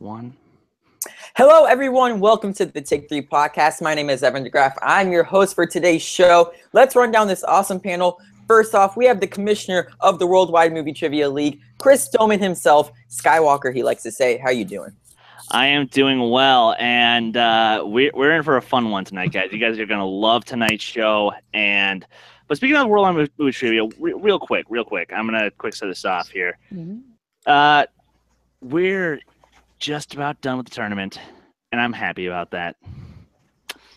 one. Hello, everyone. Welcome to the Take 3 podcast. My name is Evan DeGraff. I'm your host for today's show. Let's run down this awesome panel. First off, we have the commissioner of the Worldwide Movie Trivia League, Chris Dolman himself, Skywalker, he likes to say. How you doing? I am doing well, and we're in for a fun one tonight, guys. You guys are going to love tonight's show. But speaking of Worldwide Movie Trivia, real quick, I'm going to quick set this off here. We're just about done with the tournament, and I'm happy about that.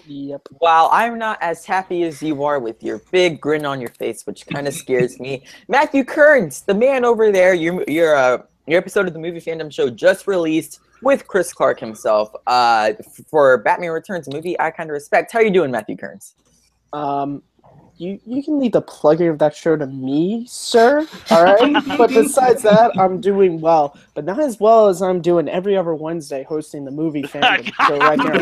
Yep. While I'm not as happy as you are with your big grin on your face, which kind of scares me, Matthew Kearns, the man over there, your episode of the Movie Fandom Show just released with Chris Clark himself for Batman Returns, a movie I kind of respect. How you doing, Matthew Kearns? You can leave the plugging of that show to me, sir. All right. But besides that, I'm doing well, but not as well as I'm doing every other Wednesday hosting the Movie Fandom Show right now.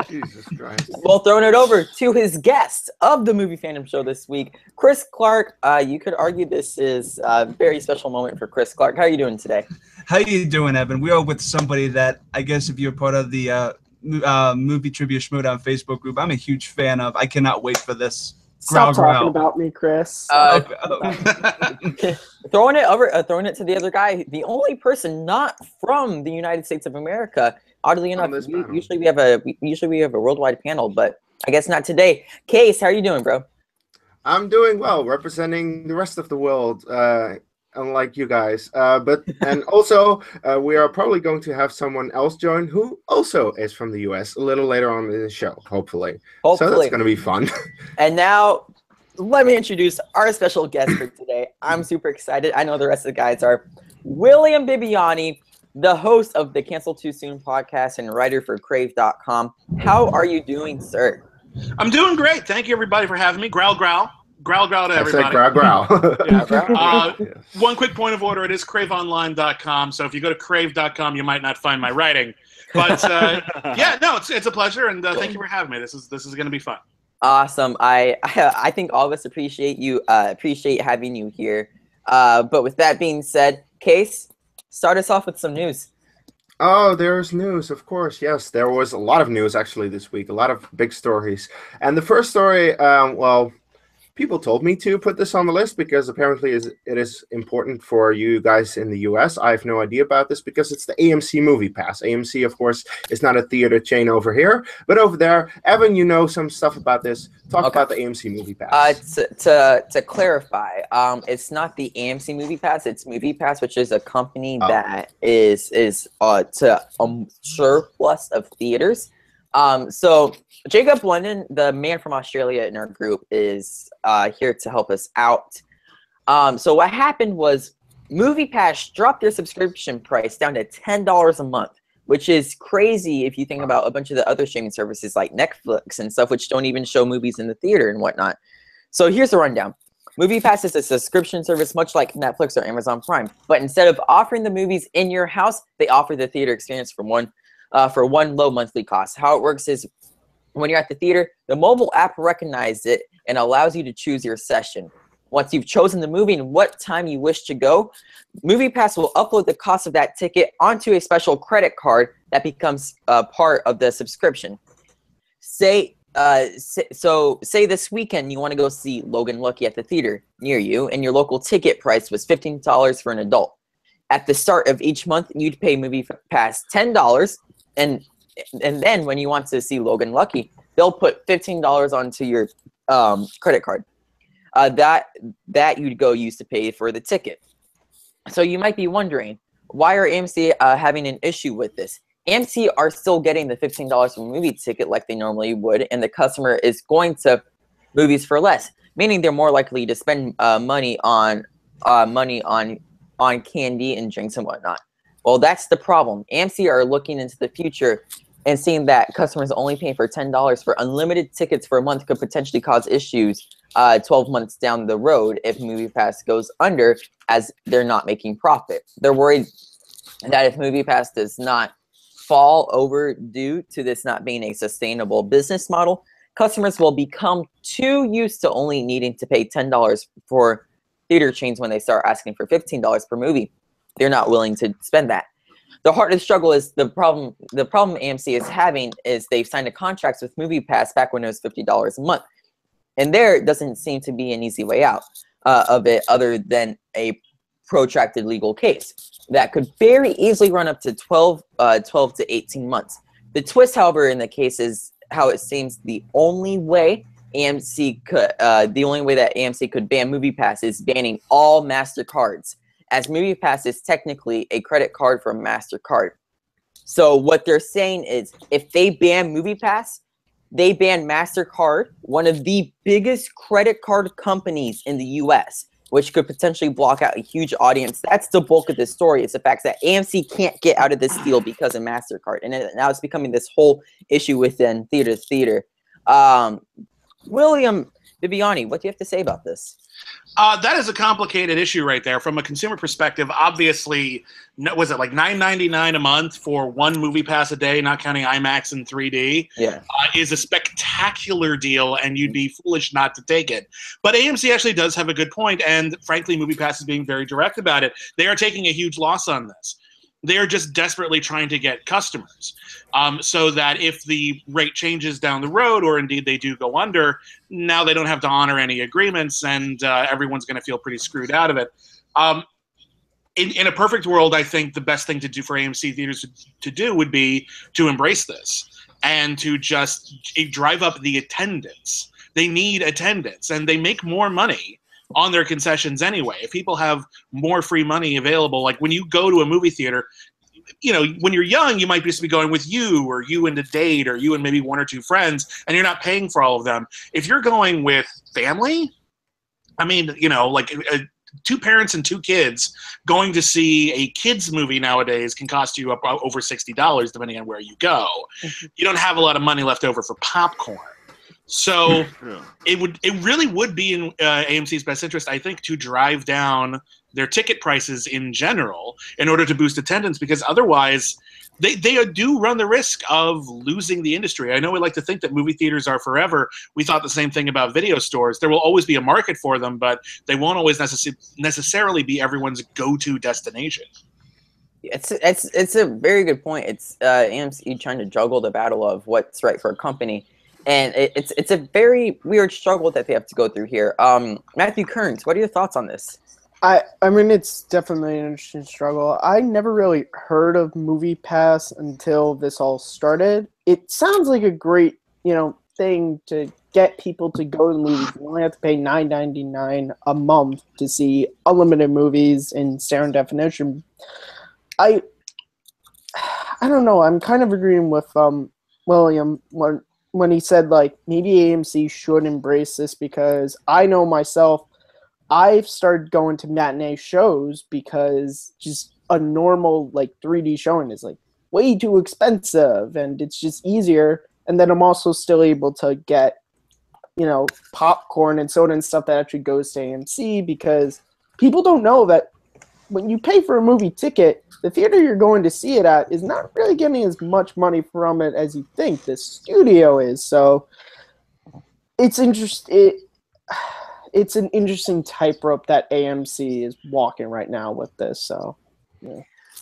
Jesus Christ. Well, throwing it over to his guest of the Movie Fandom Show this week, Chris Clark. You could argue this is a very special moment for Chris Clark. How are you doing today? How you doing, Evan? We are with somebody that I guess if you're part of the Movie Trivia Schmoedown Facebook group, I'm a huge fan of. I cannot wait for this. Stop talking about me, Chris. Throwing it to the other guy, the only person not from the United States of America. Oddly enough, usually we have a worldwide panel, but I guess not today. Kees, how are you doing, bro? I'm doing well, representing the rest of the world. Unlike you guys, and also we are probably going to have someone else join who also is from the US a little later on in the show, hopefully. So that's going to be fun. And now let me introduce our special guest for today. I'm super excited. I know the rest of the guys are. William Bibbiani, the host of the Cancel Too Soon podcast and writer for Crave.com. How are you doing, sir? I'm doing great. Thank you, everybody, for having me. Growl, growl. Growl, growl to everybody. Growl, growl. One quick point of order. It is craveonline.com. So if you go to crave.com, you might not find my writing. But yeah, no, it's a pleasure. And thank you for having me. This is going to be fun. Awesome. I think all of us appreciate having you here. But with that being said, Kees, start us off with some news. Oh, there's news, of course. Yes, there was a lot of news actually this week. A lot of big stories. And the first story, well, people told me to put this on the list because apparently it is important for you guys in the US. I have no idea about this because it's the AMC Movie Pass. AMC, of course, is not a theater chain over here, but over there, Evan, you know some stuff about this. Talk about the AMC Movie Pass. To clarify, it's not the AMC Movie Pass. It's Movie Pass, which is a company that is to a surplus of theaters. So Jacob London, the man from Australia in our group, is here to help us out. So what happened was Movie Pass dropped their subscription price down to $10 a month, which is crazy if you think about a bunch of the other streaming services like Netflix and stuff, which don't even show movies in the theater and whatnot. So here's the rundown. Movie Pass is a subscription service much like Netflix or Amazon Prime, but instead of offering the movies in your house, they offer the theater experience for one low monthly cost. How it works is when you're at the theater, the mobile app recognizes it and allows you to choose your session. Once you've chosen the movie and what time you wish to go, Movie Pass will upload the cost of that ticket onto a special credit card that becomes part of the subscription. Say this weekend you want to go see Logan Lucky at the theater near you, and your local ticket price was $15 for an adult. At the start of each month, you'd pay Movie Pass $10, and then when you want to see Logan Lucky, they'll put $15 onto your credit card. That you'd go use to pay for the ticket. So you might be wondering, why are AMC having an issue with this? AMC are still getting the $15 for a movie ticket like they normally would, and the customer is going to movies for less, meaning they're more likely to spend money on candy and drinks and whatnot. Well, that's the problem. AMC are looking into the future and seeing that customers only paying for $10 for unlimited tickets for a month could potentially cause issues 12 months down the road if Movie Pass goes under, as they're not making profit. They're worried that if Movie Pass does not fall over due to this not being a sustainable business model, customers will become too used to only needing to pay $10 for theater chains when they start asking for $15 per movie. they're not willing to spend that. The heart of the struggle is the problem. The problem AMC is having is they've signed a contract with Movie Pass back when it was $50 a month, and there doesn't seem to be an easy way out of it other than a protracted legal case that could very easily run up to 12 to 18 months. The twist, however, in the case is how it seems the only way that AMC could ban Movie Pass is banning all MasterCards, as Movie Pass is technically a credit card from MasterCard. So what they're saying is if they ban Movie Pass, they ban MasterCard, one of the biggest credit card companies in the US, which could potentially block out a huge audience. That's the bulk of this story, is the fact that AMC can't get out of this deal because of MasterCard. And now it's becoming this whole issue within theater to theater. William Bibbiani, what do you have to say about this? That is a complicated issue right there. From a consumer perspective, obviously, was it like $9.99 a month for one movie pass a day, not counting IMAX and 3D? Yeah, is a spectacular deal, and you'd be foolish not to take it. But AMC actually does have a good point, and frankly, Movie Pass is being very direct about it. They are taking a huge loss on this. They are just desperately trying to get customers, so that if the rate changes down the road, or indeed they do go under, now they don't have to honor any agreements, and everyone's going to feel pretty screwed out of it. In a perfect world, I think the best thing to do for AMC theaters to do would be to embrace this and to just drive up the attendance. They need attendance, and they make more money on their concessions anyway. If people have more free money available, like when you go to a movie theater, you know, when you're young, you might just be going with you, or you and a date, or you and maybe one or two friends, and you're not paying for all of them. If you're going with family, I mean, you know, like two parents and two kids going to see a kids movie nowadays can cost you over $60 depending on where you go. You don't have a lot of money left over for popcorn. So it really would be in AMC's best interest, I think, to drive down their ticket prices in general in order to boost attendance, because otherwise they do run the risk of losing the industry. I know we like to think that movie theaters are forever. We thought the same thing about video stores. There will always be a market for them, but they won't always necessarily be everyone's go-to destination. It's a very good point. It's AMC trying to juggle the battle of what's right for a company. And it's a very weird struggle that they have to go through here. Matthew Kearns, what are your thoughts on this? I mean, it's definitely an interesting struggle. I never really heard of Movie Pass until this all started. It sounds like a great, thing to get people to go to the movies. You only have to pay $9.99 a month to see unlimited movies in standard definition. I don't know. I'm kind of agreeing with William when he said, like, maybe AMC should embrace this, because I know myself, I've started going to matinee shows because just a normal, like, 3D showing is, like, way too expensive, and it's just easier. And then I'm also still able to get, popcorn and soda and stuff that actually goes to AMC, because people don't know that when you pay for a movie ticket, the theater you're going to see it at is not really getting as much money from it as you think the studio is. So it's it's an interesting tightrope that AMC is walking right now with this. So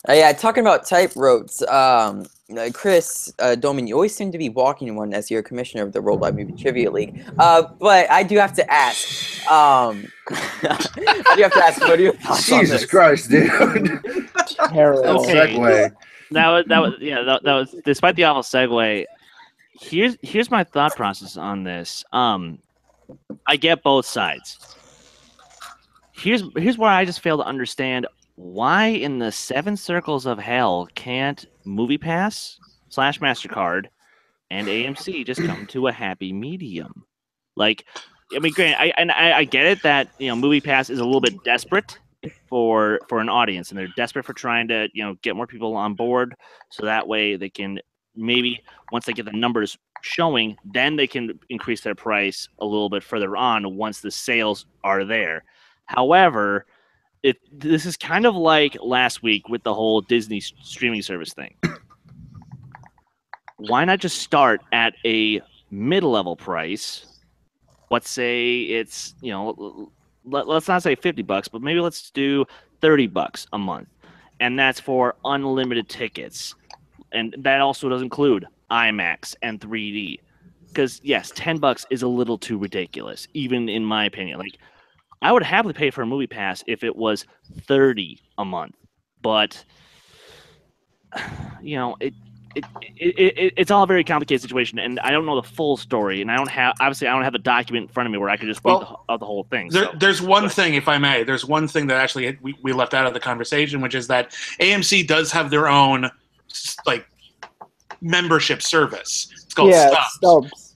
yeah, talking about tightropes, Chris, Dolman, you always seem to be walking one as you're commissioner of the Worldwide Movie Trivia League. But I do have to ask, what are your thoughts on this? Jesus Christ, dude. terrible. Okay. Segue. That was despite the awful segue. Here's my thought process on this. I get both sides. Here's where I just fail to understand why in the seven circles of hell can't Movie Pass / MasterCard and AMC just come to a happy medium. Like, I mean, granted, I get it that Movie Pass is a little bit desperate for an audience, and they're desperate for trying to get more people on board, so that way they can maybe, once they get the numbers showing, then they can increase their price a little bit further on once the sales are there. However, this is kind of like last week with the whole Disney streaming service thing. Why not just start at a mid-level price? Let's say it's, let's not say $50, but maybe let's do $30 a month. and that's for unlimited tickets. And that also does include IMAX and 3D. Because, yes, $10 is a little too ridiculous, even in my opinion. Like, I would happily pay for a movie pass if it was $30 a month. But, you know, it's all a very complicated situation, and I don't know the full story, and I don't have the document in front of me where I could just read the whole thing. There's one thing, if I may, there's one thing that actually we left out of the conversation, which is that AMC does have their own like membership service. It's called Stubs.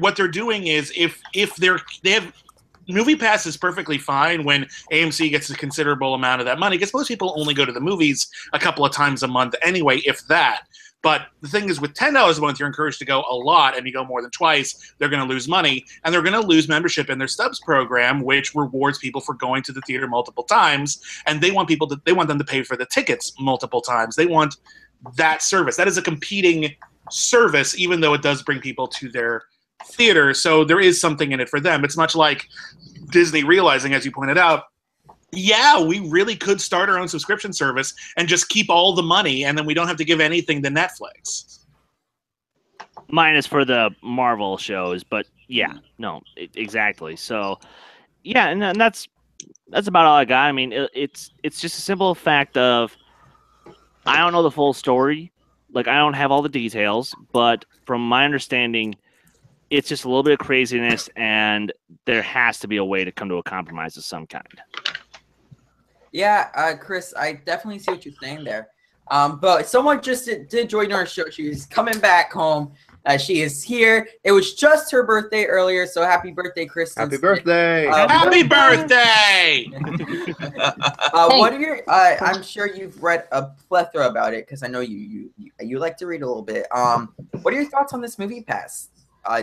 What they're doing is if they have Movie Pass is perfectly fine when AMC gets a considerable amount of that money, because most people only go to the movies a couple of times a month anyway, if that. But the thing is, with $10 a month, you're encouraged to go a lot, and you go more than twice, they're going to lose money, and they're going to lose membership in their Stubs program, which rewards people for going to the theater multiple times, and they want them to pay for the tickets multiple times. They want that service. That is a competing service, even though it does bring people to their theater. So there is something in it for them. It's much like Disney realizing, as you pointed out, yeah, we really could start our own subscription service and just keep all the money, and then we don't have to give anything to Netflix. Minus for the Marvel shows, but yeah, no, exactly. So, yeah, and that's about all I got. I mean, it's just a simple fact of I don't know the full story. Like, I don't have all the details, but from my understanding, it's just a little bit of craziness, and there has to be a way to come to a compromise of some kind. Yeah, Chris, I definitely see what you're saying there. But someone just did join our show. She's coming back home. She is here. It was just her birthday earlier, so happy birthday, Kristen. Happy birthday! Happy birthday! What are your? I'm sure you've read a plethora about it, because I know you like to read a little bit. What are your thoughts on this Movie Pass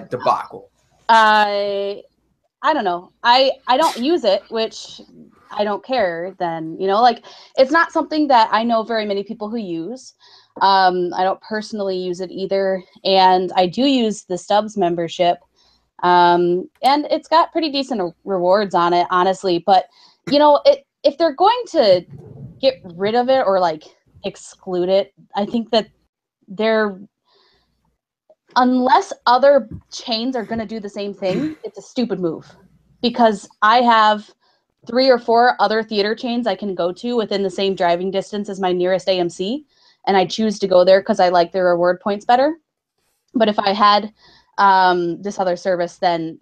debacle? I don't know. I don't use it, which I don't care then, like, it's not something that I know very many people who use. I don't personally use it either. And I do use the Stubs membership. And it's got pretty decent rewards on it, honestly. But, if they're going to get rid of it or like exclude it, I think that unless other chains are going to do the same thing, it's a stupid move. Because I have 3 or 4 other theater chains I can go to within the same driving distance as my nearest AMC, and I choose to go there because I like their reward points better. But if I had this other service, then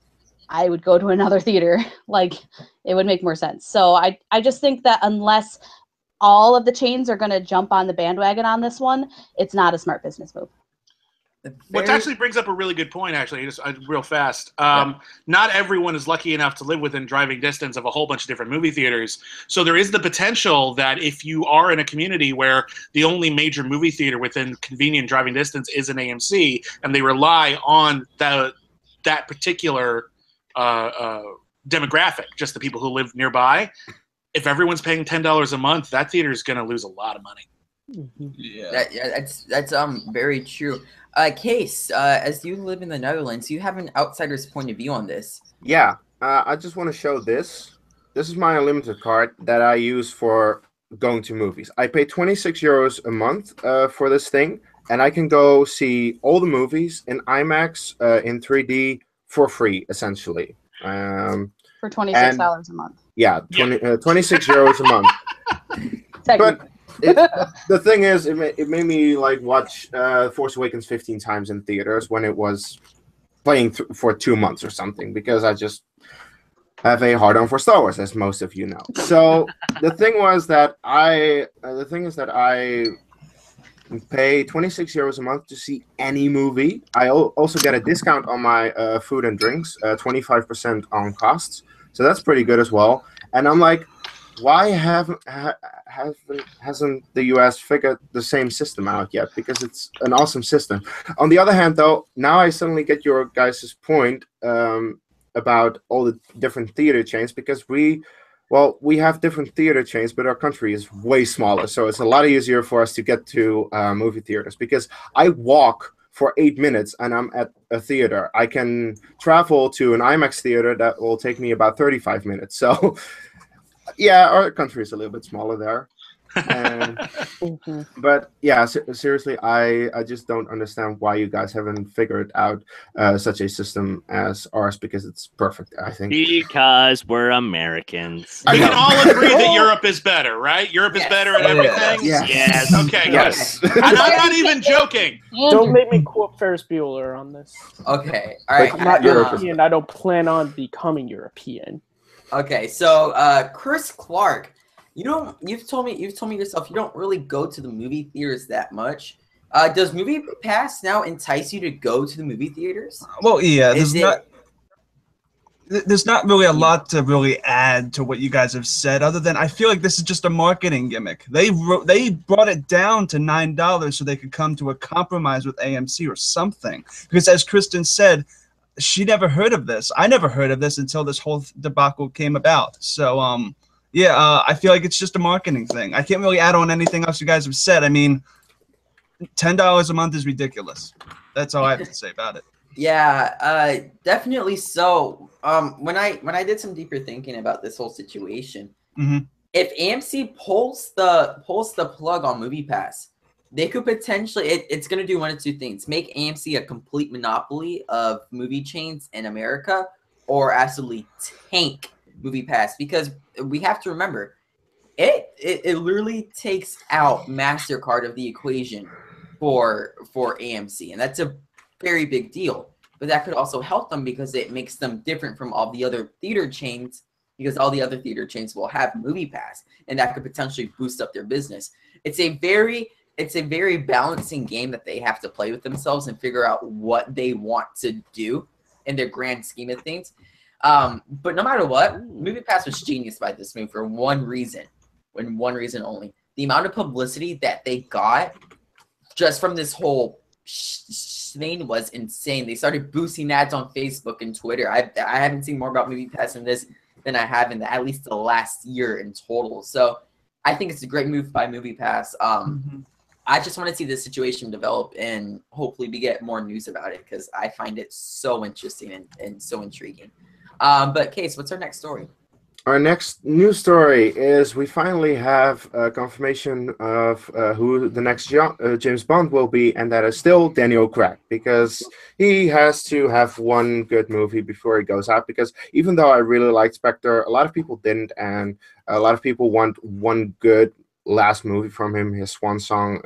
I would go to another theater. Like, it would make more sense. So I just think that unless all of the chains are going to jump on the bandwagon on this one, it's not a smart business move. Which actually brings up a really good point, actually, just real fast. Not everyone is lucky enough to live within driving distance of a whole bunch of different movie theaters. So there is the potential that if you are in a community where the only major movie theater within convenient driving distance is an AMC, and they rely on that particular demographic, just the people who live nearby, if everyone's paying $10 a month, that theater is going to lose a lot of money. That's very true. Kees, as you live in the Netherlands, you have an outsider's point of view on this. Yeah, I just want to show this. This is my unlimited card that I use for going to movies. I pay 26 euros a month for this thing, and I can go see all the movies in IMAX, in 3D for free, essentially. For $26 a month. Yeah, 26 euros a month. But the thing is, it made me like watch Force Awakens 15 times in theaters when it was playing for 2 months or something, because I just have a hard-on for Star Wars, as most of you know. So the thing is that I pay 26 euros a month to see any movie. I also get a discount on my food and drinks, 25% on costs. So that's pretty good as well. And I'm like, why hasn't the US figured the same system out yet? Because it's an awesome system. On the other hand, though, now I suddenly get your guys' point about all the different theater chains, because we have different theater chains, but our country is way smaller. So it's a lot easier for us to get to movie theaters, because I walk for 8 minutes and I'm at a theater. I can travel to an IMAX theater that will take me about 35 minutes. So yeah, our country is a little bit smaller there. And, Mhm. but yeah, seriously, I just don't understand why you guys haven't figured out such a system as ours, because it's perfect, I think. Because we're Americans. I We can know. all agree that Europe is better, right? Europe is Yes. better at Oh, yeah. everything. Yes. Yes. Okay, Yes. good. And I'm not even joking. Don't make me quote Ferris Bueller on this. Okay, all right. But I'm not Europe is European. I don't plan on becoming European. Okay, so Chris Clark, you've told me yourself you don't really go to the movie theaters that much. Does Movie Pass now entice you to go to the movie theaters? Well, yeah, Is there's not really a lot to really add to what you guys have said, other than I feel like this is just a marketing gimmick. They brought it down to $9 so they could come to a compromise with AMC or something. Because as Kristen said, she never heard of this. I never heard of this until this whole debacle came about. So I feel like it's just a marketing thing. I can't really add on anything else you guys have said. I mean, $10 a month is ridiculous. That's all I have to say about it. Yeah, definitely so. When I did some deeper thinking about this whole situation, if AMC pulls the plug on Movie Pass, they could potentially it's going to do one of two things: make AMC a complete monopoly of movie chains in America, or absolutely tank Movie Pass. Because we have to remember, it literally takes out MasterCard of the equation for AMC, and that's a very big deal. But that could also help them because it makes them different from all the other theater chains, because all the other theater chains will have Movie Pass, and that could potentially boost up their business. It's a very balancing game that they have to play with themselves and figure out what they want to do in their grand scheme of things. But no matter what, Movie Pass was genius by this move for one reason, and one reason only: the amount of publicity that they got just from this whole thing was insane. They started boosting ads on Facebook and Twitter. I haven't seen more about Movie Pass in this than I have in at least the last year in total. So I think it's a great move by Movie Pass. I just want to see this situation develop, and hopefully we get more news about it, because I find it so interesting and so intriguing. But Kees, what's our next story? Our next news story is we finally have confirmation of who the next James Bond will be, and that is still Daniel Craig, because he has to have one good movie before he goes out. Because even though I really liked Spectre, a lot of people didn't, and a lot of people want one good last movie from him, his swan song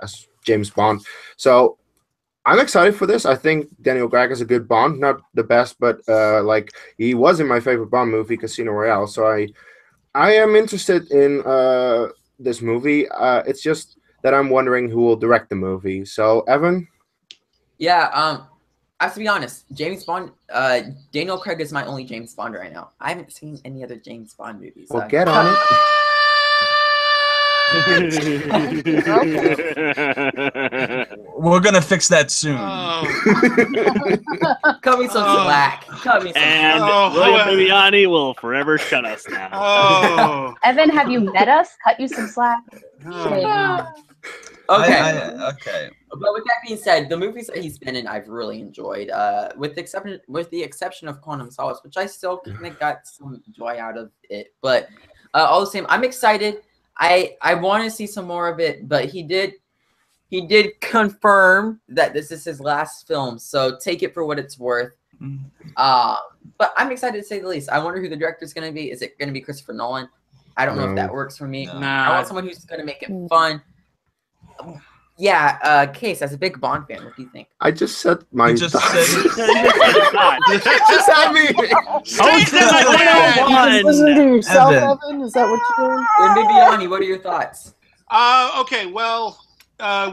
as James Bond. So I'm excited for this. I think Daniel Craig is a good Bond, not the best, but like he was in my favorite Bond movie, Casino Royale. So I am interested in this movie. It's just that I'm wondering who will direct the movie. So Evan? Yeah, I have to be honest. James Bond, Daniel Craig is my only James Bond right now. I haven't seen any other James Bond movies. Well, get on it. We're gonna fix that soon. Cut me some slack. Cut me some And slack. William Bibbiani will forever shut us now. Oh. Evan, have you met us? Cut you some slack. Okay. Okay. But with that being said, the movies that he's been in, I've really enjoyed. With the exception of Quantum Solace, which I still kind of got some joy out of it. But all the same, I'm excited. I want to see some more of it. But he did confirm that this is his last film, so take it for what it's worth. But I'm excited to say the least. I wonder who the director's going to be. Is it going to be Christopher Nolan? I don't know if that works for me. I want someone who's going to make it fun. Yeah, Kees, as a big Bond fan, what do you think? I just said my Just thoughts. Just had me. Listen to yourself, Evan. Evan. Is that what you're doing? And Bibbiani, what are your thoughts? Okay, well,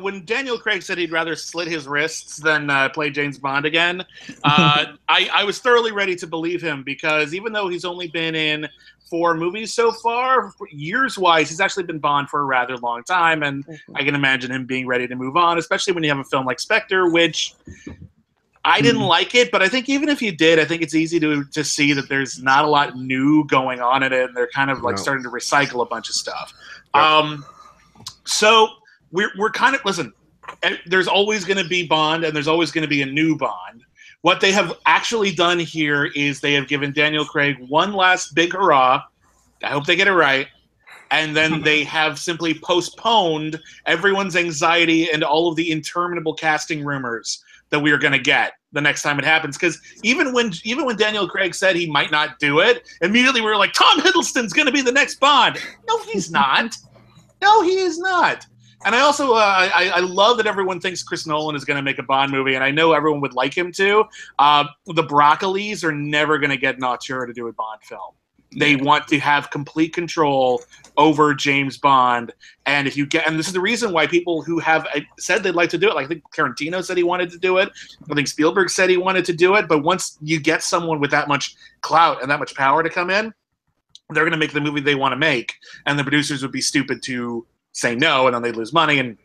when Daniel Craig said he'd rather slit his wrists than play James Bond again, I was thoroughly ready to believe him, because even though he's only been in 4 movies so far, years-wise, he's actually been Bond for a rather long time, and I can imagine him being ready to move on, especially when you have a film like Spectre, which I didn't like it, but I think even if you did, I think it's easy to see that there's not a lot new going on in it, and they're kind of like starting to recycle a bunch of stuff. So we're kind of, listen, there's always going to be Bond, and there's always going to be a new Bond. What they have actually done here is they have given Daniel Craig one last big hurrah. I hope they get it right. and then they have simply postponed everyone's anxiety and all of the interminable casting rumors that we are going to get the next time it happens. Because even when Daniel Craig said he might not do it, immediately we were like, Tom Hiddleston's going to be the next Bond. No, he's not. No, he is not. And I also I love that everyone thinks Chris Nolan is going to make a Bond movie, and I know everyone would like him to. The Broccolis are never going to get an auteur to do a Bond film. They want to have complete control over James Bond, and this is the reason why people who have said they'd like to do it, like I think Tarantino said he wanted to do it, I think Spielberg said he wanted to do it, but once you get someone with that much clout and that much power to come in, they're going to make the movie they want to make, and the producers would be stupid to say no, and then they'd lose money, and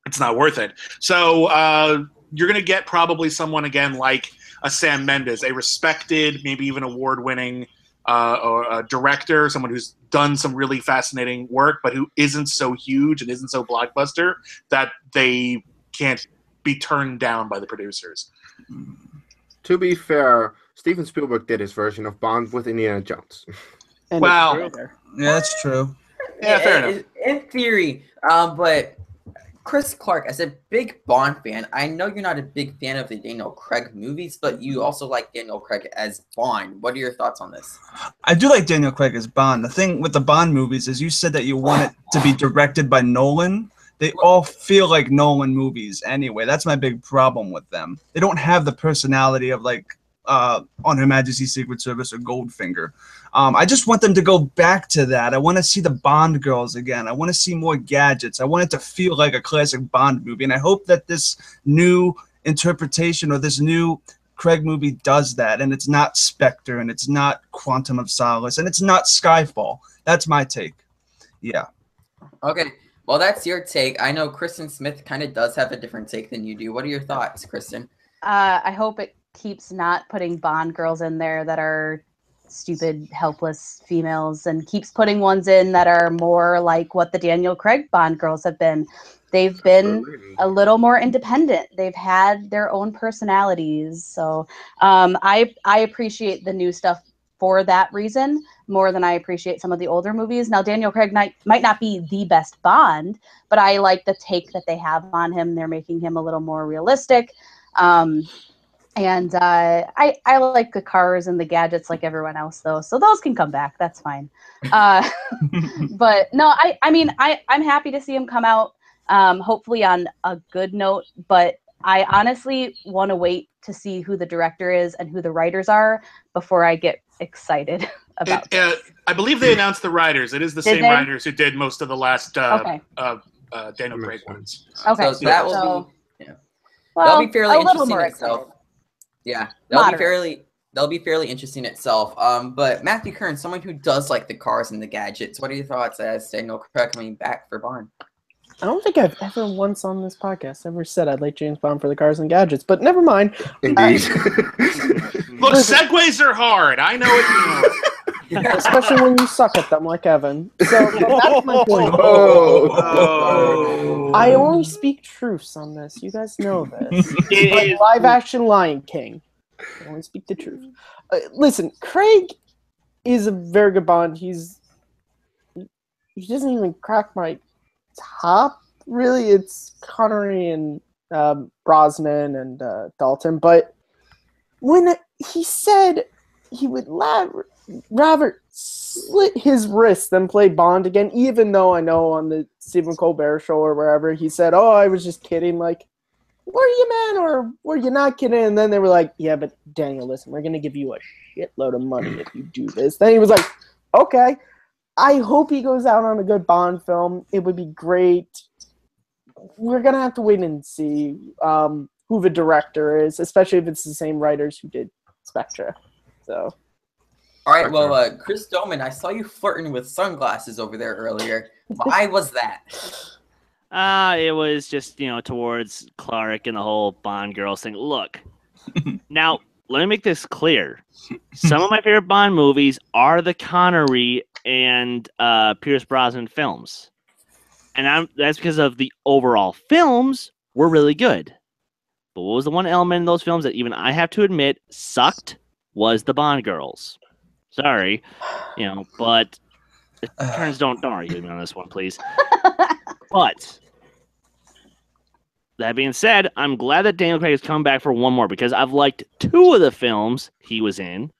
it's not worth it. So you're going to get probably someone, again, like a Sam Mendes, a respected, maybe even award-winning or a director, someone who's done some really fascinating work, but who isn't so huge and isn't so blockbuster that they can't be turned down by the producers. To be fair, Steven Spielberg did his version of Bond with Indiana Jones. Wow. Yeah, that's true. Yeah, fair enough. In theory, but Chris Clark, as a big Bond fan, I know you're not a big fan of the Daniel Craig movies, but you also like Daniel Craig as Bond. What are your thoughts on this? I do like Daniel Craig as Bond. The thing with the Bond movies is you said that you want it to be directed by Nolan. They all feel like Nolan movies anyway. That's my big problem with them. They don't have the personality of like On Her Majesty's Secret Service or Goldfinger. I just want them to go back to that. I want to see the Bond girls again. I want to see more gadgets. I want it to feel like a classic Bond movie. And I hope that this new interpretation or this new Craig movie does that. And it's not Spectre, and it's not Quantum of Solace, and it's not Skyfall. That's my take. Yeah. Okay. Well, that's your take. I know Kristen Smith kind of does have a different take than you do. What are your thoughts, Kristen? I hope it keeps not putting Bond girls in there that are stupid, helpless females, and keeps putting ones in that are more like what the Daniel Craig Bond girls have been. They've been a little more independent. They've had their own personalities. So I appreciate the new stuff for that reason more than I appreciate some of the older movies. Now, Daniel Craig might not be the best Bond, but I like the take that they have on him. They're making him a little more realistic. And I like the cars and the gadgets like everyone else, though. So those can come back. That's fine. But no, I mean, I'm happy to see him come out, hopefully on a good note. But I honestly want to wait to see who the director is and who the writers are before I get excited about this. I believe they announced the writers. It is the same writers who did most of the last Daniel Craig ones. So Okay. that will be, yeah. Well, that'll be fairly a little interesting more itself. excited. Yeah, that'll be fairly interesting itself. But Matthew Kern, someone who does like the cars and the gadgets, what are your thoughts as Daniel Craig coming back for Bond? I don't think I've ever once on this podcast ever said I'd like James Bond for the cars and gadgets, but never mind. Indeed. Look, segues are hard. I know it. Especially when you suck at them like Evan. So that's my point. I only speak truths on this. You guys know this. Like live action Lion King. I only speak the truth. Listen, Craig is a very good Bond. He doesn't even crack my top. Really, it's Connery and Brosnan and Dalton. But when he said he would rather slit his wrist than play Bond again, even though I know on the Stephen Colbert show or wherever he said, "Oh, I was just kidding." Like, were you, man, or were you not kidding? And then they were like, "Yeah, but Daniel, listen, we're gonna give you a shitload of money if you do this." Then he was like, "Okay." I hope he goes out on a good Bond film. It would be great. We're gonna have to wait and see who the director is, especially if it's the same writers who did Spectre. So. All right, well, Chris Dolman, I saw you flirting with sunglasses over there earlier. Why was that? It was just, towards Clark and the whole Bond girls thing. Look, now, let me make this clear. Some of my favorite Bond movies are the Connery and Pierce Brosnan films. And that's because of the overall films were really good. But what was the one element in those films that even I have to admit sucked was the Bond girls. Sorry, but Kerns, don't argue with me on this one, please. But that being said, I'm glad that Daniel Craig has come back for one more because I've liked 2 of the films he was in.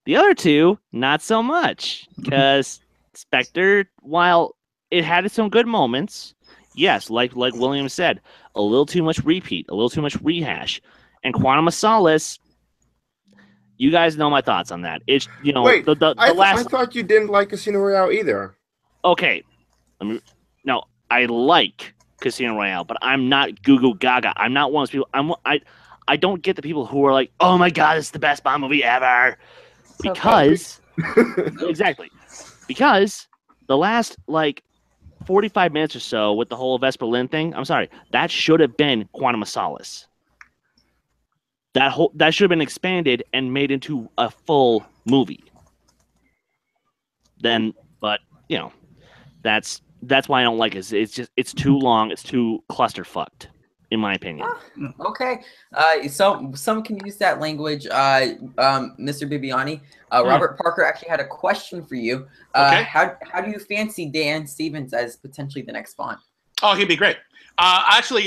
The other 2, not so much. Because Spectre, while it had some good moments, yes, like William said, a little too much repeat, a little too much rehash. And Quantum of Solace, you guys know my thoughts on that. It's, you know, Wait, the I thought you didn't like Casino Royale either. Okay. No, I like Casino Royale, but I'm not goo goo gaga. I'm not one of those people. I don't get the people who are like, oh my god, it's the best Bond movie ever. Because exactly. Because the last 45 minutes or so with the whole Vesper Lynn thing, I'm sorry, that should have been Quantum of Solace. That should have been expanded and made into a full movie. Then, but you know, that's why I don't like it. It's too long. It's too clusterfucked, in my opinion. Okay. Some can use that language. Mr. Bibbiani, Robert Parker actually had a question for you. Okay. How do you fancy Dan Stevens as potentially the next Bond? Oh, he'd be great. Actually,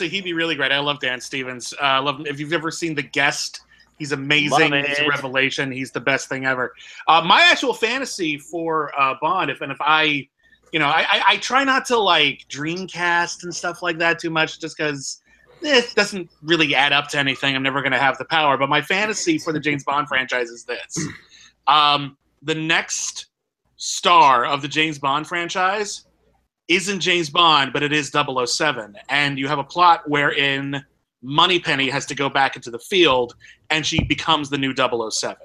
he'd be really great. I love Dan Stevens. Love him. If you've ever seen The Guest, he's amazing. He's a revelation. He's the best thing ever. My actual fantasy for Bond, if I try not to like Dreamcast and stuff like that too much, just because it doesn't really add up to anything. I'm never going to have the power. But my fantasy for the James Bond franchise is this: the next star of the James Bond franchise isn't James Bond, but it is 007. And you have a plot wherein Moneypenny has to go back into the field, and she becomes the new 007.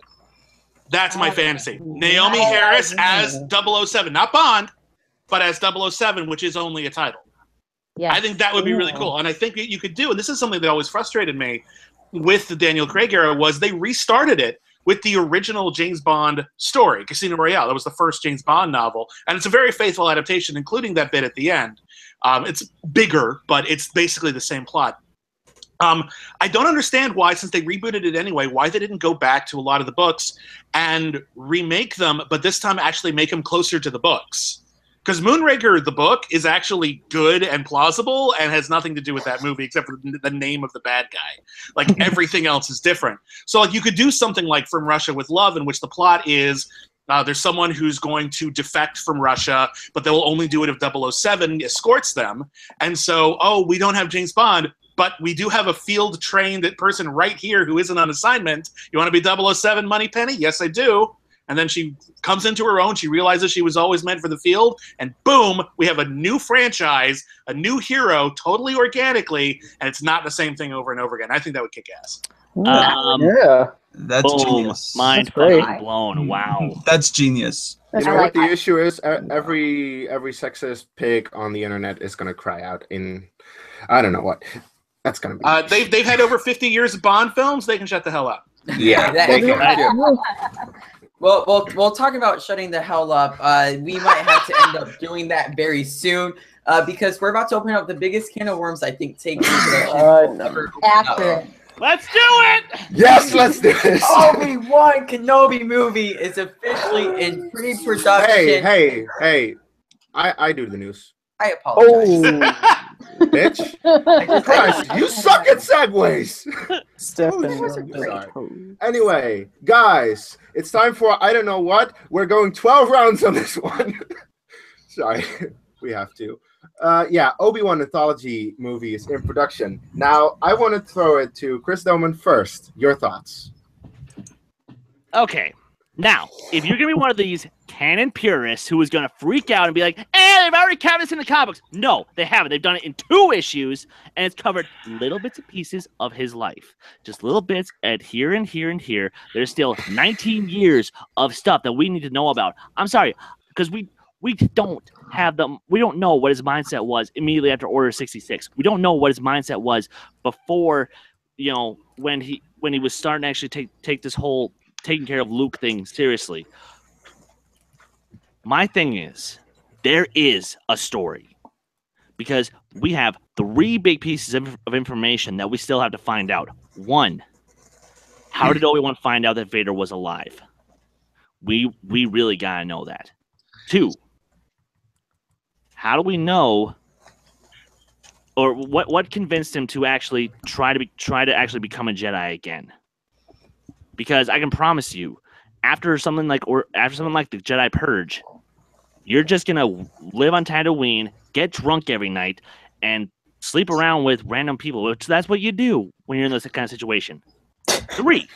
That's my fantasy. Naomi Harris as 007, not Bond, but as 007, which is only a title. Yeah, I think that would be really cool. And I think that you could do, and this is something that always frustrated me with the Daniel Craig era, was they restarted it with the original James Bond story, Casino Royale. That was the first James Bond novel. And it's a very faithful adaptation, including that bit at the end. It's bigger, but it's basically the same plot. I don't understand why, since they rebooted it anyway, why they didn't go back to a lot of the books and remake them, but this time actually make them closer to the books. Because Moonraker, the book, is actually good and plausible and has nothing to do with that movie except for the name of the bad guy. Like, everything else is different. So, like, you could do something like From Russia with Love, in which the plot is there's someone who's going to defect from Russia, but they will only do it if 007 escorts them. And so, we don't have James Bond, but we do have a field-trained person right here who isn't on assignment. You want to be 007 Moneypenny? Yes, I do. And then she comes into her own. She realizes she was always meant for the field. And boom, we have a new franchise, a new hero, totally organically, and it's not the same thing over and over again. I think that would kick ass. Yeah. That's genius. Mind fucking blown. Wow. That's genius. You know what the issue is? Every sexist pig on the internet is going to cry out in, I don't know what. That's going to be. They've had over 50 years of Bond films. They can shut the hell up. Yeah. They can. Well, talking about shutting the hell up, we might have to end up doing that very soon because we're about to open up the biggest can of worms I think take ever. Accurate. Let's do it! Yes, let's do this. ObiWan Kenobi movie is officially in pre-production. Hey. I do the news. I apologize. Bitch. Christ, you suck at segues. Anyway, guys, it's time for I don't know what. We're going 12 rounds on this one. Sorry, we have to. Obi-Wan anthology movie is in production. Now, I want to throw it to Chris Dolman first. Your thoughts? Okay. Now, if you're going to be one of these canon purists who is going to freak out and be like, they've already covered this in the comic books. No, they haven't. They've done it in 2 issues, and it's covered little bits and pieces of his life. Just little bits at here and here and here. There's still 19 years of stuff that we need to know about. I'm sorry, because we don't have them. We don't know what his mindset was immediately after Order 66. We don't know what his mindset was before, when he was starting to actually take this whole taking care of Luke thing seriously. My thing is, there is a story because we have 3 big pieces of information that we still have to find out. 1, how did Obi-Wan find out that Vader was alive? We really gotta know that. 2, how do we know, or what convinced him to actually try to actually become a Jedi again? Because I can promise you, after something like the Jedi Purge, you're just gonna live on Tatooine, get drunk every night, and sleep around with random people. Which that's what you do when you're in this kind of situation. 3.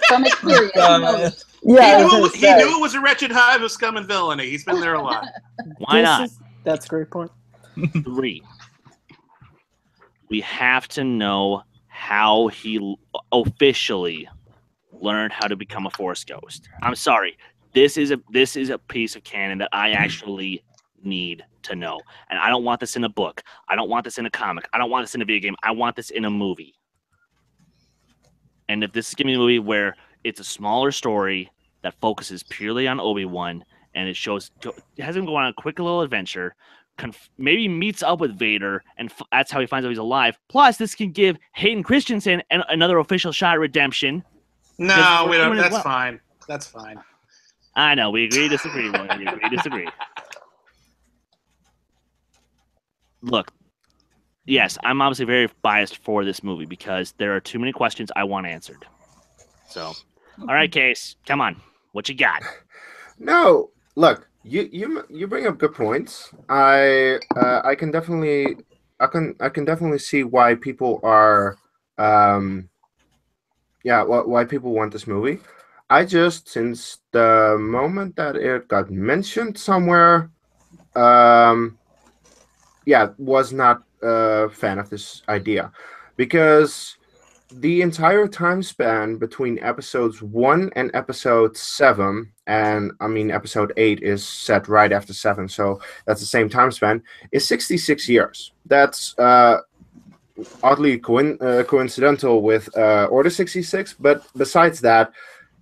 From experience. Yeah, He knew it was a wretched hive of scum and villainy. He's been there a lot. Why not? That's a great point. 3. We have to know how he officially learned how to become a Force ghost. I'm sorry. This is a piece of canon that I actually need to know. And I don't want this in a book. I don't want this in a comic. I don't want this in a video game. I want this in a movie. And if this is giving me a movie where it's a smaller story that focuses purely on Obi-Wan, and it has him go on a quick little adventure, maybe meets up with Vader, and that's how he finds out he's alive. Plus, this can give Hayden Christensen another official shot at redemption. No, we don't. That's fine. That's fine. I know. We agree, disagree. We agree, disagree. Look, yes, I'm obviously very biased for this movie because there are too many questions I want answered. So, all right, Kees, come on. What you got? No, look, you bring up good points. I can definitely see why people are why people want this movie. I just, since the moment that it got mentioned somewhere, was not a fan of this idea, because the entire time span between episodes 1 and episode 7, and I mean episode 8 is set right after 7, so that's the same time span, is 66 years. That's oddly coincidental with Order 66, but besides that,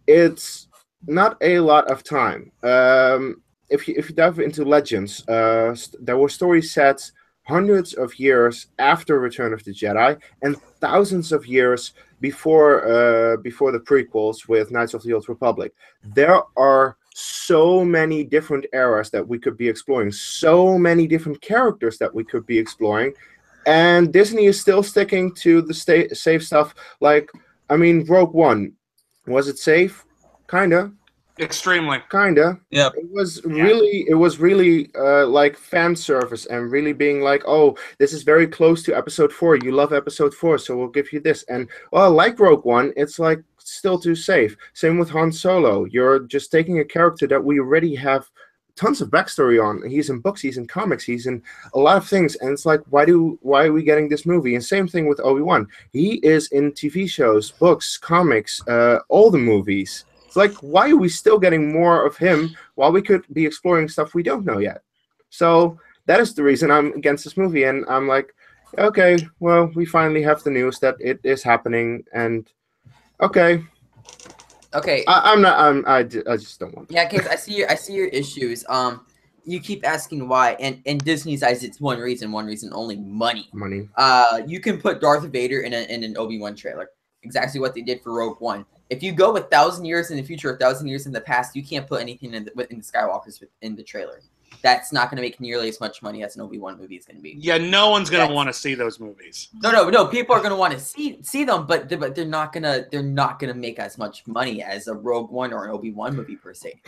it's not a lot of time. If you dive into Legends, there were stories set hundreds of years after Return of the Jedi and thousands of years before the prequels with Knights of the Old Republic. There are so many different eras that we could be exploring, so many different characters that we could be exploring, and Disney is still sticking to the safe stuff. Like, I mean, Rogue One, was it safe? Kinda. Extremely. Kinda. Yep. It was really like fan service and really being like, oh, this is very close to episode 4. You love episode 4, so we'll give you this. And well, like Rogue One, it's like still too safe. Same with Han Solo. You're just taking a character that we already have tons of backstory on. He's in books, he's in comics, he's in a lot of things, and it's like, why are we getting this movie? And same thing with Obi-Wan. He is in TV shows, books, comics, all the movies. It's like, why are we still getting more of him while we could be exploring stuff we don't know yet? So that is the reason I'm against this movie, and I'm like, okay, well, we finally have the news that it is happening, and okay. I just don't want to. Yeah, Kees, I see your issues. You keep asking why, and in Disney's eyes, it's one reason only: money. Money. You can put Darth Vader in an Obi-Wan trailer. Exactly what they did for Rogue One. If you go 1,000 years in the future, 1,000 years in the past, you can't put anything in the Skywalkers in the trailer. That's not going to make nearly as much money as an Obi-Wan movie is going to be. Yeah, no one's going to want to see those movies. No. People are going to want to see them, but they're not gonna make as much money as a Rogue One or an Obi-Wan movie per se,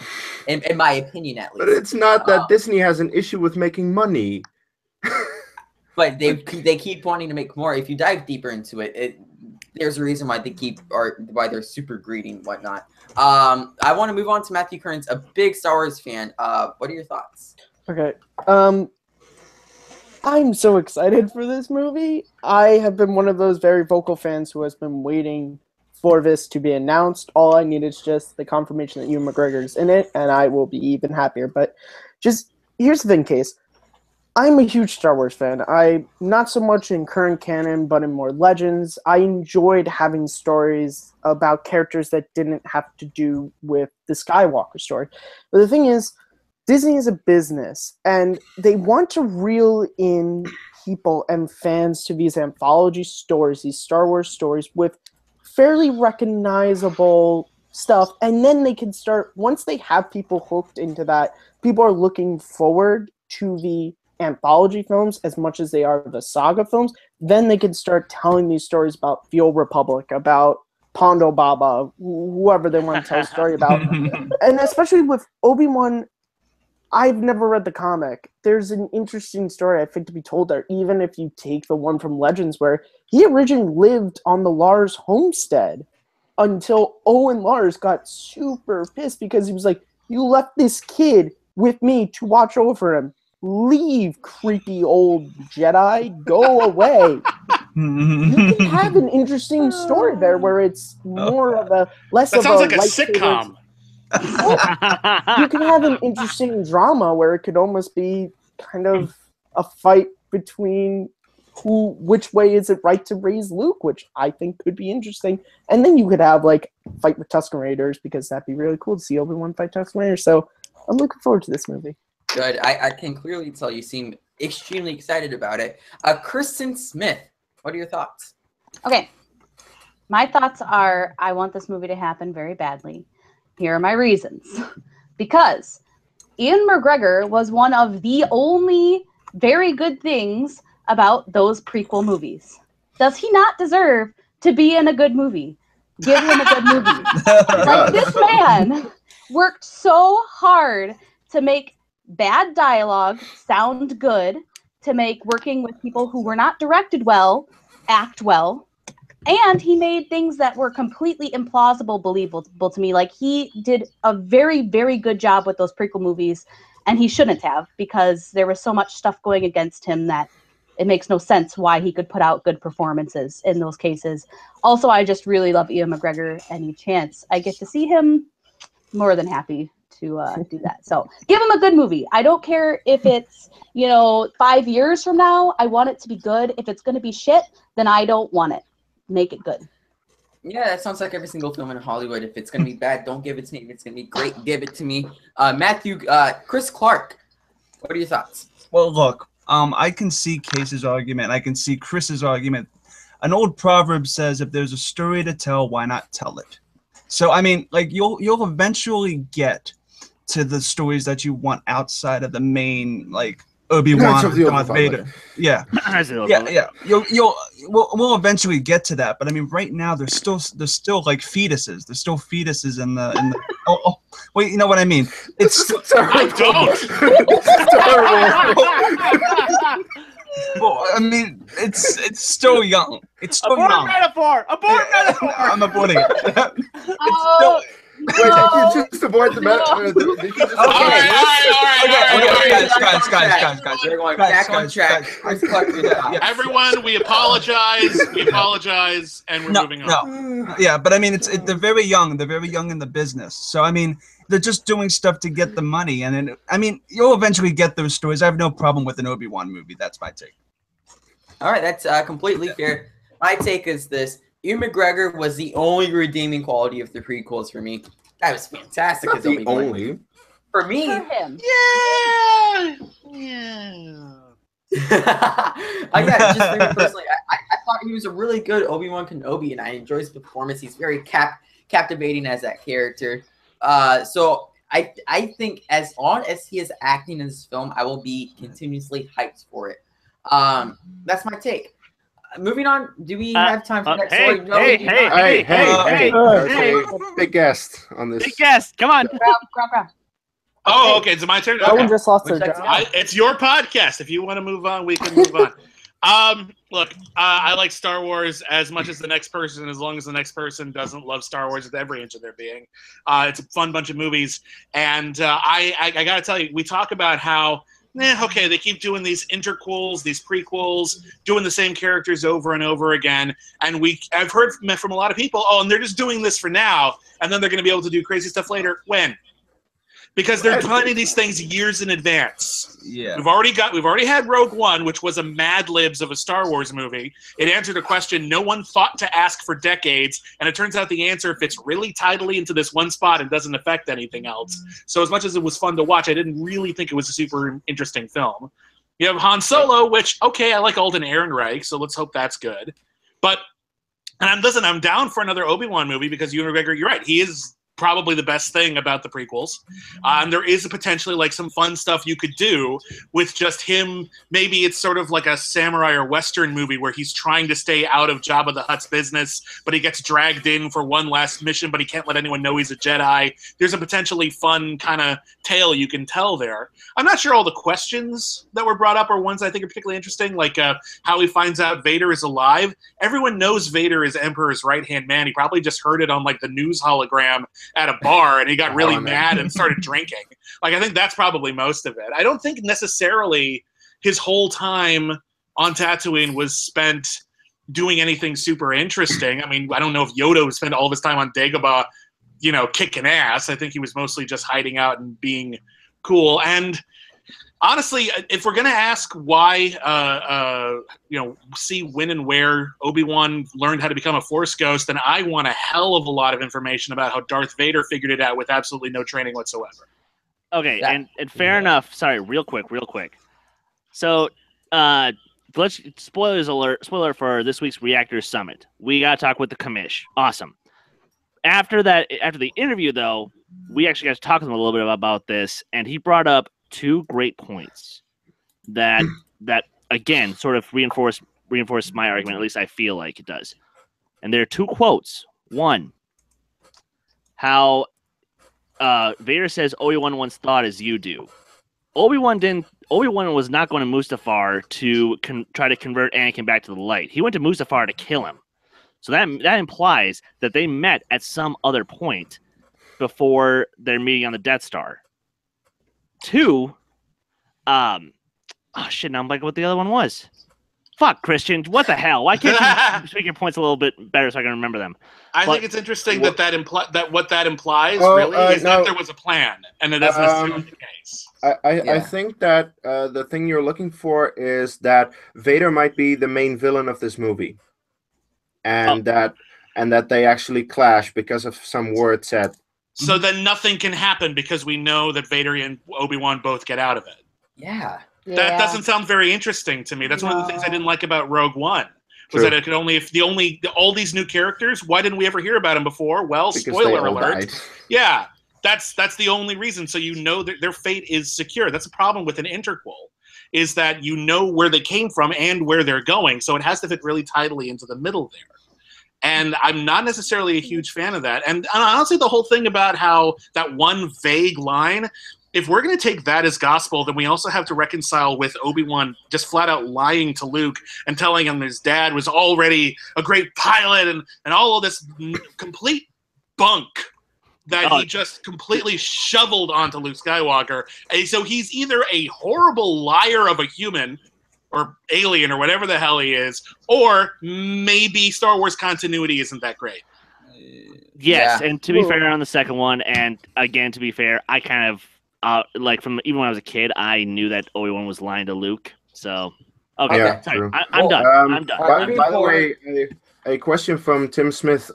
in my opinion at least. But it's not that Disney has an issue with making money. But they keep wanting to make more. If you dive deeper into it, there's a reason why why they're super greedy and whatnot. I want to move on to Matthew Kern's a big Star Wars fan. What are your thoughts? Okay. I'm so excited for this movie. I have been one of those very vocal fans who has been waiting for this to be announced. All I need is just the confirmation that Ewan McGregor's in it, and I will be even happier. But just here's the thing, Kees. I'm a huge Star Wars fan. I'm not so much in current canon, but in more Legends. I enjoyed having stories about characters that didn't have to do with the Skywalker story. But the thing is, Disney is a business, and they want to reel in people and fans to these anthology stories, these Star Wars stories with fairly recognizable stuff, and then they can start, once they have people hooked into that, people are looking forward to the anthology films as much as they are the saga films, then they can start telling these stories about the Old Republic, about Pondo Baba, whoever they want to tell a story about. And especially with Obi-Wan, I've never read the comic. There's an interesting story, I think, to be told there, even if you take the one from Legends, where he originally lived on the Lars homestead until Owen Lars got super pissed because he was like, you left this kid with me to watch over him. Leave, creepy old Jedi. Go away. You can have an interesting story there where it's more of a less That of sounds a like a sitcom. You can have an interesting drama where it could almost be kind of a fight between which way is it right to raise Luke, which I think could be interesting. And then you could have like fight with Tusken Raiders, because that'd be really cool to see Obi-Wan fight Tusken Raiders. So I'm looking forward to this movie. Good. I can clearly tell you seem extremely excited about it. Kristen Smith, what are your thoughts? Okay. My thoughts are, I want this movie to happen very badly. Here are my reasons. Because Ian McGregor was one of the only very good things about those prequel movies. Does he not deserve to be in a good movie? Give him a good movie. Like, this man worked so hard to make bad dialogue sound good, to make working with people who were not directed well act well, and he made things that were completely implausible believable to me. Like, he did a very, very good job with those prequel movies, and he shouldn't have, because there was so much stuff going against him that it makes no sense why he could put out good performances in those cases. Also, I just really love Ian McGregor. Any chance I get to see him, more than happy to do that. So give him a good movie. I don't care if it's, 5 years from now. I want it to be good. If it's going to be shit, then I don't want it. Make it good. Yeah, that sounds like every single film in Hollywood. If it's going to be bad, don't give it to me. If it's going to be great, give it to me. Matthew, Chris Clark, what are your thoughts? Well, look, I can see Case's argument. I can see Chris's argument. An old proverb says, if there's a story to tell, why not tell it? So, I mean, like, you'll eventually get to the stories that you want outside of the main, like, Obi-Wan or Darth Vader. Yeah. Yeah. We'll eventually get to that, but I mean, right now there's still like fetuses. There's still fetuses in the wait, you know what I mean? It's I don't. Well, I mean, it's still young. It's still Abort young. metaphor. Abort metaphor. I'm aborting it. It's still. Wait, did you just avoid the metaphor? All right. Guys. We're going back on track. Chris Clark, Everyone, we apologize. And we're moving on. No. Yeah, but I mean, they're very young. They're very young in the business. So, I mean, they're just doing stuff to get the money. And then, I mean, you'll eventually get those stories. I have no problem with an Obi-Wan movie. That's my take. All right, that's completely fair. My take is this. Ewan McGregor was the only redeeming quality of the prequels for me. That was fantastic. Not the only. For me. For him. Yeah. Just for me personally, I thought he was a really good Obi-Wan Kenobi, and I enjoyed his performance. He's very captivating as that character. So I think as long as he is acting in this film, I will be continuously hyped for it. That's my take. Moving on, do we have time for next story? No, Hey. Big guest on this. Big guest. Come on. Grab. Oh, okay. It's my turn. No one Okay. just lost their job. It's your podcast. If you want to move on, we can move on. Look, I like Star Wars as much as the next person, as long as the next person doesn't love Star Wars with every inch of their being. It's a fun bunch of movies. And I got to tell you, we talk about how, okay, they keep doing these interquels, these prequels, doing the same characters over and over again. And I've heard from a lot of people, and they're just doing this for now, and then they're going to be able to do crazy stuff later. When? Because they're planning these things years in advance. Yeah. We've already had Rogue One, which was a Mad Libs of a Star Wars movie. It answered a question no one thought to ask for decades, and it turns out the answer fits really tidily into this one spot and doesn't affect anything else. So as much as it was fun to watch, I didn't really think it was a super interesting film. You have Han Solo, which, okay, I like Alden Ehrenreich, so let's hope that's good. But, I'm down for another Obi-Wan movie because Ewan McGregor, you're right, he is probably the best thing about the prequels. And there is potentially like some fun stuff you could do with just him. Maybe it's sort of like a samurai or Western movie where he's trying to stay out of Jabba the Hutt's business, but he gets dragged in for one last mission, but he can't let anyone know he's a Jedi. There's a potentially fun kind of tale you can tell there. I'm not sure all the questions that were brought up are ones I think are particularly interesting, like how he finds out Vader is alive. Everyone knows Vader is Emperor's right-hand man. He probably just heard it on like the news hologram at a bar, and he got really mad and started drinking. Like, I think that's probably most of it. I don't think necessarily his whole time on Tatooine was spent doing anything super interesting. I mean, I don't know if Yoda spent all of his time on Dagobah, you know, kicking ass. I think he was mostly just hiding out and being cool. And honestly, if we're going to ask why, you know, see when and where Obi-Wan learned how to become a Force ghost, then I want a hell of a lot of information about how Darth Vader figured it out with absolutely no training whatsoever. Okay, and fair enough. Sorry, real quick. So, let's spoiler for this week's Reactor Summit. We got to talk with the commish. Awesome. After the interview, though, we actually got to talk to him a little bit about this, and he brought up two great points that again sort of reinforce my argument. At least I feel like it does. And there are two quotes. One, how Vader says Obi-Wan once thought as you do. Obi-Wan was not going to Mustafar to try to convert Anakin back to the light. He went to Mustafar to kill him. So that implies that they met at some other point before their meeting on the Death Star. Two, oh shit, now I'm like what the other one was. Fuck, Christian, what the hell? Why can't you speak your points a little bit better so I can remember them? I think it's interesting that what that implies is that there was a plan, and that that's necessarily the case. I think that the thing you're looking for is that Vader might be the main villain of this movie, and that they actually clash because of some words said. So then nothing can happen because we know that Vader and Obi-Wan both get out of it. Yeah. That doesn't sound very interesting to me. That's one of the things I didn't like about Rogue One. Was that it could only all these new characters? Why didn't we ever hear about them before? Well, because spoiler alert. Died. Yeah, that's the only reason. So you know that their fate is secure. That's a problem with an interquel, is that you know where they came from and where they're going. So it has to fit really tidily into the middle there. And I'm not necessarily a huge fan of that. And honestly, the whole thing about how that one vague line, if we're going to take that as gospel, then we also have to reconcile with Obi-Wan just flat out lying to Luke and telling him his dad was already a great pilot and all of this complete bunk that he just completely shoveled onto Luke Skywalker. And so he's either a horrible liar of a human or alien or whatever the hell he is, or maybe Star Wars continuity isn't that great. Yes, and to be fair on the second one, and again, to be fair, I kind of, like from even when I was a kid, I knew that Obi-Wan was lying to Luke. So, okay, yeah, sorry, I'm done. I'm done. By the way, a question from Tim Smith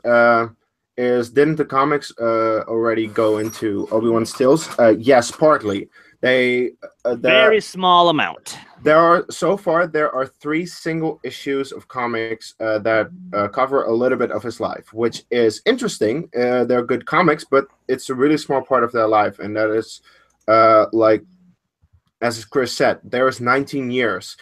is: didn't the comics already go into Obi-Wan's tales? Yes, partly. They very small amount. There are 3 single issues of comics that cover a little bit of his life, which is interesting. They're good comics, but it's a really small part of their life, and that is like, as Chris said, there is 19 years.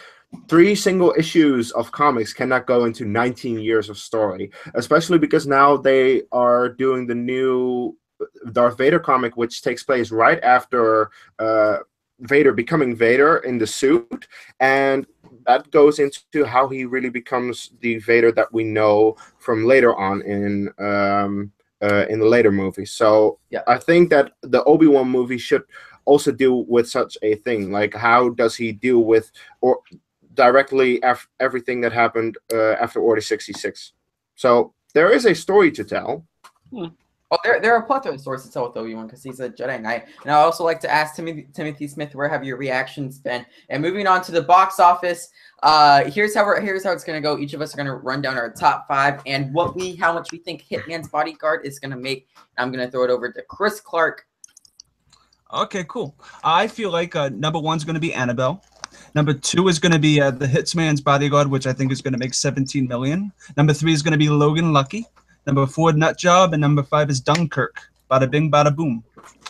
3 single issues of comics cannot go into 19 years of story, especially because now they are doing the new Darth Vader comic, which takes place right after Vader becoming Vader in the suit, and that goes into how he really becomes the Vader that we know from later on in the later movies. So I think that the Obi-Wan movie should also deal with such a thing, like how does he deal with or directly everything that happened after Order 66. So there is a story to tell. Oh, there are a plethora of stories to tell with Obi-Wan because he's a Jedi Knight. And I also like to ask Timothy Smith, where have your reactions been? And moving on to the box office, here's how it's gonna go. Each of us are gonna run down our top 5 and how much we think Hitman's Bodyguard is gonna make. I'm gonna throw it over to Chris Clark. Okay, cool. I feel like number 1's gonna be Annabelle. Number 2 is going to be The Hitman's Bodyguard, which I think is going to make $17 million. Number 3 is going to be Logan Lucky. Number 4, Nut Job, and number 5 is Dunkirk. Bada bing, bada boom.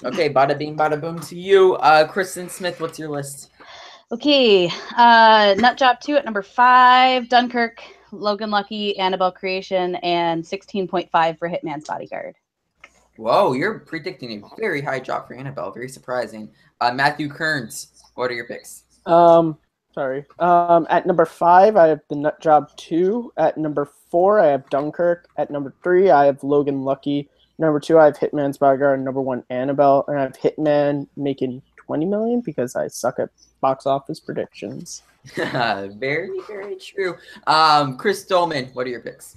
Okay, bada bing, bada boom to you. Kristen Smith, what's your list? Okay, Nut Job 2 at number 5, Dunkirk, Logan Lucky, Annabelle Creation, and 16.5 for Hitman's Bodyguard. Whoa, you're predicting a very high drop for Annabelle. Very surprising. Matthew Kearns, what are your picks? Sorry. At number 5, I have the Nut Job 2. At number 4, I have Dunkirk. At number 3, I have Logan Lucky. Number 2, I have Hitman's Bodyguard. And number 1, Annabelle. And I have Hitman making 20 million because I suck at box office predictions. Very, very true. Chris Dolman, what are your picks?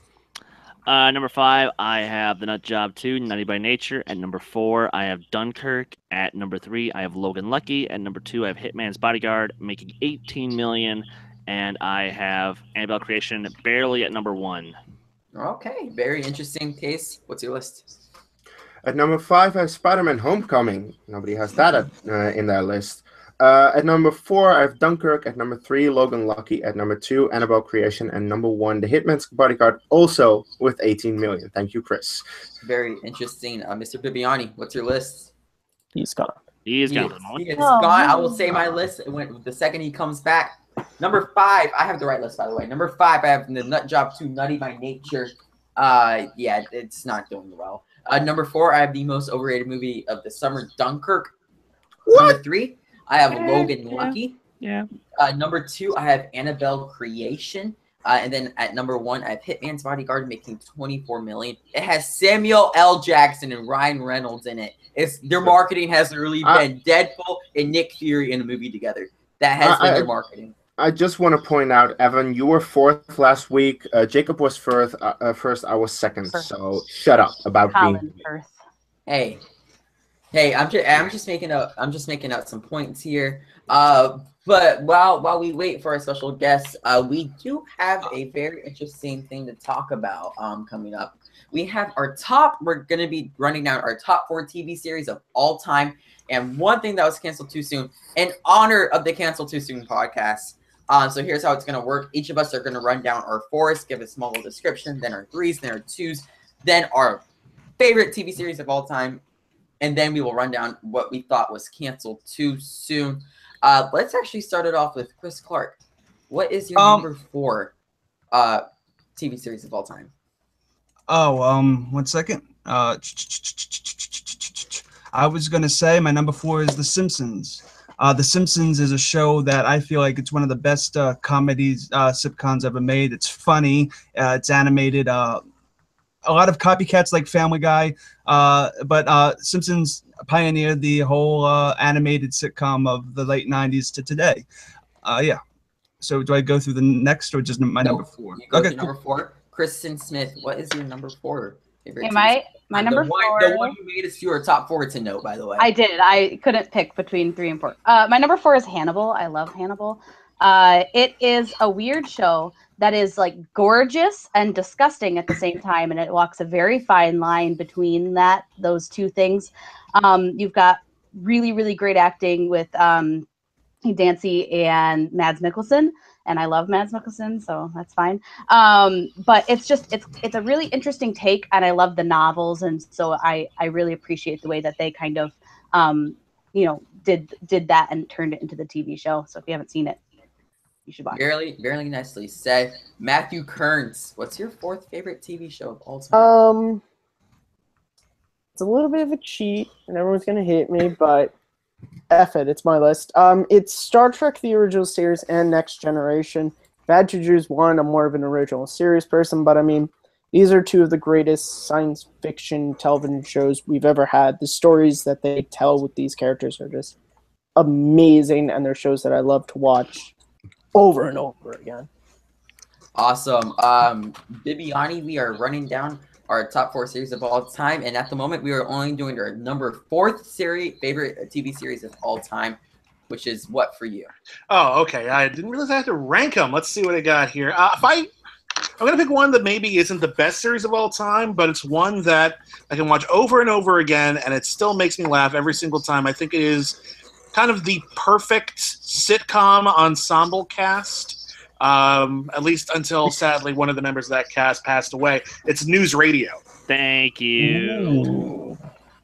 Number 5, I have The Nut Job 2, Nutty by Nature. At number 4, I have Dunkirk. At number 3, I have Logan Lucky. At number 2, I have Hitman's Bodyguard, making 18 million. And I have Annabelle Creation barely at number 1. Okay, very interesting case. What's your list? At number 5, I have Spider-Man Homecoming. Nobody has that in their list. At number 4, I have Dunkirk. At number 3, Logan Lucky. At number 2, Annabelle Creation. And number 1, The Hitman's Bodyguard, also with 18 million. Thank you, Chris. Very interesting. Mr. Bibbiani, what's your list? He's gone. He is gone. He is gone. I will say my list the second he comes back. Number 5, I have the right list, by the way. Number 5, I have The Nut Job 2, Nutty by Nature. Yeah, it's not doing well. Number 4, I have the most overrated movie of the summer, Dunkirk. What? Number 3, I have Logan Lucky. Yeah. Number 2, I have Annabelle Creation. And then at number 1, I have Hitman's Bodyguard making 24 million. It has Samuel L. Jackson and Ryan Reynolds in it. Their marketing has really been Deadpool and Nick Fury in a movie together. That has been their marketing. I just want to point out, Evan, you were 4th last week. Jacob was first. I was 2nd. So shut up about being first. Hey, I'm just making out some points here. But while we wait for our special guest, we do have a very interesting thing to talk about coming up. We have we're going to be running down our top 4 TV series of all time. And one thing that was canceled too soon, in honor of the Cancel Too Soon podcast. So here's how it's going to work. Each of us are going to run down our 4s, give a small little description, then our 3s, then our 2s, then our favorite TV series of all time. And then we will run down what we thought was canceled too soon. Let's actually start it off with Chris Clark. What is your number 4 TV series of all time? Oh, 1 second. I was going to say my number 4 is The Simpsons. The Simpsons is a show that I feel like it's one of the best comedies, sitcoms ever made. It's funny. It's animated. A lot of copycats like Family Guy, but Simpsons pioneered the whole animated sitcom of the late 90s to today. Yeah. So do I go through the next or just my number 4? You go to number 4. Kristen Smith, what is your number 4 favorite? My number 4. The one you made us your top 4 to know, by the way. I did. I couldn't pick between 3 and 4. My number 4 is Hannibal. I love Hannibal. It is a weird show that is like gorgeous and disgusting at the same time, and it walks a very fine line between those two things. You've got really, really great acting with Dancy and Mads Mikkelsen, and I love Mads Mikkelsen, so that's fine. But it's a really interesting take, and I love the novels, and so I really appreciate the way that they kind of did that and turned it into the TV show. So if you haven't seen it, you should watch it. Very nicely said. Matthew Kearns, what's your 4th favorite TV show of all time? It's a little bit of a cheat, and everyone's gonna hate me, but F it, it's my list. It's Star Trek: The Original Series and Next Generation. If I had to choose one, I'm more of an original series person, but I mean, these are 2 of the greatest science fiction television shows we've ever had. The stories that they tell with these characters are just amazing, and they're shows that I love to watch over and over again. Awesome. Bibbiani, we are running down our top 4 series of all time, and at the moment we are only doing our number 4th favorite TV series of all time, which is what for you? Oh, okay. I didn't realize I had to rank them. Let's see what I got here. I'm going to pick one that maybe isn't the best series of all time, but it's one that I can watch over and over again, and it still makes me laugh every single time. I think it is kind of the perfect sitcom ensemble cast, at least until, sadly, one of the members of that cast passed away. It's News Radio. Thank you. Ooh.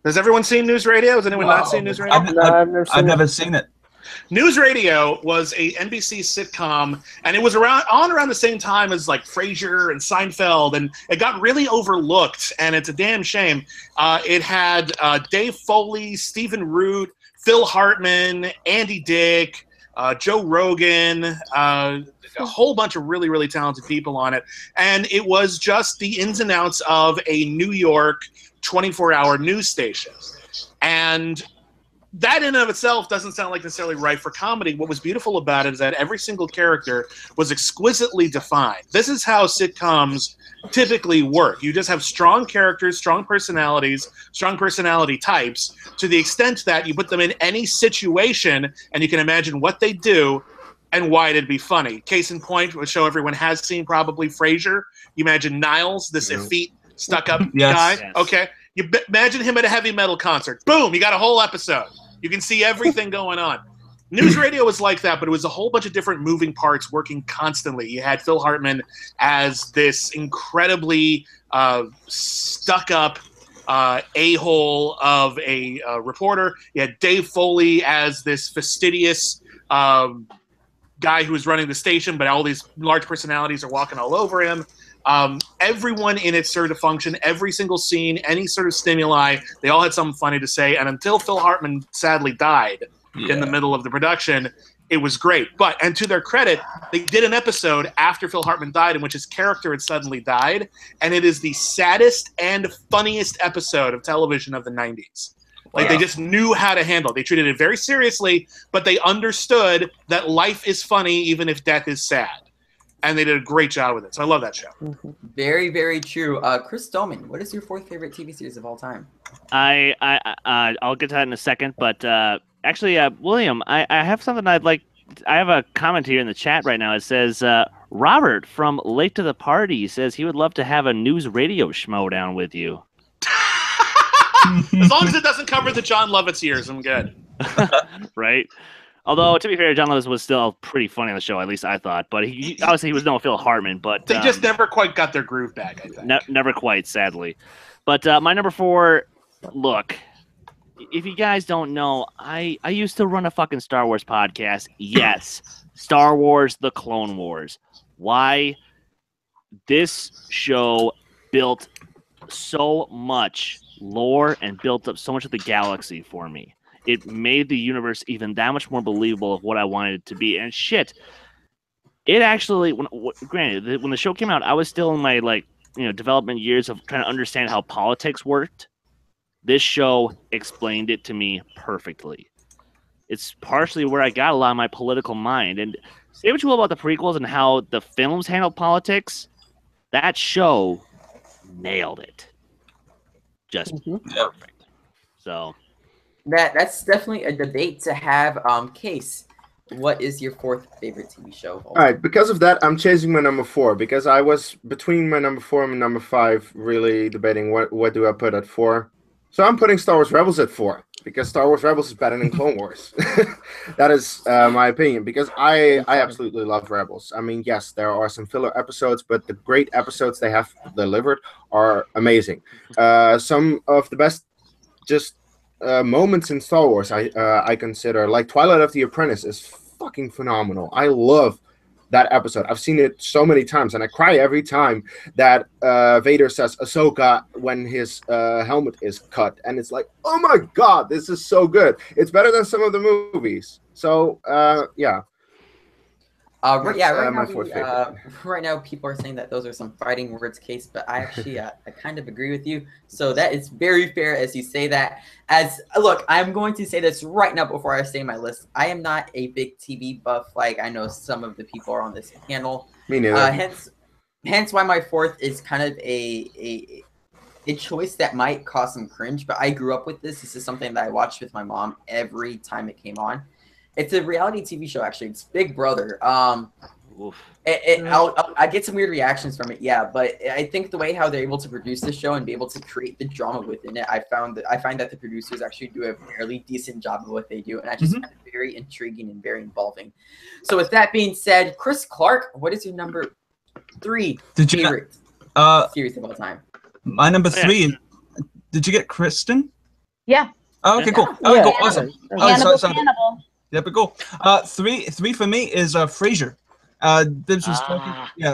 Has everyone seen News Radio? Has anyone not seen News Radio? I've never seen it. News Radio was a NBC sitcom, and it was around the same time as like Frasier and Seinfeld, and it got really overlooked, and it's a damn shame. It had Dave Foley, Stephen Root, Phil Hartman, Andy Dick, Joe Rogan, a whole bunch of really, really talented people on it, and it was just the ins and outs of a New York 24-hour news station. And that in and of itself doesn't sound like necessarily right for comedy. What was beautiful about it is that every single character was exquisitely defined. This is how sitcoms typically work. You just have strong characters, strong personalities, strong personality types, to the extent that you put them in any situation and you can imagine what they do and why it'd be funny. Case in point, a show everyone has seen, probably Frasier. You imagine Niles, this effete, stuck-up guy. Yes. Okay. You imagine him at a heavy metal concert. Boom, you got a whole episode. You can see everything going on. News Radio was like that, but it was a whole bunch of different moving parts working constantly. You had Phil Hartman as this incredibly stuck-up a-hole of a reporter. You had Dave Foley as this fastidious guy who was running the station, but all these large personalities are walking all over him. Everyone in it served a function, every single scene, any sort of stimuli, they all had something funny to say. And until Phil Hartman sadly died in the middle of the production, it was great. And to their credit, they did an episode after Phil Hartman died in which his character had suddenly died. And it is the saddest and funniest episode of television of the 90s. Like, they just knew how to handle it. They treated it very seriously, but they understood that life is funny even if death is sad. And they did a great job with it. So I love that show. Very, very true. Chris Dolman, what is your fourth favorite TV series of all time? I'll get to that in a second, but actually, William, I have something I'd like. I have a comment here in the chat right now. It says, Robert from Late to the Party says he would love to have a news radio Schmoedown with you. As long as it doesn't cover the John Lovitz years, I'm good. Right? Although, to be fair, John Lovitz was still pretty funny on the show, at least I thought. But obviously he was no Phil Hartman. But they just never quite got their groove back, I think. Never quite, sadly. But my number 4, look, if you guys don't know, I used to run a fucking Star Wars podcast. Yes, Star Wars, The Clone Wars. Why? This show built so much lore and built up so much of the galaxy for me. It made the universe even that much more believable of what I wanted it to be. And shit, it actually, granted, when the show came out, I was still in my development years of trying to understand how politics worked. This show explained it to me perfectly. It's partially where I got a lot of my political mind. And say what you will about the prequels and how the films handled politics, that show nailed it. Just perfect. So that's definitely a debate to have. Case, what is your fourth favorite TV show? All right, because of that, I'm changing my number 4 because I was between my number 4 and my number 5, really debating what do I put at 4. So I'm putting Star Wars Rebels at 4 because Star Wars Rebels is better than Clone Wars. That is my opinion because I absolutely love Rebels. I mean, yes, there are some filler episodes, but the great episodes they have delivered are amazing. Some of the best moments in Star Wars I consider, like Twilight of the Apprentice, is fucking phenomenal. I love that episode. I've seen it so many times, and I cry every time that Vader says Ahsoka when his helmet is cut, and it's like, oh my god, this is so good. It's better than some of the movies. So yeah. Right now, people are saying that those are some fighting words, Case, but I actually I kind of agree with you. So that is very fair as you say that. Look, I'm going to say this right now before I say my list. I am not a big TV buff like I know some of the people are on this panel. Me neither. Hence why my fourth is kind of a choice that might cause some cringe, but I grew up with this. This is something that I watched with my mom every time it came on. It's a reality TV show, actually. It's Big Brother. I get some weird reactions from it, yeah, but I think the way how they're able to produce this show and be able to create the drama within it, I find that the producers actually do a fairly decent job of what they do, and I just find it very intriguing and very involving. So with that being said, Chris Clark, what is your number 3 favorite series of all time? My number 3. Did you get Kristen? Yeah. Oh, okay, Yeah. cool. Oh, Yeah. cool. Awesome. Oh, Hannibal. yeah, but cool. Three for me is Frasier. Bibbs was talking. Ah. Yeah,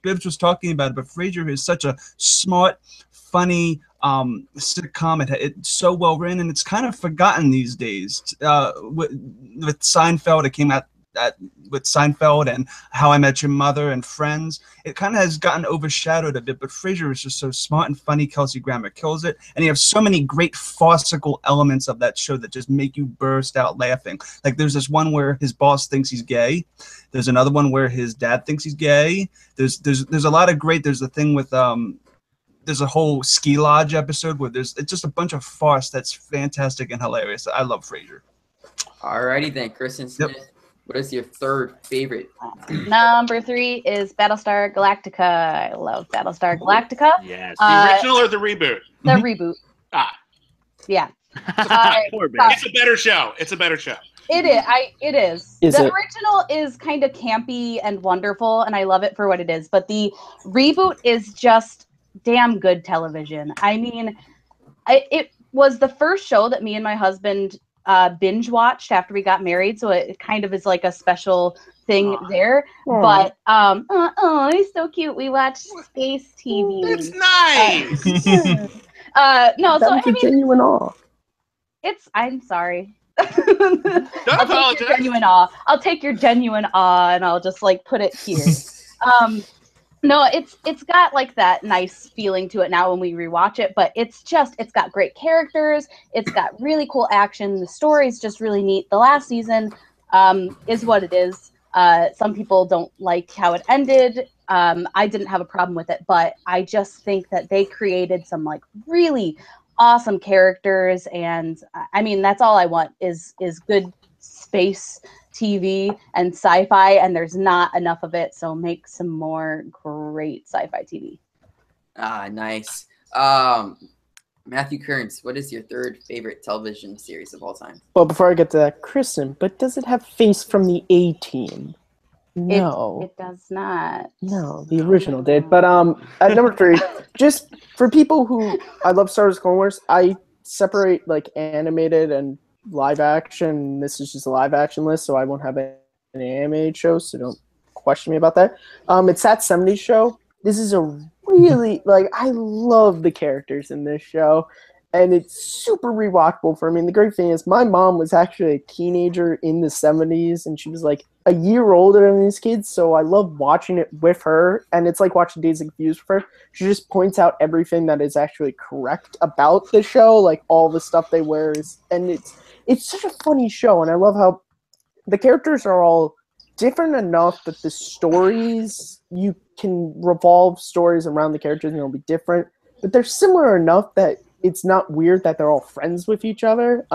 Bibbs was talking about it, but Frasier is such a smart, funny sitcom. It's so well written, and it's kind of forgotten these days. With Seinfeld, it came out with Seinfeld and How I Met Your Mother and Friends. It kind of has gotten overshadowed a bit, but Frasier is just so smart and funny. Kelsey Grammer kills it, and you have so many great farcical elements of that show that just make you burst out laughing. Like there's this one where his boss thinks he's gay. There's another one where his dad thinks he's gay. There's a lot of great. There's the thing with there's a whole ski lodge episode where it's just a bunch of farce that's fantastic and hilarious. I love Frasier. Alrighty then, Kristen Smith. Yep. What is your third favorite? Number 3 is Battlestar Galactica. I love Battlestar Galactica. Yes. The original or the reboot? The reboot. Ah. Yeah. Poor Bibbs. It's a better show. It's a better show. It is. It is. Is The it? original is kind of campy and wonderful, and I love it for what it is. But the reboot is just damn good television. I mean, it was the first show that me and my husband binge watched after we got married, so it kind of is like a special thing there. Aw. But it's so cute. We watched space TV. It's nice. No, That so was I a mean, genuine awe. I'm sorry. Don't I'll take apologize. your genuine awe. I'll take your genuine awe, and I'll just like put it here. No, it's got like that nice feeling to it now when we rewatch it, but it's got great characters. It's got really cool action. The story's just really neat. The last season is what it is. Some people don't like how it ended. I didn't have a problem with it, but I just think that they created some like really awesome characters, and I mean that's all I want is good space TV and sci-fi, and there's not enough of it, so make some more great sci-fi TV. Nice. Matthew Kearns, what is your third favorite television series of all time? Well, before I get to that, Kristen, but does it have Face from the A-Team? No. It does not. No, the original did. But at number 3, just for people who I love Star Wars Clone Wars, I separate like animated and live action. This is just a live action list, so I won't have any animated shows, so don't question me about that. It's that 70s show. This is a really like I love the characters in this show, and it's super rewatchable for me. And the great thing is my mom was actually a teenager in the 70s, and she was like a year older than these kids, so I love watching it with her, and it's like watching Days of Confused with her. She just points out everything that is actually correct about the show, like all the stuff they wear is, and it's such a funny show, and I love how the characters are all different enough that the stories, you can revolve stories around the characters and they'll be different, but they're similar enough that it's not weird that they're all friends with each other.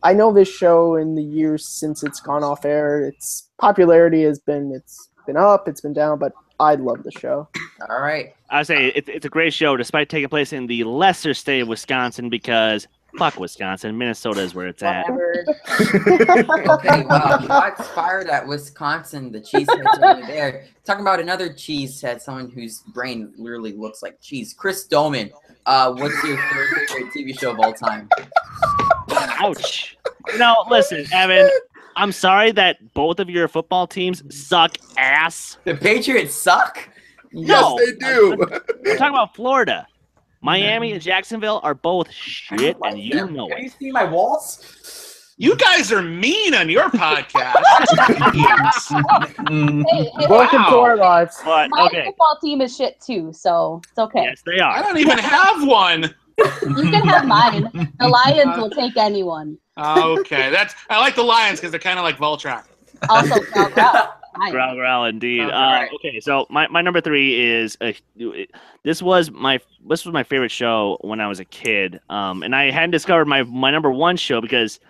I know this show in the years since it's gone off air, its popularity has been, it's been up, it's been down, but I love the show. All right. I would say it's a great show, despite taking place in the lesser state of Wisconsin, because fuck Wisconsin, Minnesota is where it's at. Whatever. Okay, shots fired at Wisconsin. The cheeseheads over there. Talking about another cheesehead, someone whose brain literally looks like cheese. Chris Dolman. What's your third favorite TV show of all time? Ouch. No, listen, Evan. I'm sorry that both of your football teams suck ass. The Patriots suck? No, Yes, they do. We're talking about Florida. Miami and Jacksonville are both shit, and you know Have you it. seen my walls? You guys are mean on your podcast. Welcome to our lives. But My okay, football team is shit too, so it's okay. yes, they I are. don't even have one. You can have mine. The Lions will take anyone. Okay, I like the Lions because they're kind of like Voltron. Also, fine. Growl, growl, indeed. Okay, right. Okay, so my number 3 is this was my favorite show when I was a kid, and I hadn't discovered my number 1 show because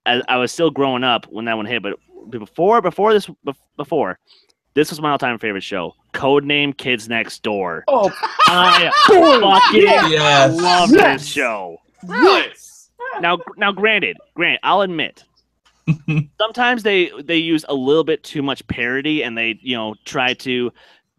I was still growing up when that one hit. But before this was my all-time favorite show, Codename Kids Next Door. Oh, I fucking Yes. love Yes. this show. Really? Now, granted, I'll admit. Sometimes they use a little bit too much parody, and they try to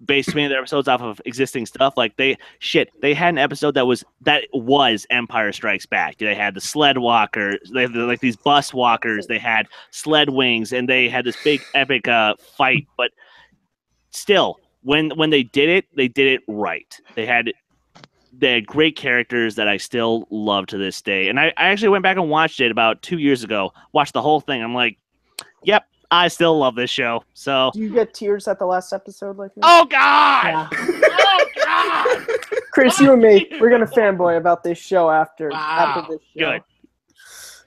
based many of their episodes off of existing stuff. Like they had an episode that was Empire Strikes Back. They had the sled walkers, they had like these bus walkers, they had sled wings, and they had this big epic fight. But still, when they did it right. They had great characters that I still love to this day. And I actually went back and watched it about 2 years ago. Watched the whole thing. I'm like, yep, I still love this show. So Do you get tears at the last episode like me? oh god, Yeah. oh god. Chris, you and me, we're gonna fanboy about this show after this show. Good.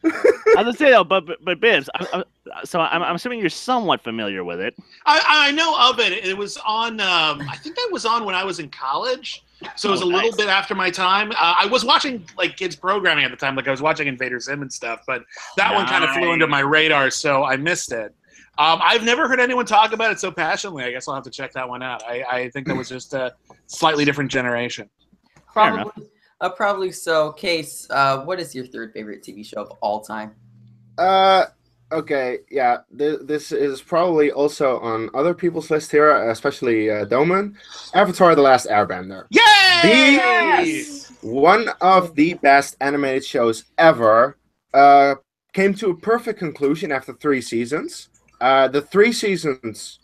I was gonna say though, but Bibbs, I'm assuming you're somewhat familiar with it. I know of it. It was on. I think that was on when I was in college. So it was a little bit after my time. I was watching like kids programming at the time, like I was watching Invader Zim and stuff. But that one kind of flew under my radar, so I missed it. I've never heard anyone talk about it so passionately. I guess I'll have to check that one out. I think that was just a slightly different generation. Probably so. Kees, what is your third favorite TV show of all time? Okay, yeah, this is probably also on other people's list here, especially Dolman. Avatar: The Last Airbender. Yes! One of the best animated shows ever. Came to a perfect conclusion after 3 seasons. The 3 seasons,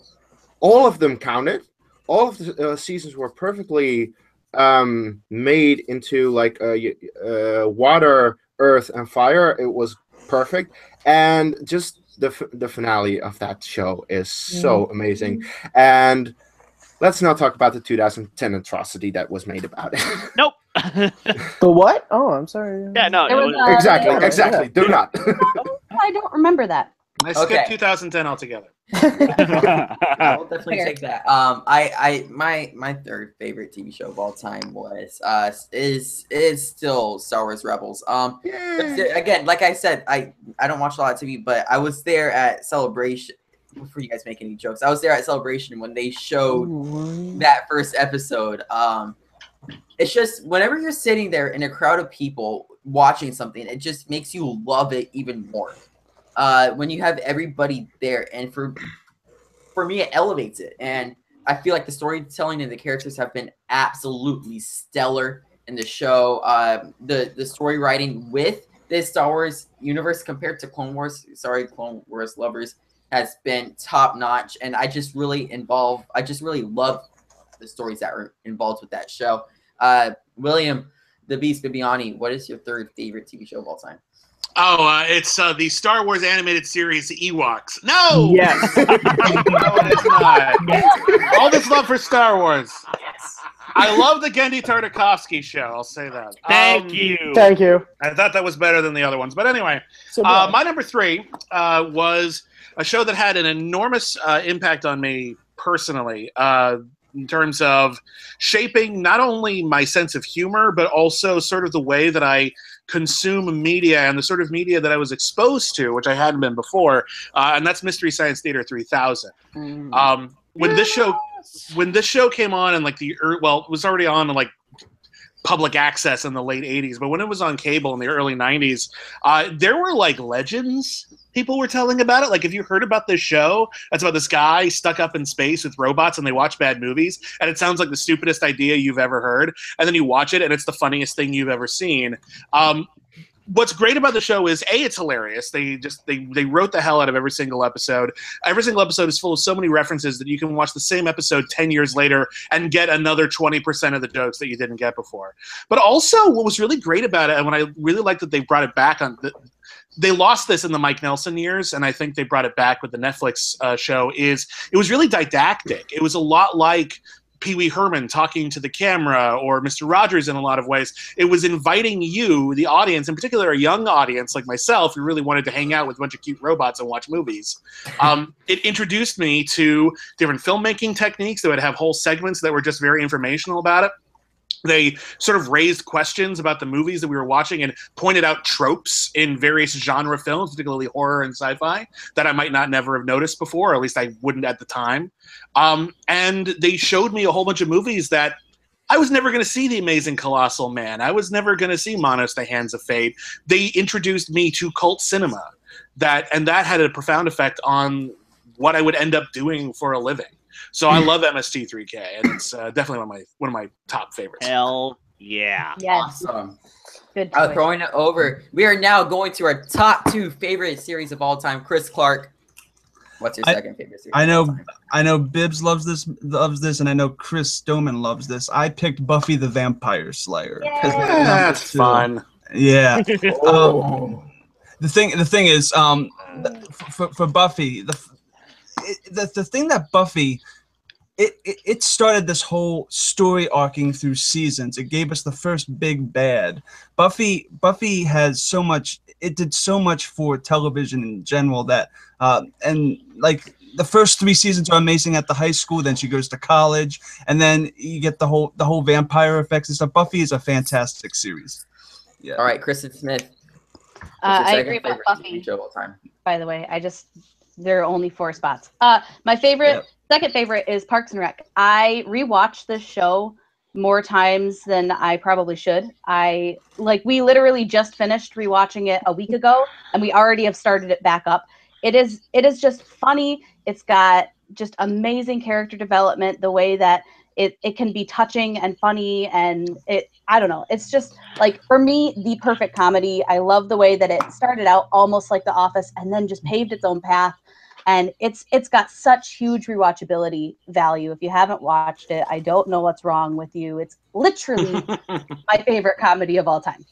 all of them counted. All of the seasons were perfectly made into like water, earth, and fire. It was perfect, and just the finale of that show is so amazing. And let's not talk about the 2010 atrocity that was made about it. Nope. The what? Oh, I'm sorry. Yeah, no. There was, Exactly. Do not. I don't remember that. I skipped 2010 altogether. I'll definitely take that. My third favorite TV show of all time is still Star Wars Rebels. Again, like I said, I don't watch a lot of TV, but I was there at Celebration. Before you guys make any jokes, I was there at Celebration when they showed that first episode. It's just whenever you're sitting there in a crowd of people watching something, it just makes you love it even more. When you have everybody there, and for me, it elevates it. And I feel like the storytelling and the characters have been absolutely stellar in the show. The story writing with this Star Wars universe compared to Clone Wars lovers, has been top notch. And I just really love the stories that are involved with that show. William, the Beast Bibbiani, what is your third favorite TV show of all time? Oh, it's the Star Wars animated series Ewoks. No! Yes. No, it is not. All this love for Star Wars. Yes. I love the Genndy Tartakovsky show. I'll say that. Thank you. Thank you. I thought that was better than the other ones. But anyway, So my number 3 was a show that had an enormous impact on me personally in terms of shaping not only my sense of humor, but also sort of the way that I consume media and the sort of media that I was exposed to, which I hadn't been before, and that's Mystery Science Theater 3000. When this show came on, and like it was already on like public access in the late 80s, but when it was on cable in the early 90s, there were like legends people were telling about it. Like, if you heard about this show, that's about this guy stuck up in space with robots and they watch bad movies, and it sounds like the stupidest idea you've ever heard, and then you watch it and it's the funniest thing you've ever seen. What's great about the show is it's hilarious. They wrote the hell out of every single episode. Every single episode is full of so many references that you can watch the same episode 10 years later and get another 20% of the jokes that you didn't get before. But also, what was really great about it, and what I really liked that they brought it back on, they lost this in the Mike Nelson years, and I think they brought it back with the Netflix show, is it was really didactic. It was a lot like Pee Wee Herman talking to the camera, or Mr. Rogers in a lot of ways. It was inviting you, the audience, in particular a young audience like myself, who really wanted to hang out with a bunch of cute robots and watch movies. It introduced me to different filmmaking techniques that would have whole segments that were just very informational about it. They sort of raised questions about the movies that we were watching and pointed out tropes in various genre films, particularly horror and sci-fi, that I might not never have noticed before, or at least I wouldn't at the time. And they showed me a whole bunch of movies that I was never going to see. The Amazing Colossal Man. I was never going to see Manos, the Hands of Fate. They introduced me to cult cinema, and that had a profound effect on what I would end up doing for a living. So I love MST3K, and it's definitely one of my top favorites. Hell yeah. Yes. Awesome. Good choice. Throwing it over. We are now going to our top 2 favorite series of all time. Chris Clark, what's your second favorite series? I know Bibbs loves this, and I know Chris Dolman loves this. I picked Buffy the Vampire Slayer. That's fun. Yeah. Oh. The thing is, for Buffy, the thing that Buffy, it started this whole story arcing through seasons. It gave us the first big bad. Buffy has so much. It did so much for television in general that, and like the first 3 seasons are amazing at the high school. Then she goes to college, and then you get the whole vampire effects and stuff. Buffy is a fantastic series. Yeah. All right, Kristen Smith. I agree about Buffy. Show of all time. By the way, there are only 4 spots. My favorite, second favorite is Parks and Rec. I rewatched this show more times than I probably should. We literally just finished rewatching it a week ago, and we already have started it back up. It is just funny. It's got just amazing character development. The way that it can be touching and funny, and I don't know. It's just like, for me, the perfect comedy. I love the way that it started out almost like The Office and then just paved its own path. And it's got such huge rewatchability value. If you haven't watched it, I don't know what's wrong with you. It's literally my favorite comedy of all time.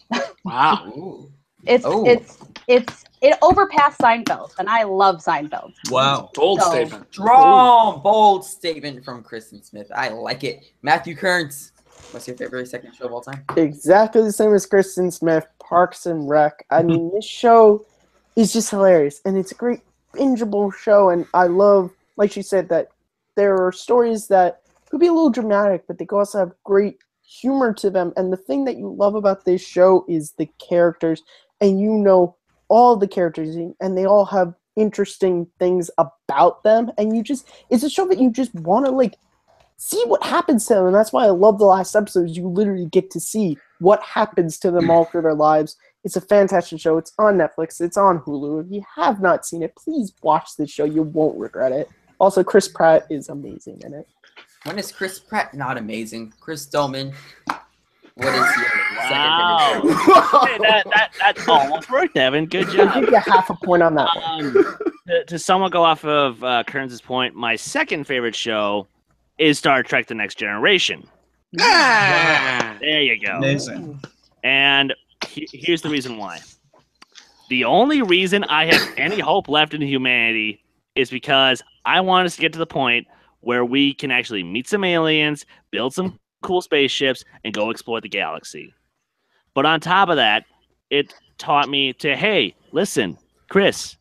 Wow. It overpassed Seinfeld, and I love Seinfeld. Wow. Bold statement. Strong, bold statement from Kristen Smith. I like it. Matthew Kearns, what's your favorite second show of all time? Exactly the same as Kristen Smith, Parks and Rec. I mean, this show is just hilarious, and it's a great bingeable show, and I love, like she said, that there are stories that could be a little dramatic, but they can also have great humor to them. And the thing that you love about this show is the characters, and you know all the characters, and they all have interesting things about them, and it's a show that you just want to see what happens to them. And that's why I love the last episodes. You literally get to see what happens to them all through their lives. It's a fantastic show. It's on Netflix. It's on Hulu. If you have not seen it, please watch this show. You won't regret it. Also, Chris Pratt is amazing in it. When is Chris Pratt not amazing? Chris Dolman, what is your second favorite show? Hey, that's almost worked, Evan. Good job. I'll give you half a point on that one. To somewhat go off of Kern's point, my second favorite show is Star Trek: The Next Generation. Ah! There you go. Amazing. And here's the reason why. The only reason I have any hope left in humanity is because I want us to get to the point where we can actually meet some aliens, build some cool spaceships, and go explore the galaxy. But on top of that, it taught me to, hey, listen, Chris,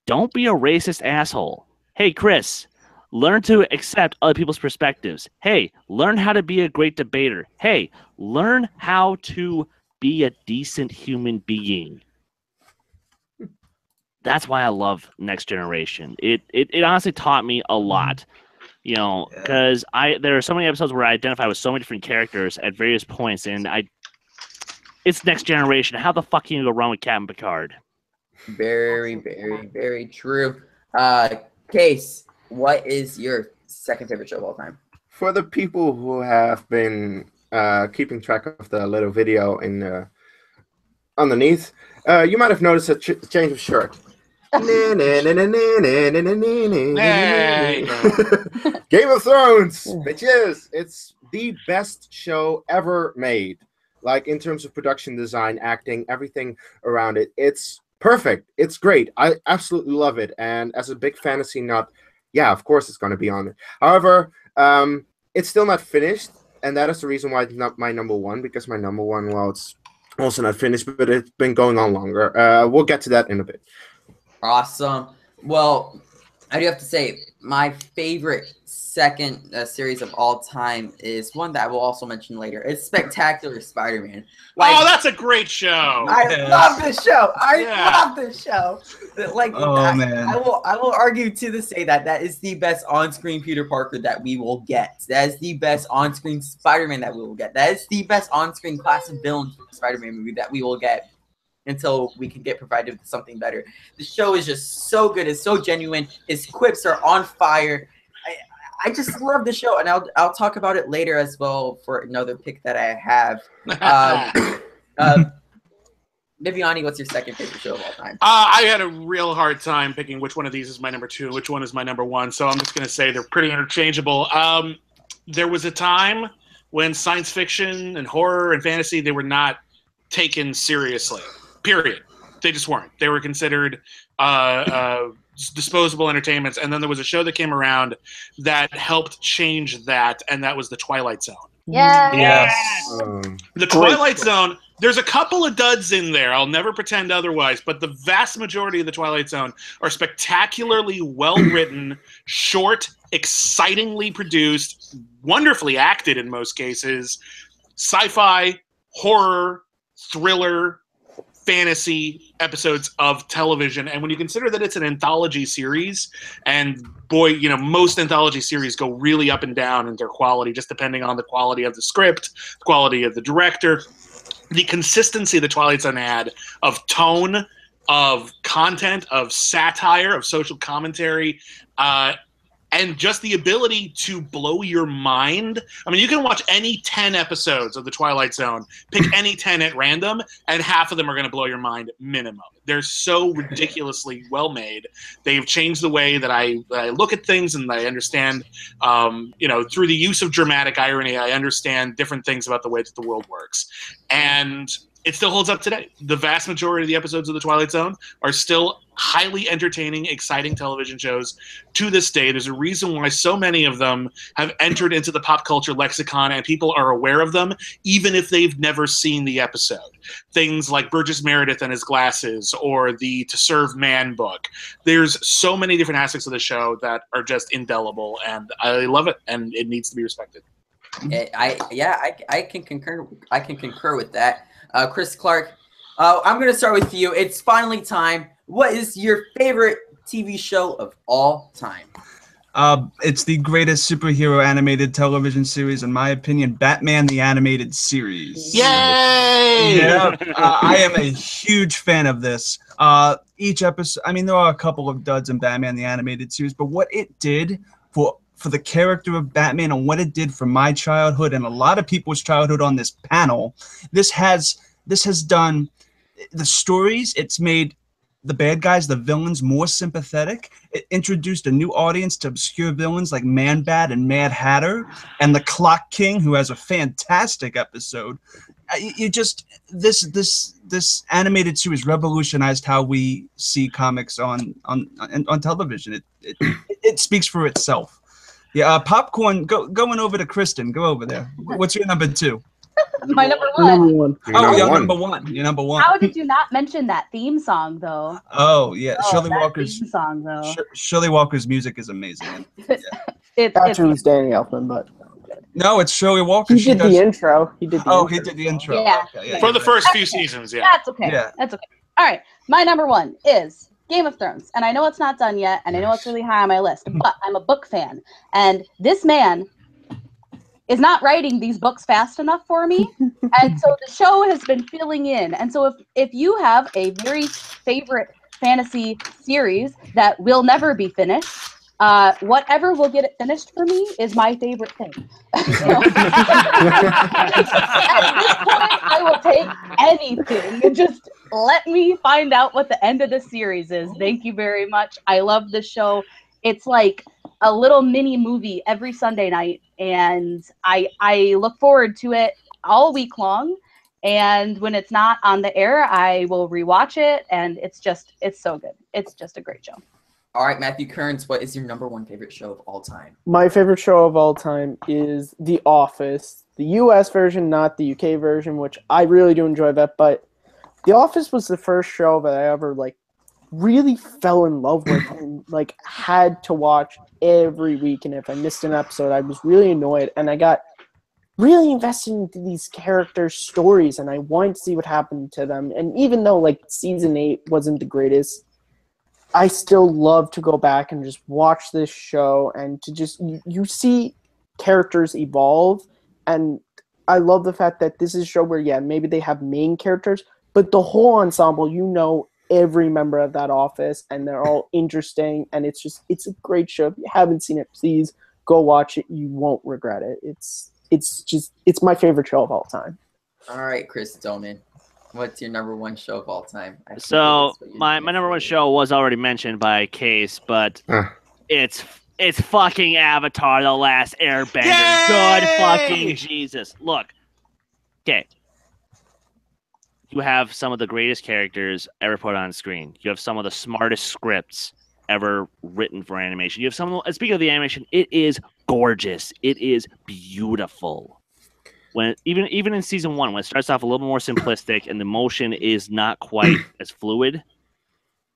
don't be a racist asshole. Hey, Chris, learn to accept other people's perspectives. Hey, learn how to be a great debater. Hey, learn how to be a decent human being. That's why I love Next Generation. It honestly taught me a lot. You know, because there are so many episodes where I identify with so many different characters at various points, and it's Next Generation. How the fuck can you go wrong with Captain Picard? Very, very, very true. Kees, what is your second favorite show of all time? For the people who have been keeping track of the little video in underneath, you might have noticed a change of shirt. Game of Thrones, bitches. It's the best show ever made. Like, in terms of production design, acting, everything around it. It's perfect. It's great. I absolutely love it. And as a big fantasy nut, yeah, of course it's going to be on it. However, it's still not finished. And that is the reason why it's not my number one, because my number one, well, it's also not finished, but it's been going on longer. We'll get to that in a bit. Awesome. Well, I do have to say, my favorite second series of all time is one that I will also mention later. It's Spectacular Spider-Man. Oh, that's a great show. I love this show. I love this show. Man. I will argue to this day that is the best on-screen Peter Parker that we will get. That is the best on-screen Spider-Man that we will get. That is the best on-screen class of villains for the Spider-Man movie that we will get until we can get provided with something better. The show is just so good. It's so genuine. His quips are on fire. I just love the show, and I'll talk about it later as well for another pick that I have. Bibbiani, what's your second favorite show of all time? I had a real hard time picking which one of these is my number 2, which one is my number 1. So I'm just going to say they're pretty interchangeable. There was a time when science fiction and horror and fantasy, they were not taken seriously. Period. They just weren't. They were considered disposable entertainments. And then there was a show that came around that helped change that, and that was The Twilight Zone. Yes. The Twilight Zone, there's a couple of duds in there. I'll never pretend otherwise, but the vast majority of The Twilight Zone are spectacularly well-written, short, excitingly produced, wonderfully acted in most cases, sci-fi, horror, thriller, fantasy episodes of television. And when you consider that it's an anthology series, and boy, you know, most anthology series go really up and down in their quality, just depending on the quality of the script, the quality of the director, the consistency the Twilight Zone had of tone, of content, of satire, of social commentary, and just the ability to blow your mind. I mean, you can watch any 10 episodes of The Twilight Zone, pick any 10 at random, and half of them are going to blow your mind minimum. They're so ridiculously well made. They've changed the way that I look at things, and I understand, you know, through the use of dramatic irony, I understand different things about the way that the world works. And it still holds up today. The vast majority of the episodes of The Twilight Zone are still highly entertaining, exciting television shows to this day. There's a reason why so many of them have entered into the pop culture lexicon, and people are aware of them, even if they've never seen the episode. Things like Burgess Meredith and his glasses, or the To Serve Man book. There's so many different aspects of the show that are just indelible, and I love it, and it needs to be respected. I can concur. I can concur with that. Chris Clark, I'm going to start with you. It's finally time. What is your favorite TV show of all time? It's the greatest superhero animated television series, in my opinion, Batman the Animated Series. Yay! Yeah, I am a huge fan of this. Each episode, I mean, there are a couple of duds in Batman the Animated Series, but what it did for the character of Batman and what it did for my childhood and a lot of people's childhood on this panel, this has done the stories. It's made the bad guys, the villains, more sympathetic. It introduced a new audience to obscure villains like Man-Bat and Mad Hatter, and the Clock King, who has a fantastic episode. This animated series revolutionized how we see comics on television. It speaks for itself. Yeah, Popcorn, going over to Kristen. Go over there. What's your number 2? My number 1. You're number 1. You're number 1. How did you not mention that theme song, though? Oh, yeah. Shirley Walker's theme song, though. Shirley Walker's music is amazing. Actually, it was Danny Elfman, but no, it's Shirley Walker. He did the intro. He did the intro. Yeah. Okay, For the first few seasons, yeah. That's okay. Yeah. That's okay. All right. My number 1 is Game of Thrones. And I know it's not done yet, and I know it's really high on my list, but I'm a book fan. And this man is not writing these books fast enough for me. And so the show has been filling in. And so if you have a very favorite fantasy series that will never be finished, whatever will get it finished for me is my favorite thing. At this point, I will take anything and just let me find out what the end of the series is. Thank you very much. I love this show. It's like a little mini movie every Sunday night, and I look forward to it all week long. And when it's not on the air, I will rewatch it, and it's so good. It's just a great show. All right, Matthew Kearns, what is your number 1 favorite show of all time? My favorite show of all time is The Office, the US version, not the UK version, which I really do enjoy that. But The Office was the first show that I ever really fell in love with and had to watch every week. And if I missed an episode, I was really annoyed, and I got really invested into these characters' stories, and I wanted to see what happened to them. And even though season 8 wasn't the greatest, I still love to go back and just watch this show, and to just you see characters evolve. And I love the fact that this is a show where maybe they have main characters, but the whole ensemble, every member of that office, and they're all interesting, and it's a great show. If you haven't seen it, please go watch it. You won't regret it. It's my favorite show of all time. All right, Chris Dolman, what's your number one show of all time? So my number one show was already mentioned by Kees, but it's fucking Avatar: The Last Airbender. Yay! Good fucking Jesus! Look, okay. You have some of the greatest characters ever put on screen. You have some of the smartest scripts ever written for animation. You have some. Speaking of the animation, it is gorgeous. It is beautiful. When even in season 1, when it starts off a little more simplistic and the motion is not quite as fluid,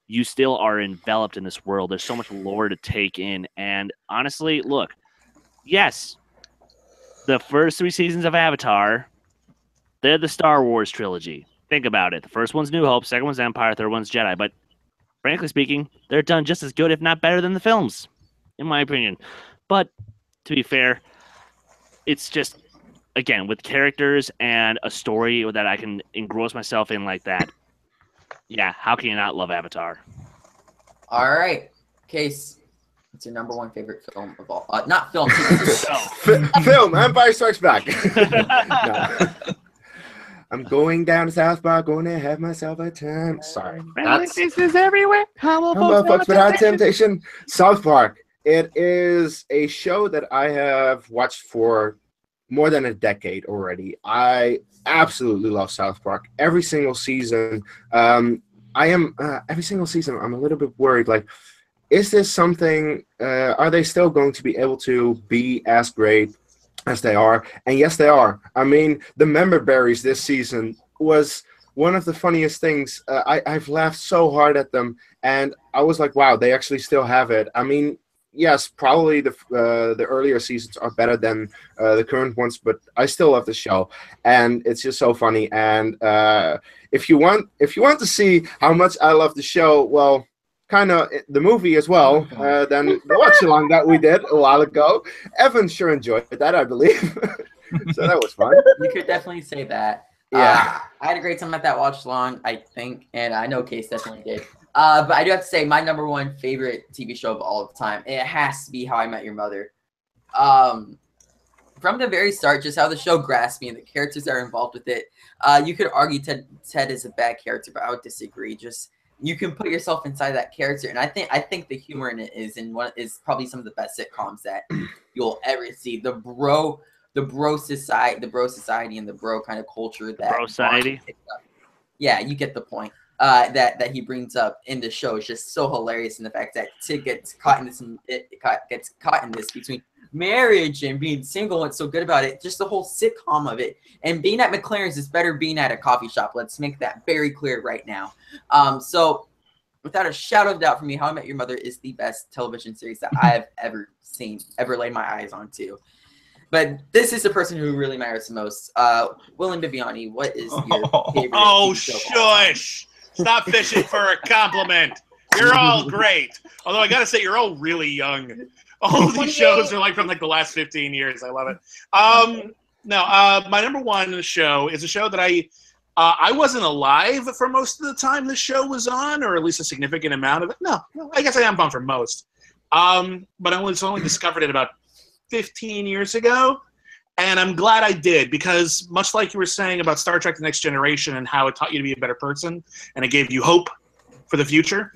you still are enveloped in this world. There's so much lore to take in, and honestly, look, yes, the first 3 seasons of Avatar, they're the Star Wars trilogy. Think about it. The first one's New Hope, second one's Empire, third one's Jedi. But frankly speaking, they're done just as good, if not better, than the films, in my opinion. But to be fair, it's just, again, with characters and a story that I can engross myself in like that, yeah, how can you not love Avatar? All right, Kees, what's your number one favorite film of all? Not film. Film. Empire Strikes Back. No. I'm going down to South Park, going to have myself a time. Sorry. This is everywhere. Humble folks without temptation. South Park. It is a show that I have watched for more than a decade already. I absolutely love South Park. Every single season, every single season, I'm a little bit worried. Like, is this something? Are they still going to be able to be as great as they are? And yes, they are. I mean, the member berries this season was one of the funniest things. I've laughed so hard at them, and I was like, wow, they actually still have it. I mean, yes, probably the earlier seasons are better than the current ones, but I still love the show, and it's just so funny. And if you want to see how much I love the show, well, kind of the movie as well, then the watch-along that we did a while ago. Evan sure enjoyed that, I believe. So that was fun. You could definitely say that. Yeah. I had a great time at that watch-along, I think, and I know Kees definitely did. But I do have to say, my number one favorite TV show of all time, it has to be How I Met Your Mother. From the very start, just how the show grasped me and the characters that are involved with it. You could argue Ted is a bad character, but I would disagree. Just you can put yourself inside that character, and I think the humor in it is probably some of the best sitcoms that you'll ever see. The bro society, and the bro kind of culture that Bro society. Yeah, you get the point. That he brings up in the show is just so hilarious, in the fact that Tig gets caught in this between marriage and being single and so good about it. Just the whole sitcom of it, and being at McLaren's is better being at a coffee shop. Let's make that very clear right now. So without a shadow of doubt for me, How I Met Your Mother is the best television series that I have ever seen, ever laid my eyes onto. But this is the person who really matters the most. William Bibbiani, what is your favorite Oh, TV show of all time? shush. Stop fishing for a compliment. You're all great. Although I got to say, you're all really young. All of these shows are like from like the last 15 years. I love it. My number one show is a show that I wasn't alive for most of the time this show was on, or at least a significant amount of it. No, I guess I am on for most. But I only discovered it about 15 years ago. And I'm glad I did, because much like you were saying about Star Trek: The Next Generation and how it taught you to be a better person and it gave you hope for the future,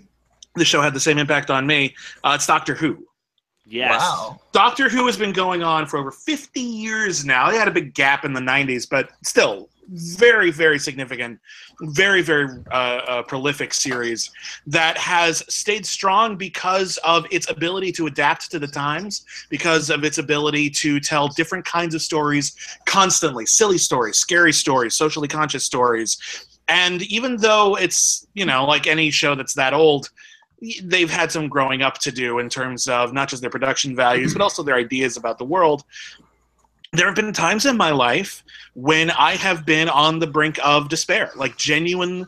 the show had the same impact on me. It's Doctor Who. Yes. Wow. Doctor Who has been going on for over 50 years now. They had a big gap in the 90s, but still very, very significant, very, very prolific series that has stayed strong because of its ability to adapt to the times, because of its ability to tell different kinds of stories constantly, silly stories, scary stories, socially conscious stories. And even though it's, like any show that's that old, they've had some growing up to do in terms of not just their production values, but also their ideas about the world. There have been times in my life when I have been on the brink of despair, like genuine,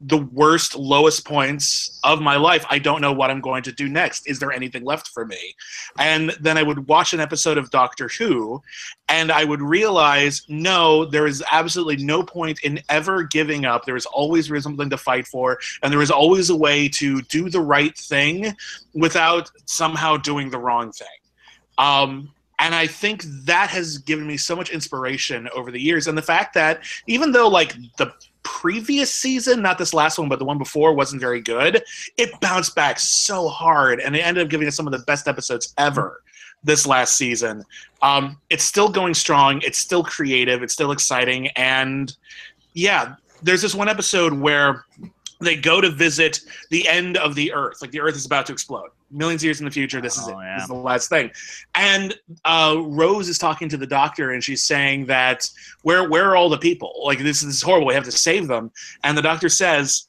the worst, lowest points of my life. I don't know what I'm going to do next. Is there anything left for me? And then I would watch an episode of Doctor Who, and I would realize, no, there is absolutely no point in ever giving up. There is always something to fight for, and there is always a way to do the right thing without somehow doing the wrong thing. And I think that has given me so much inspiration over the years. And the fact that even though like the previous season, not this last one, but the one before wasn't very good, it bounced back so hard. And they ended up giving us some of the best episodes ever this last season. It's still going strong. It's still creative. It's still exciting. And yeah, there's this one episode where they go to visit the end of the Earth. Like the Earth is about to explode. Millions of years in the future, this is it. Yeah. This is the last thing. And Rose is talking to the doctor, and she's saying that, where are all the people? Like, this is horrible. We have to save them. And the doctor says,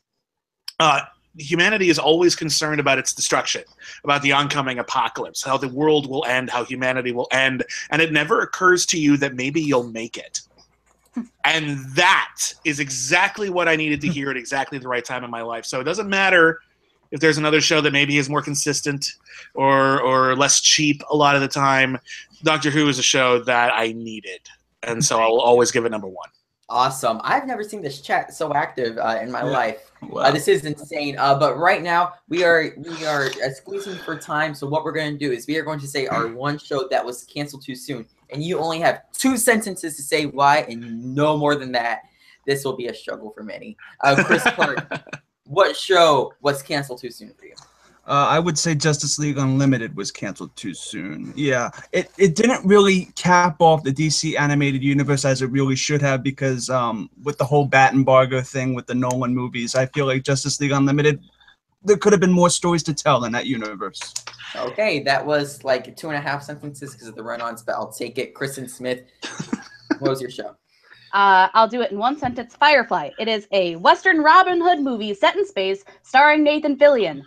humanity is always concerned about its destruction, about the oncoming apocalypse, how the world will end, how humanity will end. And it never occurs to you that maybe you'll make it. And that is exactly what I needed to hear at exactly the right time in my life. So it doesn't matter if there's another show that maybe is more consistent or less cheap a lot of the time. Doctor Who is a show that I needed. And so I'll always give it number one. Awesome. I've never seen this chat so active in my life. Wow. This is insane. But right now we are squeezing for time. So what we're going to do is we are going to say our one show that was canceled too soon. And you only have 2 sentences to say why, and no more than that. This will be a struggle for many. Chris Clark, what show was canceled too soon for you? I would say Justice League Unlimited was canceled too soon. Yeah, it didn't really cap off the DC animated universe as it really should have, because with the whole bat embargo thing with the Nolan movies, I feel like Justice League Unlimited, there could have been more stories to tell in that universe. Okay, that was like 2.5 sentences because of the run-ons, but I'll take it. Kristen Smith, what was your show? I'll do it in one sentence. Firefly. It is a Western Robin Hood movie set in space starring Nathan Fillion.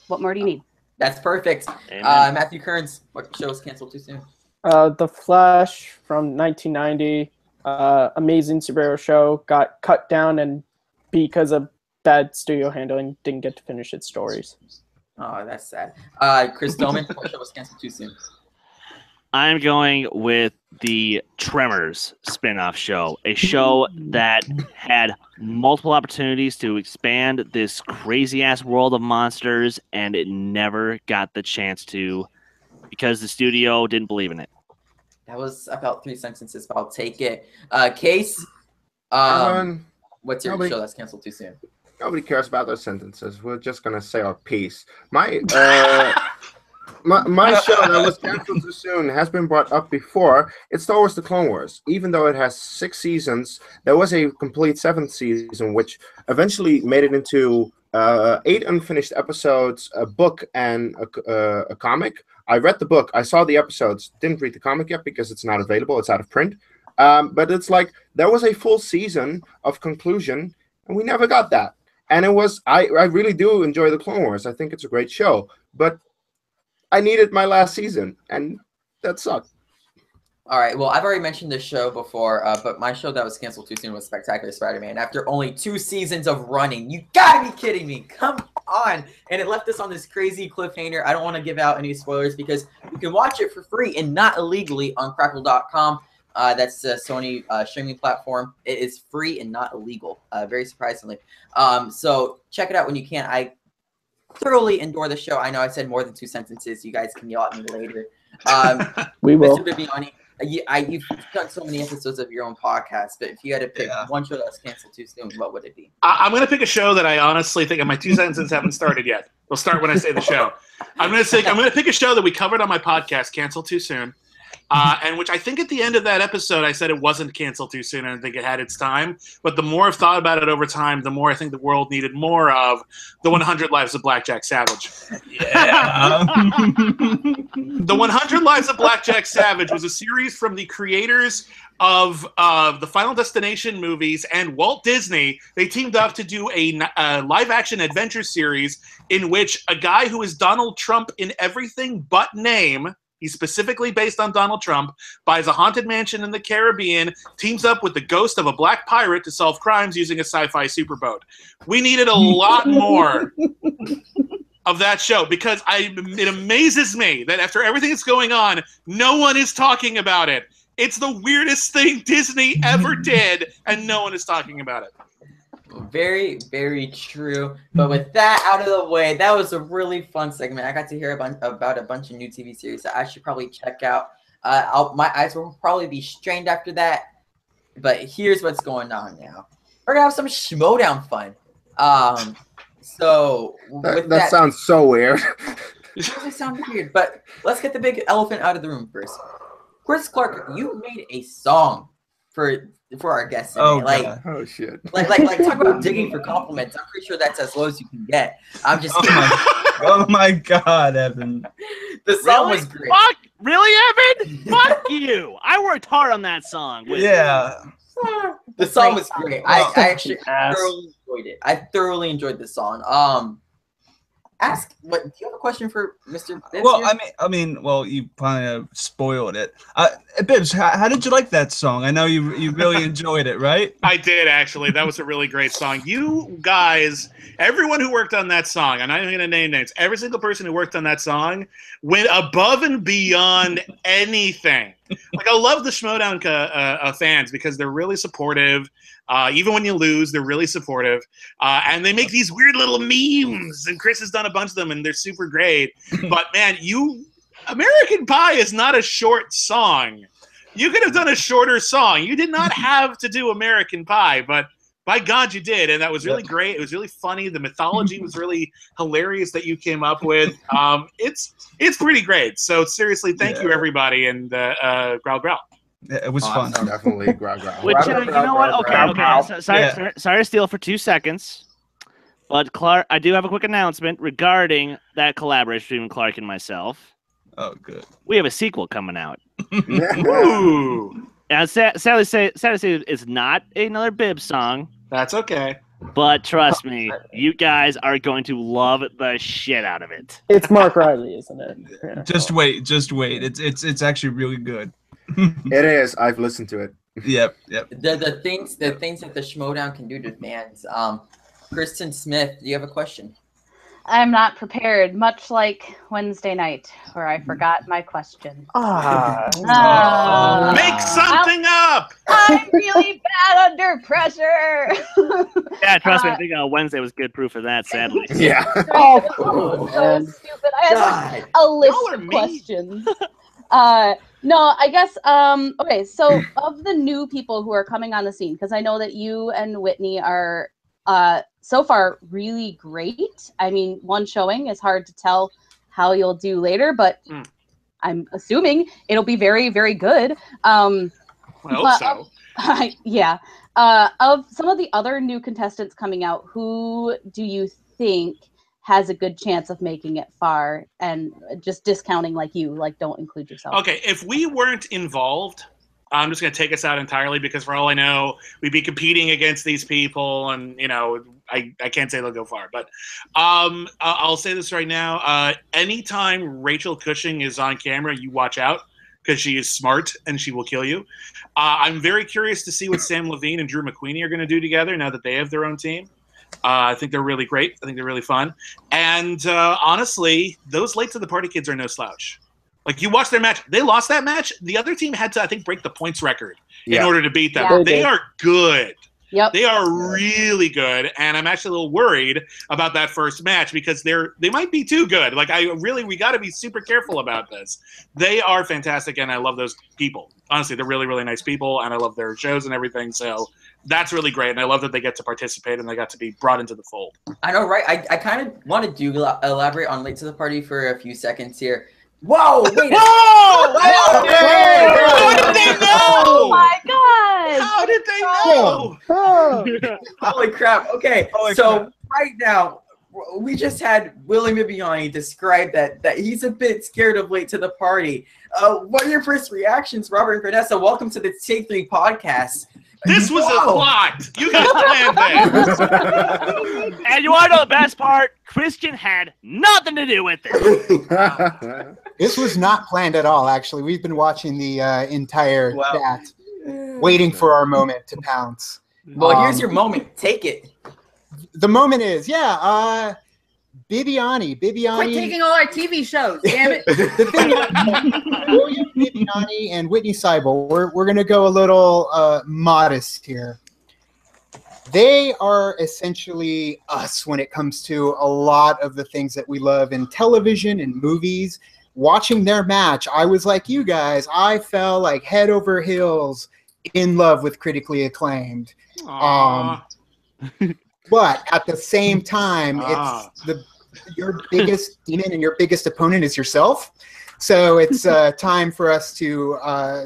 What more do you need? That's perfect. Amen. Matthew Kearns, what show was canceled too soon? The Flash from 1990, amazing superhero show, got cut down, and because of bad studio handling, didn't get to finish its stories. Oh, that's sad. Chris Dolman, what show was canceled too soon? I'm going with the Tremors spin-off show, a show that had multiple opportunities to expand this crazy-ass world of monsters, and it never got the chance to because the studio didn't believe in it. That was about 3 sentences, but I'll take it. Kees, what's your show that's canceled too soon? Nobody cares about those sentences. We're just gonna say our piece. My show that was canceled too soon has been brought up before. It's Star Wars: The Clone Wars. Even though it has 6 seasons, there was a complete 7th season, which eventually made it into 8 unfinished episodes, a book, and a comic. I read the book. I saw the episodes. Didn't read the comic yet because it's not available. It's out of print. But it's like there was a full season of conclusion, and we never got that. And it was I really do enjoy the Clone Wars. I think it's a great show, but I needed my last season, and that sucked. All right. Well, I've already mentioned this show before, but my show that was canceled too soon was Spectacular Spider-Man. After only 2 seasons of running, you gotta be kidding me! Come on! And it left us on this crazy cliffhanger. I don't want to give out any spoilers because you can watch it for free and not illegally on Crackle.com. That's the Sony streaming platform. It is free and not illegal, very surprisingly. So check it out when you can. I thoroughly adore the show. I know I said more than 2 sentences. You guys can yell at me later. We will. Mr. Bibbiani, you've done so many episodes of your own podcast, but if you had to pick one show that was canceled too soon, what would it be? I'm going to pick a show that I honestly think, and my 2 sentences haven't started yet. We'll start when I say the show. I'm going to pick a show that we covered on my podcast, Canceled Too Soon. And which I think at the end of that episode, I said it wasn't canceled too soon. And I think it had its time. But the more I've thought about it over time, the more I think the world needed more of the 100 Lives of Blackjack Savage. Yeah. The 100 Lives of Blackjack Savage was a series from the creators of the Final Destination movies and Walt Disney. They teamed up to do a live-action adventure series in which a guy who is Donald Trump in everything but name — he's specifically based on Donald Trump, buys a haunted mansion in the Caribbean, teams up with the ghost of a black pirate to solve crimes using a sci-fi superboat. We needed a lot more of that show because it amazes me that after everything that's going on, no one is talking about it. It's the weirdest thing Disney ever did, and no one is talking about it. Very, very true. But with that out of the way, that was a really fun segment. I got to hear about a bunch of new TV series that I should probably check out. My eyes will probably be strained after that. But here's what's going on now. We're gonna have some Schmoedown fun. So that sounds so weird. It doesn't sound weird, but let's get the big elephant out of the room first. Chris Clark, you made a song for our guests today. Oh shit! Like talk about digging for compliments. I'm pretty sure that's as low as you can get. I'm just kidding. Oh my God, Evan! The song was great. Fuck, really, Evan? Fuck you! I worked hard on that song. The song was great. I actually thoroughly enjoyed it. I thoroughly enjoyed the song. Do you have a question for Mr. Bibbs? Well, well, you kind of spoiled it. Bibbs, how did you like that song? I know you really enjoyed it, right? I did, actually. That was a really great song. You guys, everyone who worked on that song, I'm not even going to name names, every single person who worked on that song went above and beyond anything. Like, I love the Schmoedown fans because they're really supportive. Even when you lose, they're really supportive. And they make these weird little memes, and Chris has done a bunch of them, and they're super great. But, man, American Pie is not a short song. You could have done a shorter song. You did not have to do American Pie, but by God, you did. And that was really great. It was really funny. The mythology was really hilarious that you came up with. It's pretty great. So, seriously, thank you, everybody, and growl, growl. It was fun. Definitely growl, growl. Which, you know what? Okay. Sorry to steal for 2 seconds. But Clark, I do have a quick announcement regarding that collaboration between Clark and myself. Oh, good. We have a sequel coming out. Ooh. And sad to say it's not another Bibbs song. That's okay. But trust me, you guys are going to love the shit out of it. It's Mark Riley, isn't it? Yeah. Just wait. It's actually really good. It is. I've listened to it. Yep. The things that the Schmoedown can do to fans. Kristen Smith, do you have a question? I'm not prepared, much like Wednesday night, where I forgot my question. Make something up! I'm really bad under pressure. Yeah, trust me, I think Wednesday was good proof of that, sadly. Yeah. So stupid. I had a list of questions. No, I guess, okay, so of the new people who are coming on the scene, because I know that you and Whitney are so far really great. I mean, one showing is hard to tell how you'll do later, but I'm assuming it'll be very, very good. I hope so. Yeah. Of some of the other new contestants coming out, who do you think has a good chance of making it far? And just discounting don't include yourself. Okay, if we weren't involved, I'm just going to take us out entirely because for all I know, we'd be competing against these people and, I can't say they'll go far. But I'll say this right now. Anytime Rachel Cushing is on camera, you watch out because she is smart and she will kill you. I'm very curious to see what Sam Levine and Drew McQueenie are going to do together now that they have their own team. I think they're really great. I think they're really fun. And honestly, those late to the party kids are no slouch. Like, you watch their match. They lost that match. The other team had to, I think, break the points record in order to beat them. Yeah. They are good. Yep. They are really good. And I'm actually a little worried about that first match because they might be too good. Like, we got to be super careful about this. They are fantastic, and I love those people. Honestly, they're really, really nice people, and I love their shows and everything. So that's really great, and I love that they get to participate and they got to be brought into the fold. I know, right? I kind of wanted to elaborate on Late to the Party for a few seconds here. Whoa! Wait! Whoa! How did they know? Oh my God! How did they know? Holy crap! Okay, right now we just had William Bibbiani describe that he's a bit scared of Late to the Party. What are your first reactions, Robert and Vanessa? Welcome to the Take 3 podcast. This was a plot. You guys planned this. And you want to know the best part? Christian had nothing to do with it. This was not planned at all, actually. We've been watching the entire chat, waiting for our moment to pounce. Well, here's your moment. Take it. The moment is, Bibbiani. Quit taking all our TV shows, damn it. The thing is, William Bibbiani and Whitney Seibel, we're going to go a little modest here. They are essentially us when it comes to a lot of the things that we love in television and movies. Watching their match, I was like you guys. I fell like head over heels in love with Critically Acclaimed. But at the same time, it's your biggest demon and your biggest opponent is yourself. So it's time for us to,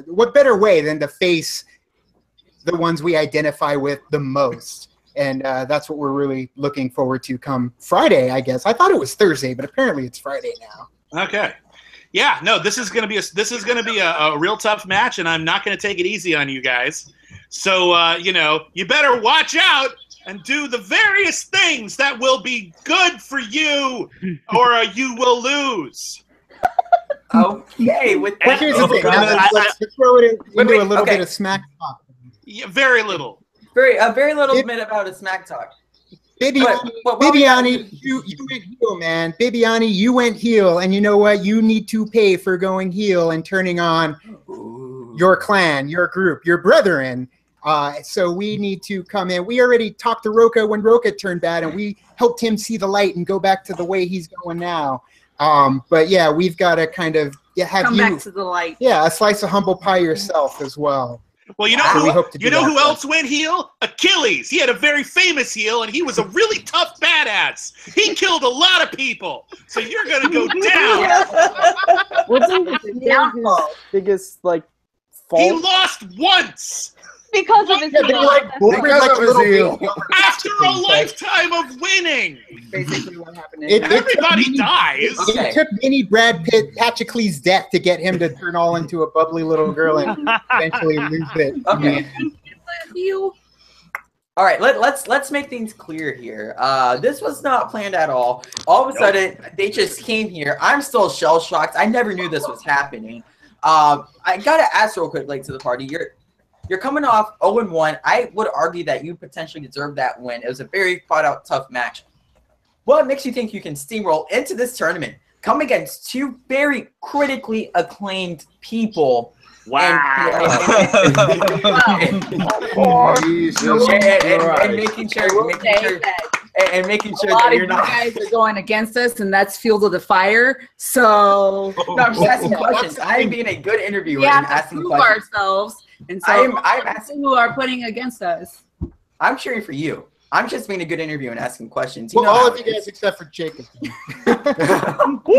what better way than to face the ones we identify with the most. And that's what we're really looking forward to come Friday, I guess. I thought it was Thursday, but apparently it's Friday now. Okay. Yeah, no, this is gonna be a real tough match, and I'm not gonna take it easy on you guys. So you better watch out and do the various things that will be good for you, or you will lose. Okay, with that, here's the thing. Let's throw it into a little bit of smack talk. Yeah, very little. A very little bit about a smack talk. Bibbiani, you went heel, man. Bibbiani, you went heel, and you know what? You need to pay for going heel and turning on your clan, your group, your brethren. So we need to come in. We already talked to Roka when Roka turned bad, and we helped him see the light and go back to the way he's going now. But yeah, we've got to kind of have come back to the light. Yeah, a slice of humble pie yourself as well. Well, you know who else went heel? Achilles. He had a very famous heel, and he was a really tough badass. He killed a lot of people. So you're gonna go down. Wasn't his biggest fault? He lost once. Because of his heel. After a lifetime of winning. Basically what happened. Everybody dies. It took mini Brad Pitt, Patrocles' death to get him to turn all into a bubbly little girl and eventually lose it. Okay. All right, let's make things clear here. This was not planned at all. All of a sudden, they just came here. I'm still shell shocked. I never knew this was happening. I gotta ask real quick, to the party. You're coming off 0-1. I would argue that you potentially deserve that win. It was a very fought-out, tough match. What makes you think you can steamroll into this tournament, come against two very critically acclaimed people? Wow. And making sure that you're not. You guys are going against us, and that's fuel to the fire. So no, I'm just asking questions. I'm being a good interviewer and asking questions. Ourselves, and so I'm asking who are putting against us. I'm cheering for you. I'm just being a good interviewer and asking questions. Well, all of you guys except for Jacob. Woo!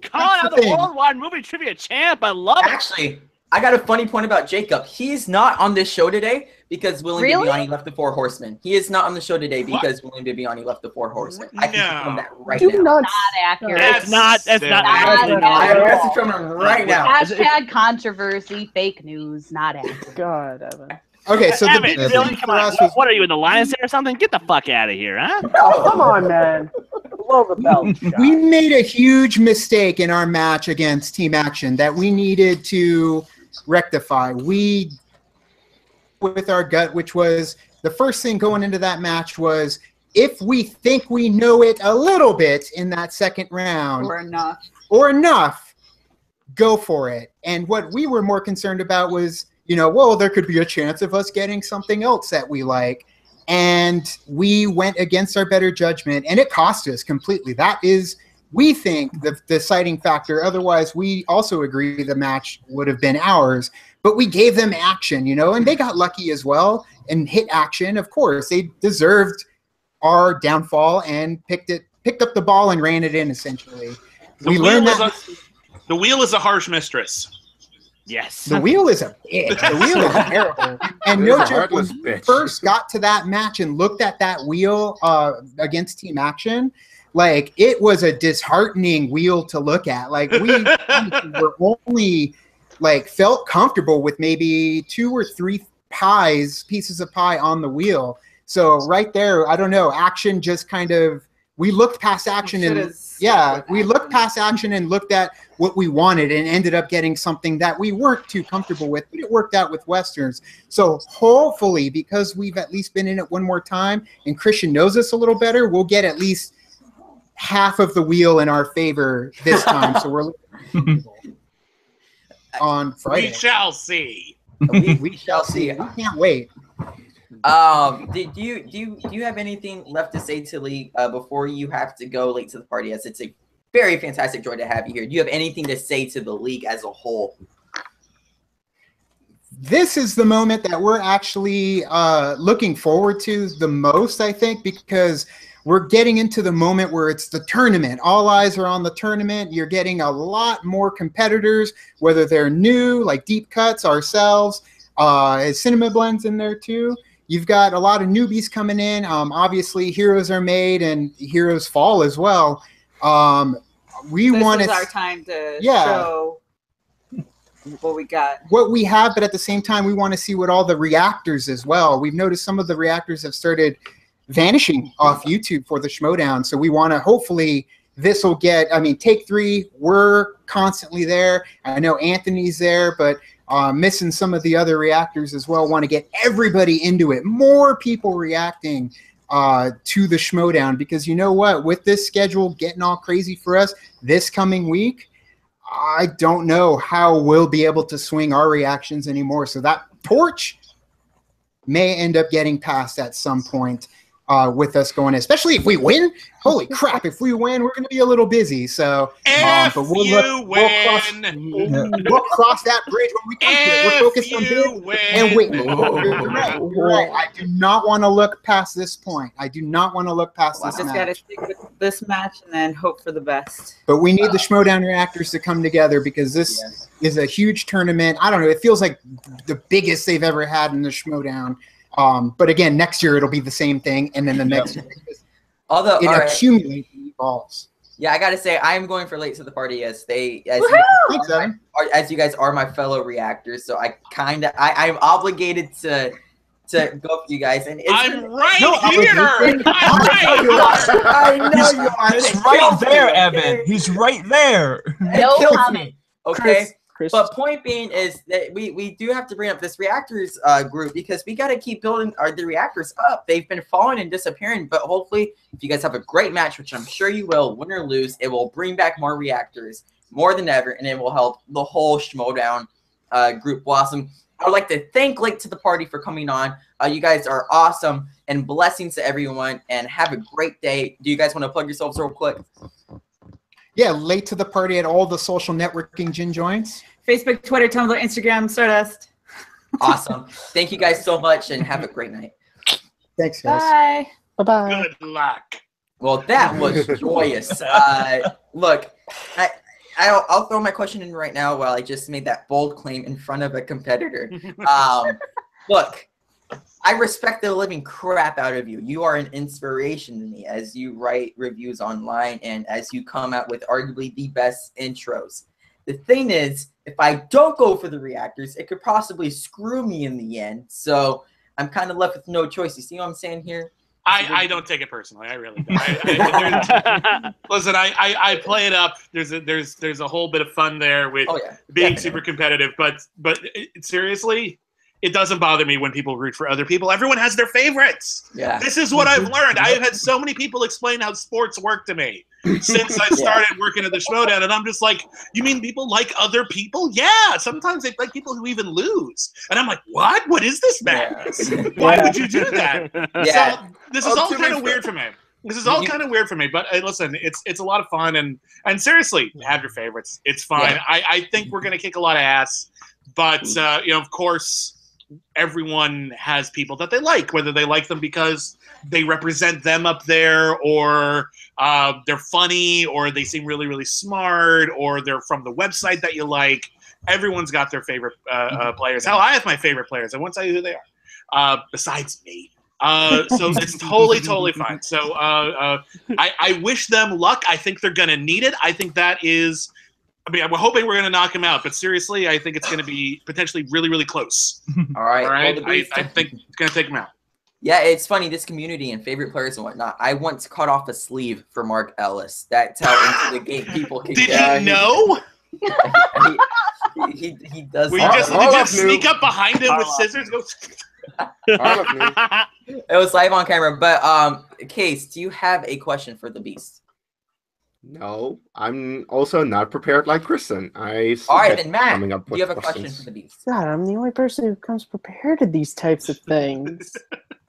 Calling out the worldwide movie trivia champ. I love it. Actually, I got a funny point about Jacob. He's not on this show today because William Bibbiani left the Four Horsemen. He is not on the show today because William Bibbiani left the Four Horsemen. I can confirm that right now. Not accurate. It's not accurate. I have a message from him right now. Hashtag controversy, fake news, not accurate. God, Evan. Okay, so Evan, really? Come on. What are you in the Lions Den or something? Get the fuck out of here, huh? Come on, man. Below the belt. We made a huge mistake in our match against Team Action that we needed to rectify. We, with our gut, which was the first thing going into that match was if we think we know it a little bit in that second round or enough, go for it. And what we were more concerned about was, there could be a chance of us getting something else that we like. And we went against our better judgment, and it cost us completely. That is, we think, the deciding factor. Otherwise, we also agree the match would have been ours. But we gave them action, and they got lucky as well and hit action. Of course, they deserved our downfall and picked up the ball and ran it in, essentially. We learned that the wheel is a harsh mistress. Yes. The wheel is a bitch. The wheel is terrible. And no joke, when we first got to that match and looked at that wheel against Team Action, it was a disheartening wheel to look at. We were only felt comfortable with maybe 2 or 3 pieces of pie on the wheel. So right there, I don't know, Action just kind of, we looked past Action we looked past Action and looked at what we wanted and ended up getting something that we weren't too comfortable with, but it worked out with Westerns. So hopefully, because we've at least been in it one more time and Christian knows us a little better, we'll get at least half of the wheel in our favor this time. So we're on Friday. We shall see. We shall see. We can't wait. Do you have anything left to say to the league before you have to go late to the party? As it's a very fantastic joy to have you here. Do you have anything to say to the league as a whole? This is the moment that we're actually looking forward to the most, I think, because we're getting into the moment where it's the tournament. All eyes are on the tournament. You're getting a lot more competitors, whether they're new, like Deep Cuts, ourselves, Cinema Blends in there too. You've got a lot of newbies coming in. Obviously, heroes are made and heroes fall as well. We want This is our time to Yeah. show what we got. what we have, but at the same time, we want to see what all the reactors as well. We've noticed some of the reactors have started vanishing off YouTube for the Schmoedown. So we want to hopefully this will get, I mean, Take 3, we're constantly there. I know Anthony's there, but missing some of the other reactors as well. Want to get everybody into it. More people reacting to the Schmoedown, because you know what? With this schedule getting all crazy for us this coming week, I don't know how we'll be able to swing our reactions anymore. So that torch may end up getting passed at some point with us going, especially if we win. Holy crap, if we win, we're going to be a little busy. So, If but we'll you win. win. We'll cross that bridge when we come to it. We're focused on Bibbs and wait. You're right. I do not want to look past this point. I do not want to look past We this just got to match. stick with this match and then hope for the best. But we need the Schmoedown reactors to come together, because this is a huge tournament. I don't know. It feels like the biggest they've ever had in the Schmoedown. But again, next year it'll be the same thing, and then the next year Although it all right. accumulates and evolves. Yeah, I gotta say, I'm going for late to the party as Thanks, Evan. as you guys are my fellow reactors, so I'm obligated to go for you guys. And it's I'm right No, here. I'm right here. I know you are. He's It right kills there, me, Evan. okay? He's right there. No kills comment. Okay. Chris, But point being is that we do have to bring up this reactors group, because we got to keep building the reactors up. They've been falling and disappearing, but hopefully if you guys have a great match, which I'm sure you will, win or lose, it will bring back more reactors more than ever, and it will help the whole Schmoedown group blossom. I would like to thank Late to the Party for coming on. You guys are awesome, and blessings to everyone, and have a great day. Do you guys want to plug yourselves real quick? Yeah, late to the party at all the social networking gin joints. Facebook, Twitter, Tumblr, Instagram, Stardust. Awesome. Thank you guys so much, and have a great night. Thanks, guys. Bye. Bye-bye. Good luck. Well, that was joyous. Look, I'll throw my question in right now while I just made that bold claim in front of a competitor. Look, I respect the living crap out of you. You are an inspiration to me as you write reviews online and as you come out with arguably the best intros. The thing is, if I don't go for the reactors, it could possibly screw me in the end. So I'm kind of left with no choice. You see what I'm saying here? I don't take it personally. I really don't. Listen, I play it up. There's a whole bit of fun there with being super competitive. But seriously, it doesn't bother me when people root for other people. Everyone has their favorites. Yeah. This is what I've learned. I have had so many people explain how sports work to me since I started working at the Schmoedown, and I'm just like, you mean people like other people? Yeah. Sometimes they like people who even lose. And I'm like, what? What is this madness? Why would you do that? Yeah. So this is all kind of weird for me. This is all kind of weird for me, but listen, it's a lot of fun, and seriously, have your favorites. It's fine. Yeah. I think we're gonna kick a lot of ass, but of course, everyone has people that they like, whether they like them because they represent them up there, or they're funny, or they seem really, really smart, or they're from the website that you like. Everyone's got their favorite players. Hell, I have my favorite players. I won't tell you who they are, besides me. So it's totally fine. So I wish them luck. I think they're going to need it. I think that is, I mean, we're hoping we're going to knock them out, but seriously, I think it's going to be potentially really, really close. All right. All right. Well, I think it's going to take them out. Yeah, it's funny, this community and favorite players and whatnot. I once cut off a sleeve for Mark Ellis. That's how into the game people can Did get. he know? He does. Did you just sneak up behind him with scissors? Go. It was live on camera. But Kees, do you have a question for the Beast? No, I'm also not prepared like Kristen. All right, then Matt, coming up do with you have a questions. question for the Beast? God, I'm the only person who comes prepared to these types of things.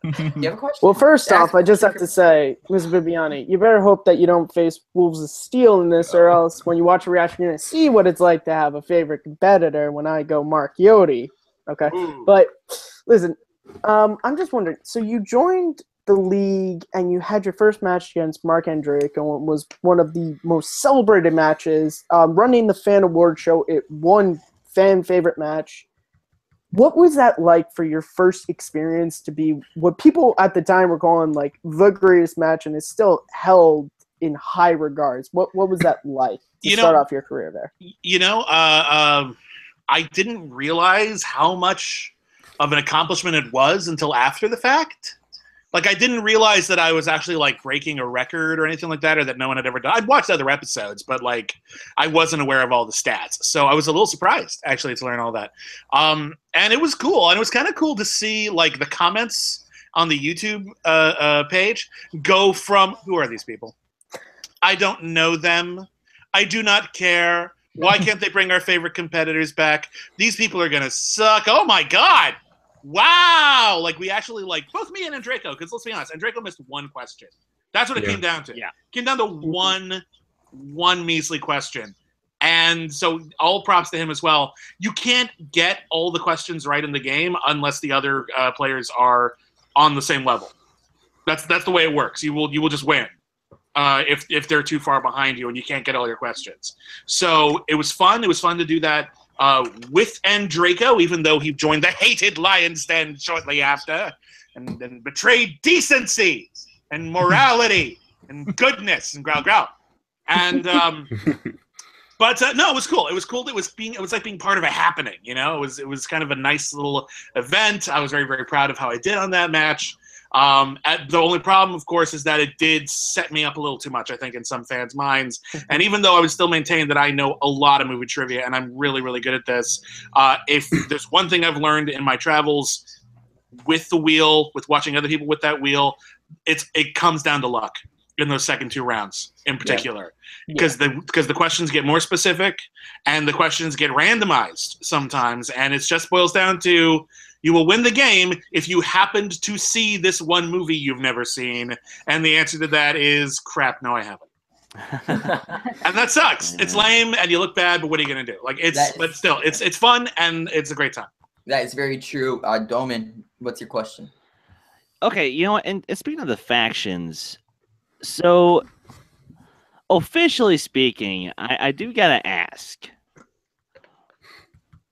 You have a question? Well, first Ask off, I just a have to say, Ms. Bibbiani, you better hope that you don't face Wolves of Steel in this, or else when you watch a reaction, you're going to see what it's like to have a favorite competitor when I go Mark Yodi. Okay? Ooh. But, listen, I'm just wondering, so you joined the league and you had your first match against Mark Andreyko, and it was one of the most celebrated matches. Running the fan award show, it won fan favorite match. What was that like for your first experience to be what people at the time were calling like the greatest match, and is still held in high regards? What was that like to start off your career there? I didn't realize how much of an accomplishment it was until after the fact. Like, I didn't realize that I was actually, like, breaking a record or anything like that, or that no one had ever done. I'd watched other episodes, but, like, I wasn't aware of all the stats. So I was a little surprised, actually, to learn all that. And it was cool. And it was kind of cool to see, like, the comments on the YouTube page go from, who are these people? I don't know them. I do not care. Why can't they bring our favorite competitors back? These people are going to suck. Oh, my God. Wow! Like, we actually, like, both me and Andreyko, because let's be honest, Andreyko missed one question. That's what it came down to. Yeah. It came down to one measly question. And so all props to him as well. You can't get all the questions right in the game unless the other players are on the same level. That's the way it works. You will just win if they're too far behind you and you can't get all your questions. So it was fun. It was fun to do that with Andreyko, even though he joined the hated Lions Den shortly after, and then betrayed decency and morality and goodness and growl. And but no, it was cool. It was cool. It was like being part of a happening. You know, it was kind of a nice little event. I was very, very proud of how I did on that match. The only problem, of course, is that it did set me up a little too much, I think, in some fans' minds. And even though I would still maintain that I know a lot of movie trivia and I'm really, really good at this, if there's one thing I've learned in my travels with the wheel, with watching other people with that wheel, it comes down to luck in those second two rounds in particular. Because the questions get more specific and the questions get randomized sometimes. And it just boils down to, you will win the game if you happened to see this one movie you've never seen. And the answer to that is, crap, no, I haven't. And that sucks. It's lame and you look bad, but what are you going to do? Like, but still, it's fun and it's a great time. That is very true. Dolman, what's your question? Okay, you know what? And speaking of the factions, so officially speaking, I do got to ask,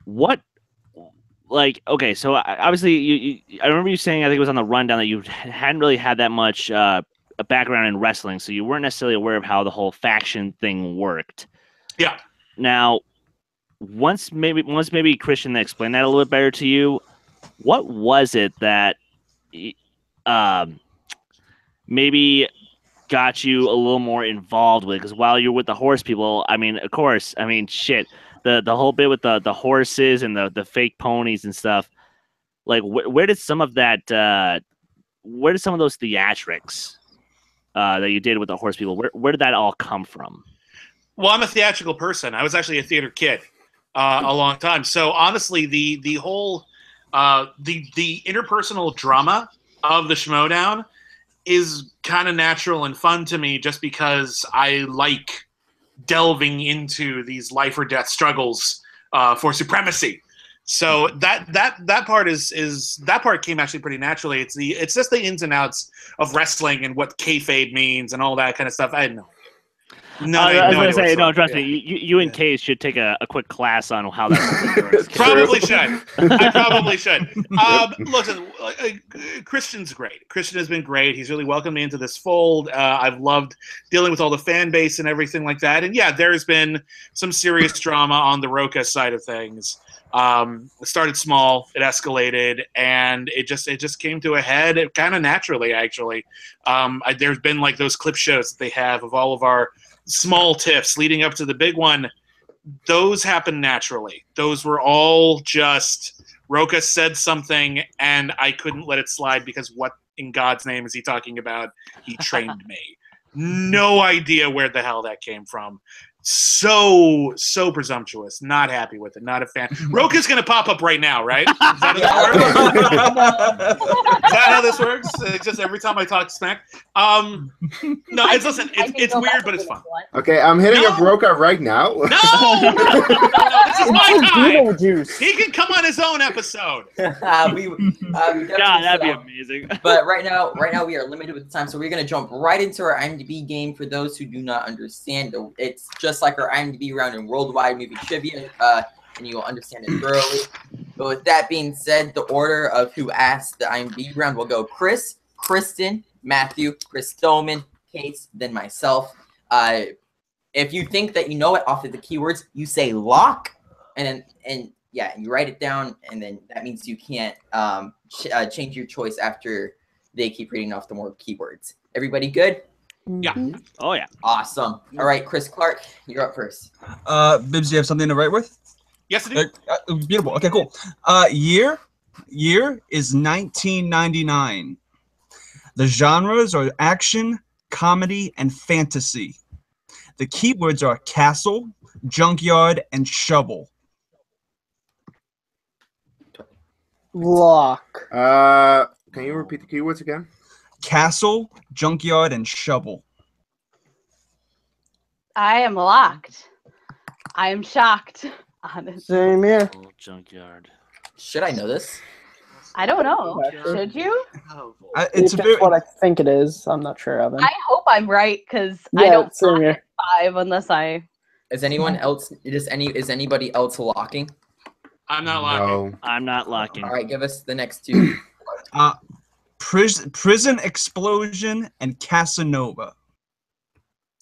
what, like, okay, so obviously, I remember you saying, I think it was on the rundown, that you hadn't really had that much a background in wrestling, so you weren't necessarily aware of how the whole faction thing worked. Yeah. Now, once maybe Kristen explained that a little bit better to you, what was it that maybe got you a little more involved with? Because while you're with the horse people, I mean, of course, I mean, shit. The whole bit with the horses and the fake ponies and stuff, like where did some of that where did some of those theatrics that you did with the horse people, where did that all come from? Well, I'm a theatrical person. I was actually a theater kid a long time. So honestly, the whole the interpersonal drama of the Schmoedown is kind of natural and fun to me, just because I like delving into these life or death struggles for supremacy. So that part that part came actually pretty naturally. It's just the ins and outs of wrestling and what kayfabe means and all that kind of stuff. I didn't know. I was going to say, no, trust me, you and Kees should take a quick class on how that works. Probably should. I probably should. Listen, Kristen's great. Kristen has been great. He's really welcomed me into this fold. I've loved dealing with all the fan base and everything like that. And yeah, there's been some serious drama on the Roca side of things. It started small, it escalated, and it just came to a head kind of naturally, actually. There's been like those clip shows that they have of all of our small tiffs leading up to the big one. Those happened naturally. Those were all just, Roca said something and I couldn't let it slide, because what in God's name is he talking about? He trained me. No idea where the hell that came from. So presumptuous. Not happy with it. Not a fan. Roka's gonna pop up right now, right? Is that how this works? Is that how this works? It's just every time I talk smack. No, it's listen. It's weird, but it's fun. Okay, I'm hitting up Roka right now. No, this is my time. Beetlejuice. He can come on his own episode. God, that'd be amazing. But right now we are limited with time, so we're gonna jump right into our IMDb game. For those who do not understand, it's just like our IMDb round in worldwide movie trivia, and you will understand it thoroughly. But with that being said, the order of who asked the IMDb round will go Chris, Kristen, Matthew, Chris Dolman, Kees, then myself. If you think that you know it off of the keywords, you say lock, and you write it down, and then that means you can't change your choice after they keep reading off the more keywords. Everybody good? Yeah. Oh yeah. Awesome. All right, Chris Clark, you're up first. Bibbs, do you have something to write with? Yes, I do. Beautiful. Okay, cool. Year is 1999. The genres are action, comedy, and fantasy. The keywords are castle, junkyard, and shovel. Lock. Can you repeat the keywords again? Castle, junkyard, and shovel. I am locked. I am shocked. Honestly. Same here. Junkyard. Should I know this? I don't know. Should you? It's It's what I think it is. I'm not sure, Evan. I hope I'm right because I Yeah, don't same lock here. at 5 unless I. Is anyone else? Is anybody else locking? I'm not locking. No. I'm not locking. All right, give us the next two. Prison explosion and Casanova.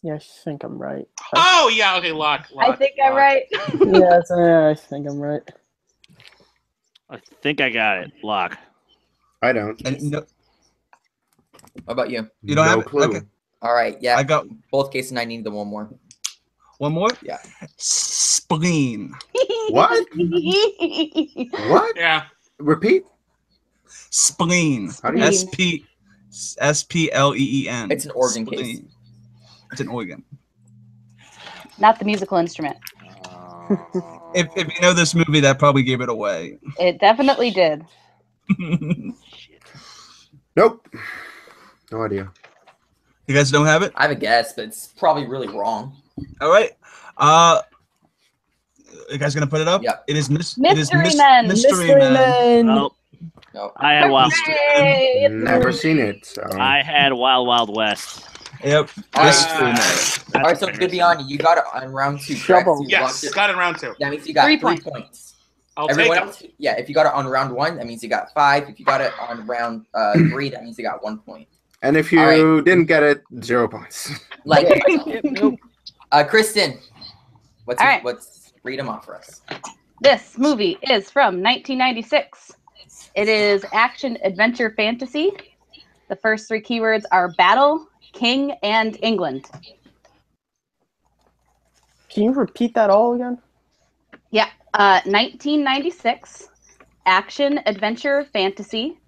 Yeah, I think I'm right. Oh yeah. Okay. Lock. I think I'm right. Yeah, I think I'm right. I think I got it. Lock. I don't. And no, What about you? you don't No have it? clue. Okay. All right, yeah. I got Both cases, and I need the one more. one more. Yeah. Spleen. What? What? Yeah. Repeat. Spleen. How do you- Spleen. It's an organ case. Spleen. It's an organ. Not the musical instrument. If you know this movie, that probably gave it away. It definitely did. Nope. No idea. You guys don't have it? I have a guess, but it's probably really wrong. All right. You guys gonna put it up? Yeah. It is Mystery Mystery Men. Mystery Man. Men. Nope. No. I had Wild. Hooray! Never seen it. So. I had Wild West. Yep. All right. Mystery Man. That's All right, so Bibbiani, you got it on round 2, correct? Shovel. You Yes. locked it. Got it in round 2. That means you got 3 3 points. points. I'll Everyone take it. else, yeah, if you got it on round 1, that means you got 5. If you got it on round 3, that means you got 1 point. And if you All didn't get it, 0 points. Like, Nope. Kristen, All right. read them off for us. This movie is from 1996. It is action, adventure, fantasy. The first 3 keywords are battle, king, and England. Can you repeat that all again? Yeah, 1996. Action, adventure, fantasy.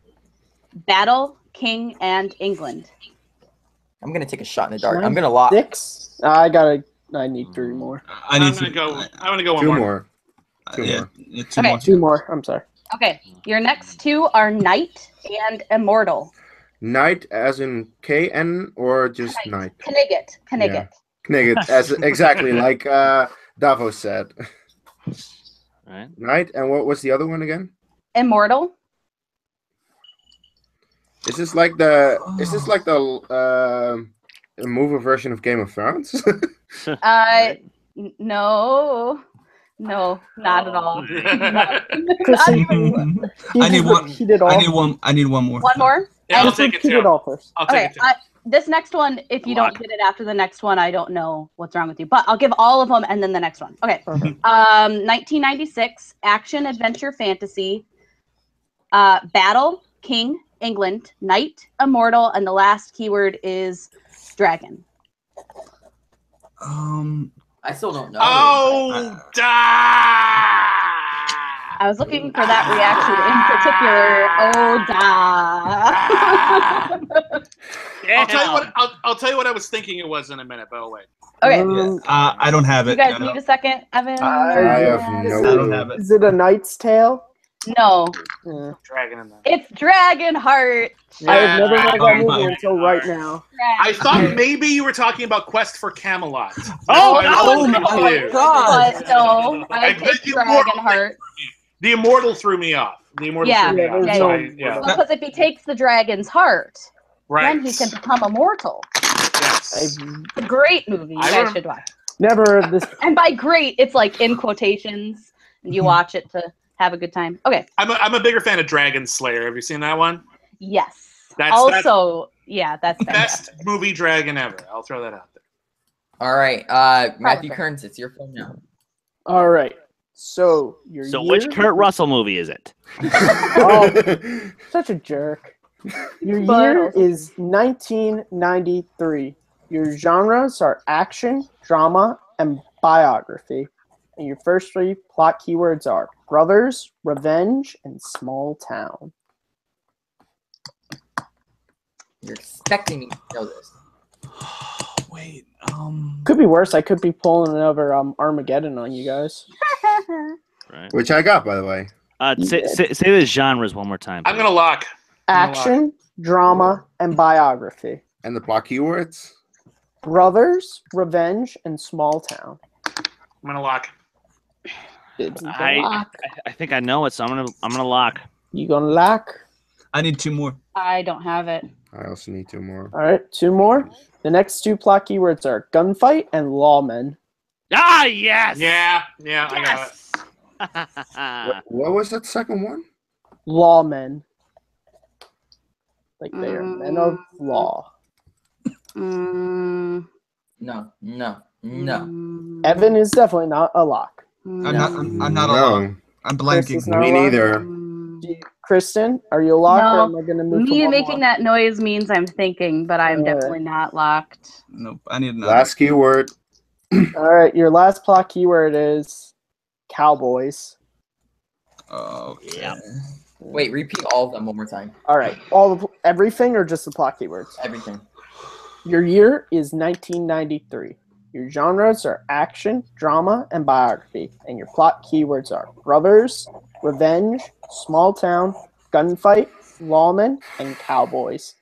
Battle, king, and England. I'm going to take a shot in the dark. I'm going to lock. 6? I need 3 more. I need I'm gonna go one 2 more. more. Two yeah, more. yeah, 2 Okay. more. 2 more. I'm sorry. Okay, your next 2 are knight and immortal. Knight as in KN or just Knight. knight? Knigget. Knigget, as exactly like Davos said. Right. Knight, and what was the other one again? Immortal. Is this like the a movie version of Game of Thrones? No, not at all. Kristen, I need one. Repeat it all. I need one more. One more. Yeah, I'll Just take it repeat it too. all first. I'll take Okay, it too. this next one, if you Lock. don't get it after the next one, I don't know what's wrong with you. But I'll give all of them and then the next one. Okay. Perfect. 1996, action, adventure, fantasy, battle, king, England, knight, immortal, and the last keyword is dragon. I still don't know. Oh, I was looking for that reaction in particular. Oh, da. I'll tell you what I was thinking it was in a minute, but I'll wait. Okay. I don't have You it. guys need a second, Evan? I have no I don't clue. have it. Is it A Knight's Tale? No. Dragon in there. It's Dragonheart. I have never read that Oh movie my until right now. I thought maybe you were talking about Quest for Camelot. Oh, no! my God. But no, I bet take you Dragonheart. The Immortal threw me off. The Immortal Yeah, threw me off. yeah, So yeah. Because if he takes the dragon's heart, Right. then he can become immortal. Yes. It's a great movie. You guys should watch. Never heard this. And by great, it's like in quotations. And you watch it to have a good time. Okay. I'm a bigger fan of Dragon Slayer. Have you seen that one? Yes. That's That's best movie dragon ever. I'll throw that out there. All right, Matthew Kearns, it's your phone now. All right. So your So year? which Kurt Russell movie is it? Oh, such a jerk. Your year is 1993. Your genres are action, drama, and biography. And your first three plot keywords are brothers, revenge, and small town. You're expecting me to know this. Wait. Could be worse. I could be pulling another Armageddon on you guys. Right. Which I got, by the way. Say the genres one more time. I'm gonna lock. Action, drama, and biography. And the plot keywords? Brothers, revenge, and small town. I'm gonna lock. Bibbs, I think I know it, so I'm gonna lock. you gonna lock? I need two more. I don't have it. I also need two more. All right, two more. The next two plot keywords are gunfight and lawman. Ah, yes. Yeah, I got it. What was that second one? Lawmen. Like they are men of law. No. Evan is definitely not a lock. I'm not No, alone. I'm Chris blanking. is not me a lock. neither. Kristen, are you a lock No. or am I going to move to Me one making more? that noise means I'm thinking, but I'm Alright. definitely not locked. Nope. I need another. Last keyword. All right, your last plot keyword is cowboys. Okay. Yeah. Wait, repeat all of them one more time. All right, everything or just the plot keywords? Everything. Your year is 1993. Your genres are action, drama, and biography. And your plot keywords are brothers, revenge, small town, gunfight, lawmen, and cowboys.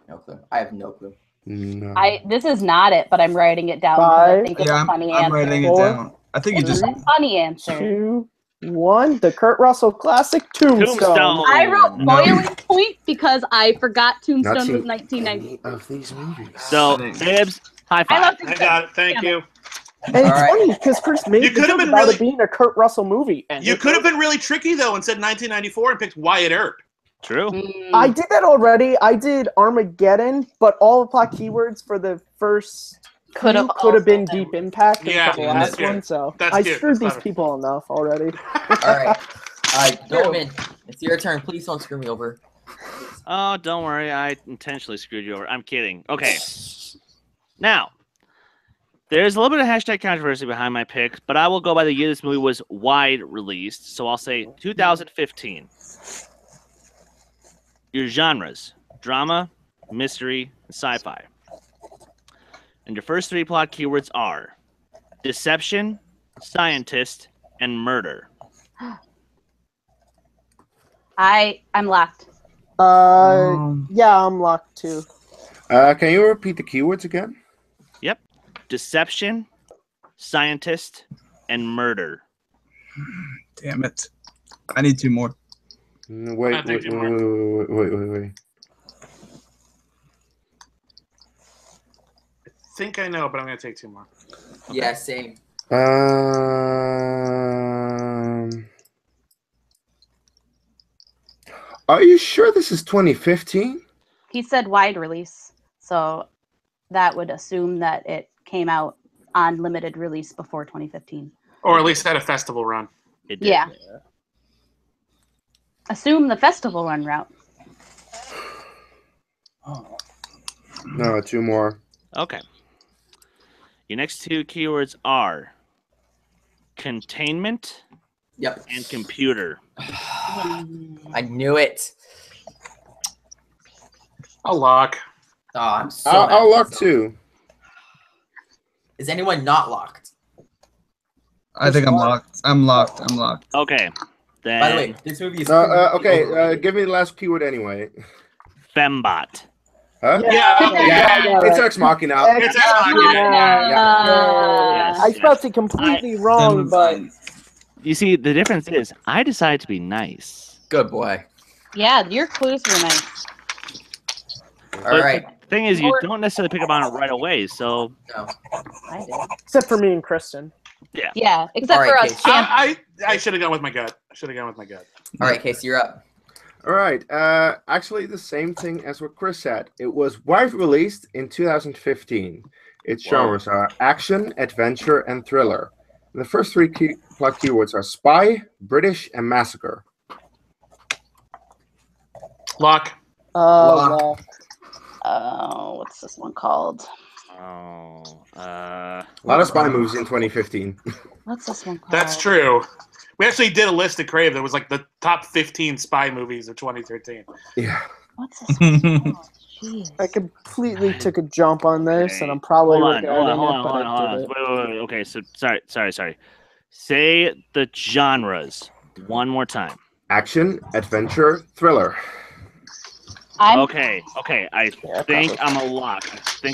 No clue. I have no clue. No. This is not it, but I'm writing it down because I think it's Yeah, a funny I'm answer. writing it Four. down. I think you just. Three, Funny answer. 2, 1. The Kurt Russell classic Tombstone. Tombstone. I wrote No. boiling point because I forgot Tombstone Not was seen 1990. any of these movies. So, Bibbs, high I five. love I Tombstone. got it. Thank Damn it. you. And it's All right. funny because Chris made You the could have joke been about really- it being a Kurt Russell movie. And You it could have was. been really tricky though and said 1994 and picked Wyatt Earp. True. I did that already. I did Armageddon, but all the plot keywords for the first Could have could have been also Deep Impact Yeah, for the that's last good. one. So That's I good. screwed That's these better. people enough already. All right. Dolman, it's your turn. Please don't screw me over. Oh, don't worry. I intentionally screwed you over. I'm kidding. Okay. Now, there's a little bit of hashtag controversy behind my pick, but I will go by the year this movie was wide released. So I'll say 2015. Your genres: drama, mystery, and sci-fi. And your first three plot keywords are deception, scientist, and murder. I'm locked. Yeah, I'm locked too. Can you repeat the keywords again? Yep. Deception, scientist, and murder. Damn it. I need two more. Wait. I think you I think I know, but I'm gonna take two more. Yeah, same. Are you sure this is 2015? He said wide release, so that would assume that it came out on limited release before 2015. Or at least had a festival run. It did. Yeah. Assume the festival run route. No, two more. Okay. Your next two keywords are containment Yep. And computer. I knew it. I'll lock. Oh, I'm so I'll mad. lock too. Is anyone not locked? I think I'm locked. I'm locked. I'm locked. Okay. Then By the way, this movie is Okay, give me the last keyword anyway. Fembot. Huh? Yeah. It's Ex Machina. It's Ex Machina. Yes, I was about to say completely wrong, but you see, the difference is I decided to be nice. Good boy. Yeah, your clues were nice. All right. The thing is, you don't necessarily pick up on it right away, so No. I did. except for me and Kristen. Yeah, except All for right, us. Casey. I should have gone with my gut. All right, Casey, you're up. All right. Actually, the same thing as what Chris said. It was wide released in 2015. Its genres are action, adventure, and thriller. And the first three plot keywords are spy, British, and massacre. Lock. Lock. What's this one called? A lot of spy movies in 2015. What's this one called? That's true. We actually did a list at Crave that was like the top 15 spy movies of 2013. Yeah. What's this one called? Jeez. I completely took a jump on this, and I'm probably hold on. regretting it, but I did it. Wait. Okay, so sorry. Say the genres one more time. Action, adventure, thriller. Okay. I think I'm a lock. Can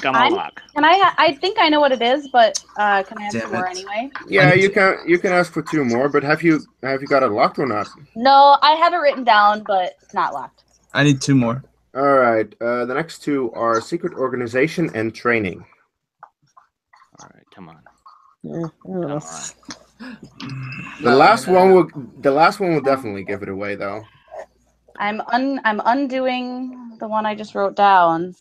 I think I know what it is, but can I have some more anyway? Yeah, you can ask for two more, but have you got it locked or not? No, I have it written down, but it's not locked. I need two more. All right. The next two are secret organization and training. All right, come on. Yeah, The last one will definitely give it away though. I'm undoing the one I just wrote down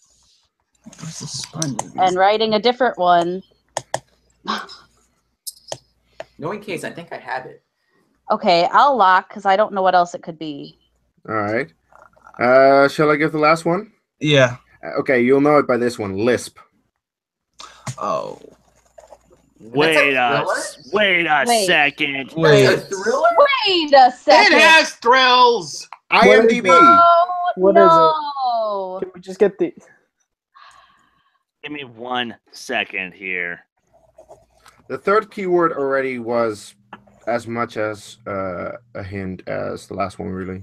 and writing a different one. Knowing Case, I think I have it. Okay, I'll lock because I don't know what else it could be. All right. Shall I give the last one? Yeah. Okay, you'll know it by this one. Lisp. Oh. Wait a second. Wait. A thriller? Wait a second. It has thrills. IMDb. What is it? Can we just get the? Give me 1 second here. The third keyword already was as much as a hint as the last one, really.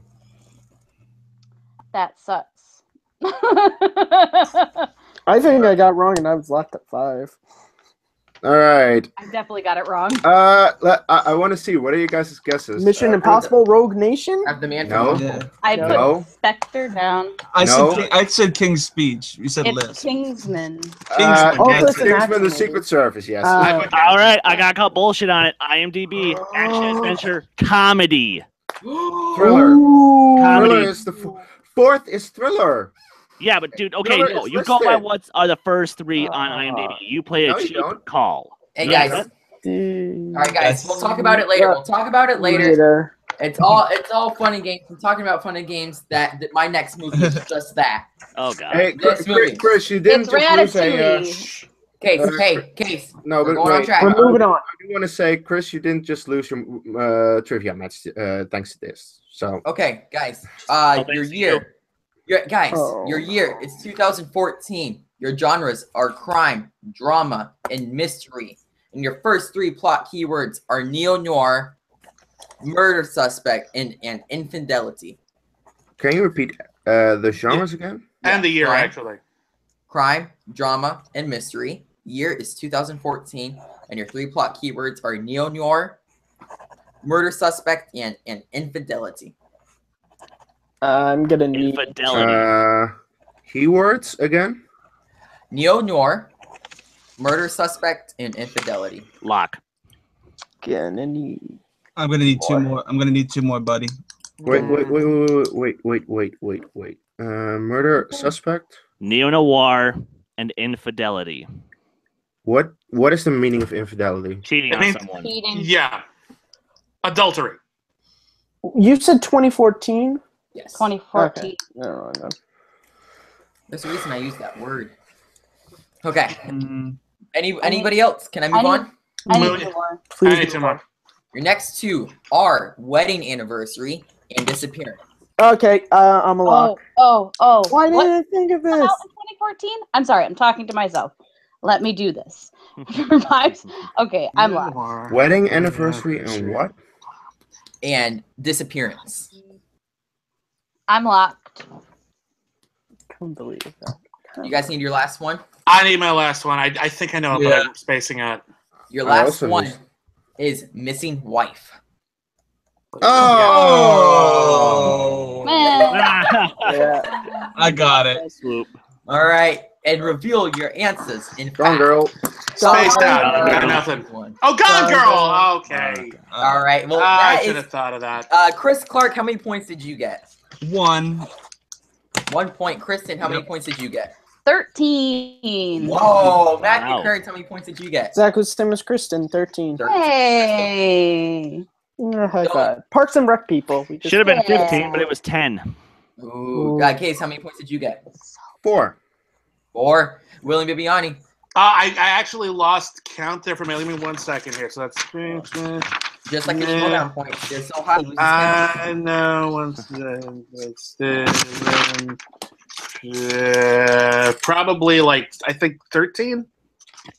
That sucks. I think I got wrong, and I was locked at 5. All right. I definitely got it wrong. I want to see. What are you guys' guesses? Mission Impossible: Rogue Nation. Have the man. No. Yeah. I put No. Spectre down. I said King's Speech. You said It's Lisp. Kingsman. Kingsman. Also, it's an Kingsman: action The movie. Secret Service. Yes. All right, I got caught bullshit on it. IMDb, action, adventure, comedy. Thriller. Comedy. Thriller is the fourth is thriller. Yeah, but dude, okay, Thriller no, is you go by listed. what are the first 3 on IMDb. You play a No, you cheap don't. call. Hey Yeah, guys. Dude. All right, guys. We'll talk about it later. We'll talk about it later. It's all fun and games. I'm talking about fun and games. That my next movie is just that. Oh god. Hey, This movie. Chris, you didn't It's just lose a. Ratatouille. Case. No, We're but going on wait. track. We're moving on. I do want to say, Chris, you didn't just lose your trivia match thanks to this. So Okay, guys. thanks Your to year. Guys, Oh. your year. It's 2014. Your genres are crime, drama, and mystery. And your first 3 plot keywords are neo-noir, murder suspect, and infidelity. can you repeat the genres again? And the year, crime, actually. Crime, drama, and mystery. Year is 2014. And your 3 plot keywords are neo-noir, murder suspect, and infidelity. I'm gonna need. Infidelity. Keywords again? Neo-noir, murder suspect, and infidelity. Lock. Gonna need. I'm gonna need two more. I'm gonna need 2 more, buddy. Wait. Murder suspect? Neo-noir and infidelity. What is the meaning of infidelity? Cheating I on mean- someone. Cheating. Yeah. Adultery. You said 2014. Yes. 2014. Okay. No. There's a reason I use that word. Okay. Mm, Anybody else? Can I move on? I Move- need 2 more. Please. I need 2 more. Your next two are Wedding Anniversary and Disappearance. Okay, I'm a lock. Oh. Why didn't What I think of came this? out in 2014? I'm sorry, I'm talking to myself. Let me do this. Okay, I'm locked. Wedding Anniversary and what? And Disappearance. I'm locked. Can't believe that. You guys need your last one? I need my last one. I think I know it, but I'm spacing out. Your last one is Missing Wife. Oh! Man. Yeah. I got it. Swoop. All right, and reveal your answers. In Gone fact. Girl. Spaced out. Gone Got Girl. nothing. Oh, Gone Girl. Okay. All right. Well, I that should is. have thought of that. Chris Clark, how many points did you get? 1. 1 point. Kristen, how many points did you get? 13. Whoa, Matthew Wow. Kern, how many points did you get? Zach was same as Kristen, 13. Hey. High five. Parks and Rec people. We just Should have been Yeah. 15, but it was 10. Ooh. Case, how many points did you get? 4. 4. William Bibbiani. I actually lost count there for me. Give me 1 second here. So that's Just like the Schmoedown points. They're so high. I know. Probably like I think 13.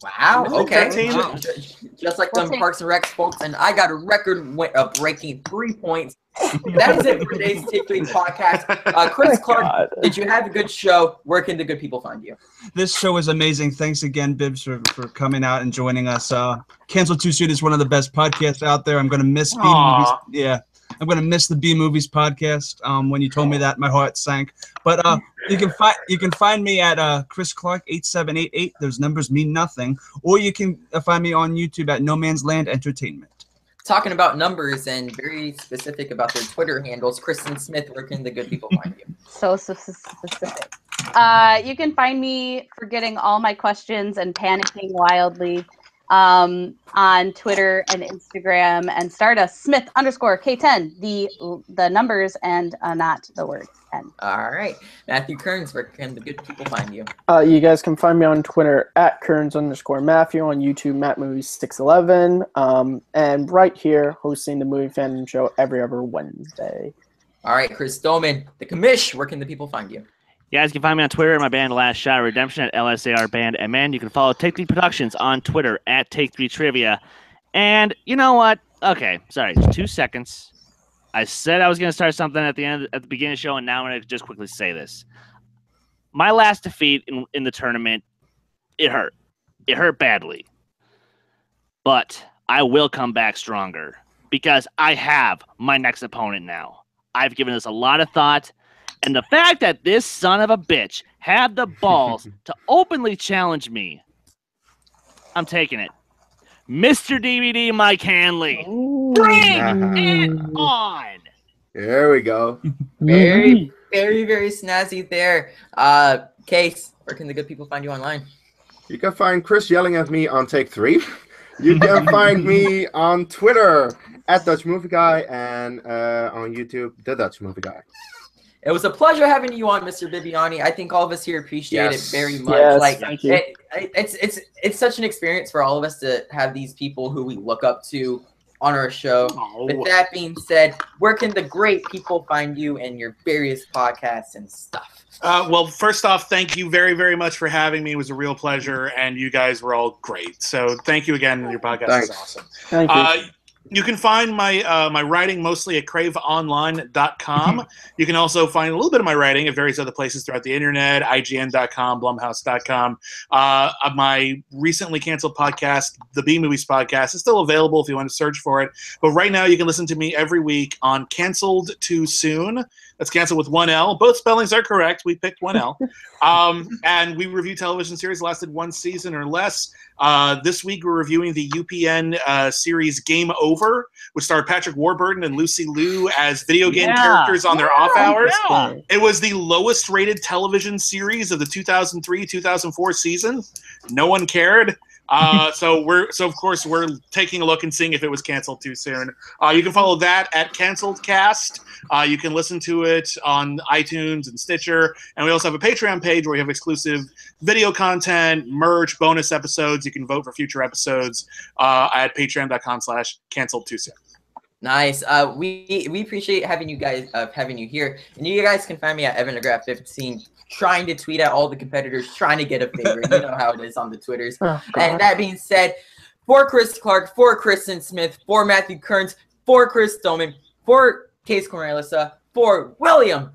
Wow. Okay. 13? Wow. Just like them Parks and Rec folks, and I got a record-breaking 3 points. That is it for today's Take 3 podcast. Chris Clark, did you have a good show? Where can the good people find you? This show is amazing. Thanks again, Bibbs, for coming out and joining us. Cancel Too Soon is one of the best podcasts out there. I'm going to miss B Movies. Yeah. I'm going to miss the B Movies podcast. When you told me that, my heart sank. But you can find me at Chris Clark 8788. Those numbers mean nothing. Or you can find me on YouTube at No Man's Land Entertainment. Talking about numbers and very specific about their Twitter handles, Kristen Smith, where can the good people find you? So specific. You can find me forgetting all my questions and panicking wildly on Twitter and Instagram, and Stardust Smith _K10, the numbers and not the word 10. All right. Matthew Kearns, where can the good people find you? You guys can find me on Twitter at Kearns_Matthew, on YouTube MattMovies611, and right here hosting the Movie Fandom Show every other Wednesday. All right, Chris Dolman, the commish, where can the people find you? You guys can find me on Twitter at my band Last Shot Redemption at LSARBandMN. You can follow Take 3 Productions on Twitter at Take 3 Trivia. And you know what? Okay, sorry, 2 seconds. I said I was going to start something at the beginning of the show, and now I'm going to just quickly say this. My last defeat in the tournament, it hurt. It hurt badly. But I will come back stronger because I have my next opponent now. I've given this a lot of thought. And the fact that this son of a bitch had the balls to openly challenge me, I'm taking it. Mr. DVD Mike Hanley. Bring it on. There we go. Very, very, very snazzy there. Case, where can the good people find you online? You can find Chris yelling at me on Take 3. You can find me on Twitter at Dutch Movie Guy and on YouTube, The Dutch Movie Guy. It was a pleasure having you on, Mr. Bibbiani. I think all of us here appreciate it very much. Yes, thank you. It's such an experience for all of us to have these people who we look up to on our show. With that being said, where can the great people find you and your various podcasts and stuff? Well, first off, thank you very, very much for having me. It was a real pleasure, and you guys were all great. So thank you again. Your podcast is awesome. Thank you. You can find my my writing mostly at craveonline.com. You can also find a little bit of my writing at various other places throughout the internet, IGN.com, Blumhouse.com. My recently canceled podcast, the B Movies Podcast, is still available if you want to search for it. But right now you can listen to me every week on Canceled Too Soon. That's canceled with 1 L. Both spellings are correct. We picked 1 L. And we review television series lasted 1 season or less. This week we're reviewing the UPN series Game Over, which starred Patrick Warburton and Lucy Liu as video game characters on their off hours. Yeah. It was the lowest rated television series of the 2003-2004 season. No one cared. So of course we're taking a look and seeing if it was canceled too soon. You can follow that at Canceled Cast. You can listen to it on iTunes and Stitcher, and we also have a Patreon page where we have exclusive video content, merch, bonus episodes. You can vote for future episodes at patreon.com/canceledtoosoon. Nice. We appreciate having you guys here, and you guys can find me at EvanDeGraff15. Trying to tweet at all the competitors, trying to get a favor. You know how it is on the Twitters. And that being said, for Chris Clark, for Kristen Smith, for Matthew Kearns, for Chris Dolman, for Kees Cornelissa, for William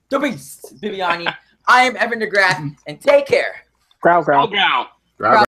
the Beast Bibbiani, I am Evan DeGraff, and take care. Growl, growl. Growl. Growl,